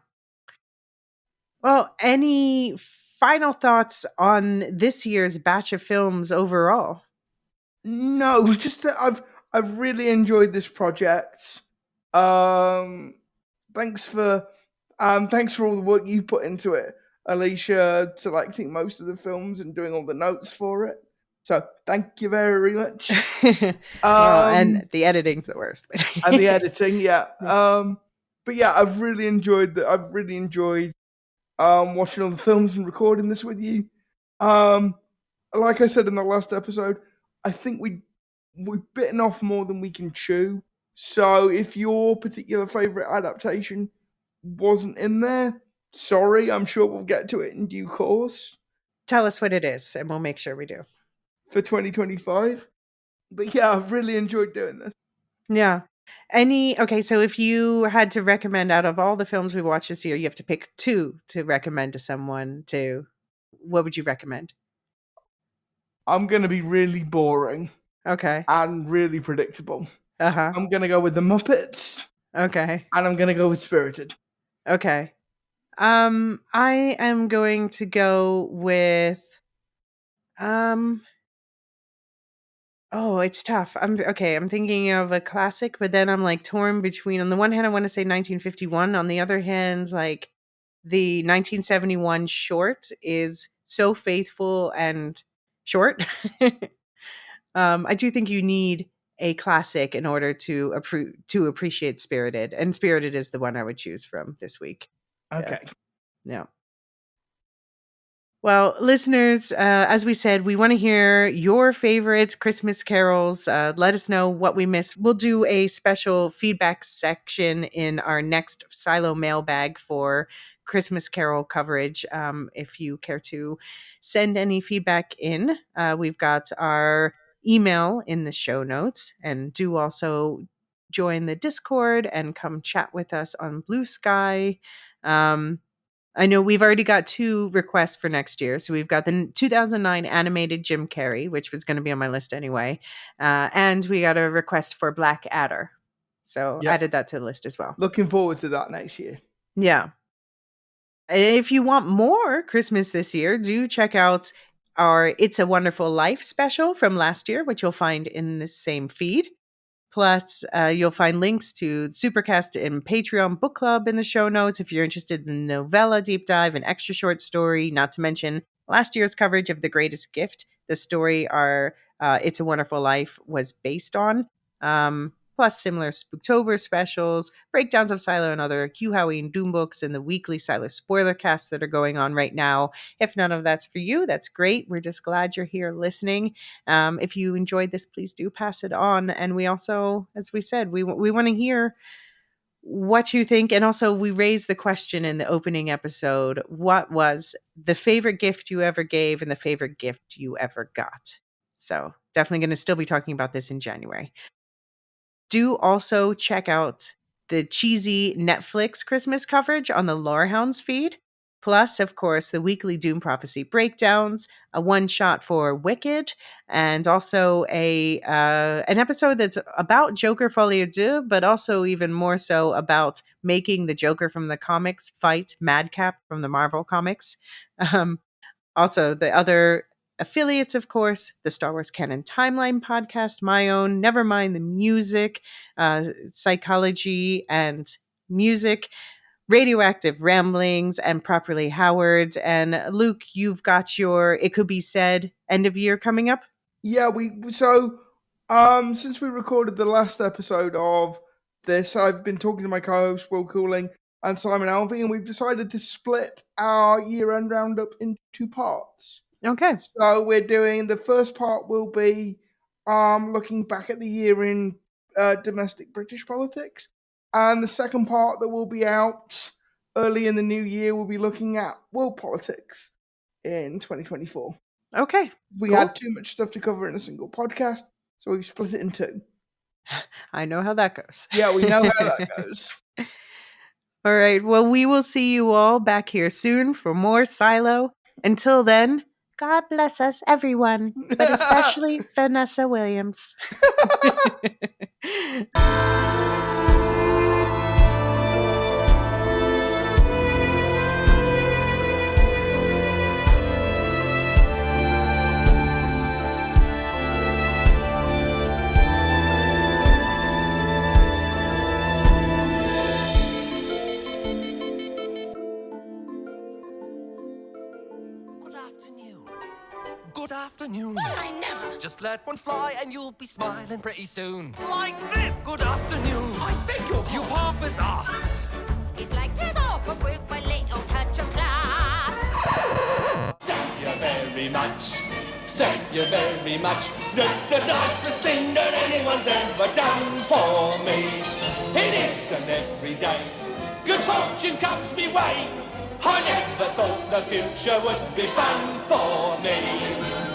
Well, any final thoughts on this year's batch of films overall? No, it was just that I've really enjoyed this project. Um, thanks for thanks for all the work you've put into it, Alicia, selecting most of the films and doing all the notes for it. So thank you very much. Well, and the editing's the worst. And the editing, yeah. But yeah, I've really enjoyed watching all the films and recording this with you. Like I said in the last episode, I think we've bitten off more than we can chew. So if your particular favorite adaptation wasn't in there, sorry, I'm sure we'll get to it in due course. Tell us what it is, and we'll make sure we do. For 2025. But yeah, I've really enjoyed doing this. Yeah. Okay, so if you had to recommend out of all the films we watched this year, you have to pick 2 to recommend to someone what would you recommend? I'm going to be really boring. Okay. And really predictable. Uh-huh. I'm going to go with The Muppets. Okay. And I'm going to go with Spirited. Okay. I am going to go with oh, it's tough. I'm thinking of a classic, but then I'm like torn between, on the one hand I want to say 1951, on the other hand like the 1971 short is so faithful and short. I do think you need a classic in order to appreciate Spirited, and Spirited is the one I would choose from this week. Okay. Yeah. Well, listeners, as we said, we want to hear your favorite Christmas carols. Let us know what we missed. We'll do a special feedback section in our next Silo mailbag for Christmas carol coverage. If you care to send any feedback in, we've got our email in the show notes, and do also join the Discord and come chat with us on Blue Sky. I know we've already got 2 requests for next year. So we've got the 2009 animated Jim Carrey, which was going to be on my list anyway. And we got a request for Black Adder. So added that to the list as well. Looking forward to that next year. Yeah. And if you want more Christmas this year, do check out our It's a Wonderful Life special from last year, which you'll find in the same feed. Plus, you'll find links to Supercast and Patreon book club in the show notes if you're interested in the novella deep dive, an extra short story, not to mention last year's coverage of The Greatest Gift, the story our It's a Wonderful Life was based on. Plus similar Spooktober specials, breakdowns of Silo and other Q Howie and Doom books, and the weekly Silo spoiler casts that are going on right now. If none of that's for you, that's great. We're just glad you're here listening. If you enjoyed this, please do pass it on. And we also, as we said, we want to hear what you think. And also, we raised the question in the opening episode: what was the favorite gift you ever gave and the favorite gift you ever got? So definitely going to still be talking about this in January. Do also check out the cheesy Netflix Christmas coverage on the Lorehounds feed. Plus, of course, the weekly Doom Prophecy breakdowns, a one-shot for Wicked, and also an episode that's about Joker Folie Deux, but also even more so about making the Joker from the comics fight Madcap from the Marvel comics. Also, the other affiliates, of course, the Star Wars Canon Timeline podcast, my own, Nevermind the Music, Psychology and Music, Radioactive Ramblings, and Properly Howard. And Luke, you've got your It Could Be Said end of year coming up? Yeah, since we recorded the last episode of this, I've been talking to my co-host Will Cooling and Simon Alvey, and we've decided to split our year-end roundup into 2 parts. Okay. So we're doing, the first part will be looking back at the year in domestic British politics, and the second part that will be out early in the new year will be looking at world politics in 2024. Okay. We had too much stuff to cover in a single podcast, so we've split it in 2. I know how that goes. Yeah, we know how that goes. All right. Well, we will see you all back here soon for more Silo. Until then, God bless us, everyone, but especially Vanessa Williams. Good afternoon. Well, I never Just let one fly and you'll be smiling pretty soon. Like this, good afternoon. I beg your pardon. You pompous ass. It's like piss off, but with a little touch of class. Thank you very much. Thank you very much. That's the nicest thing that anyone's ever done for me. It isn't every day good fortune comes me way. I never thought the future would be fun for me.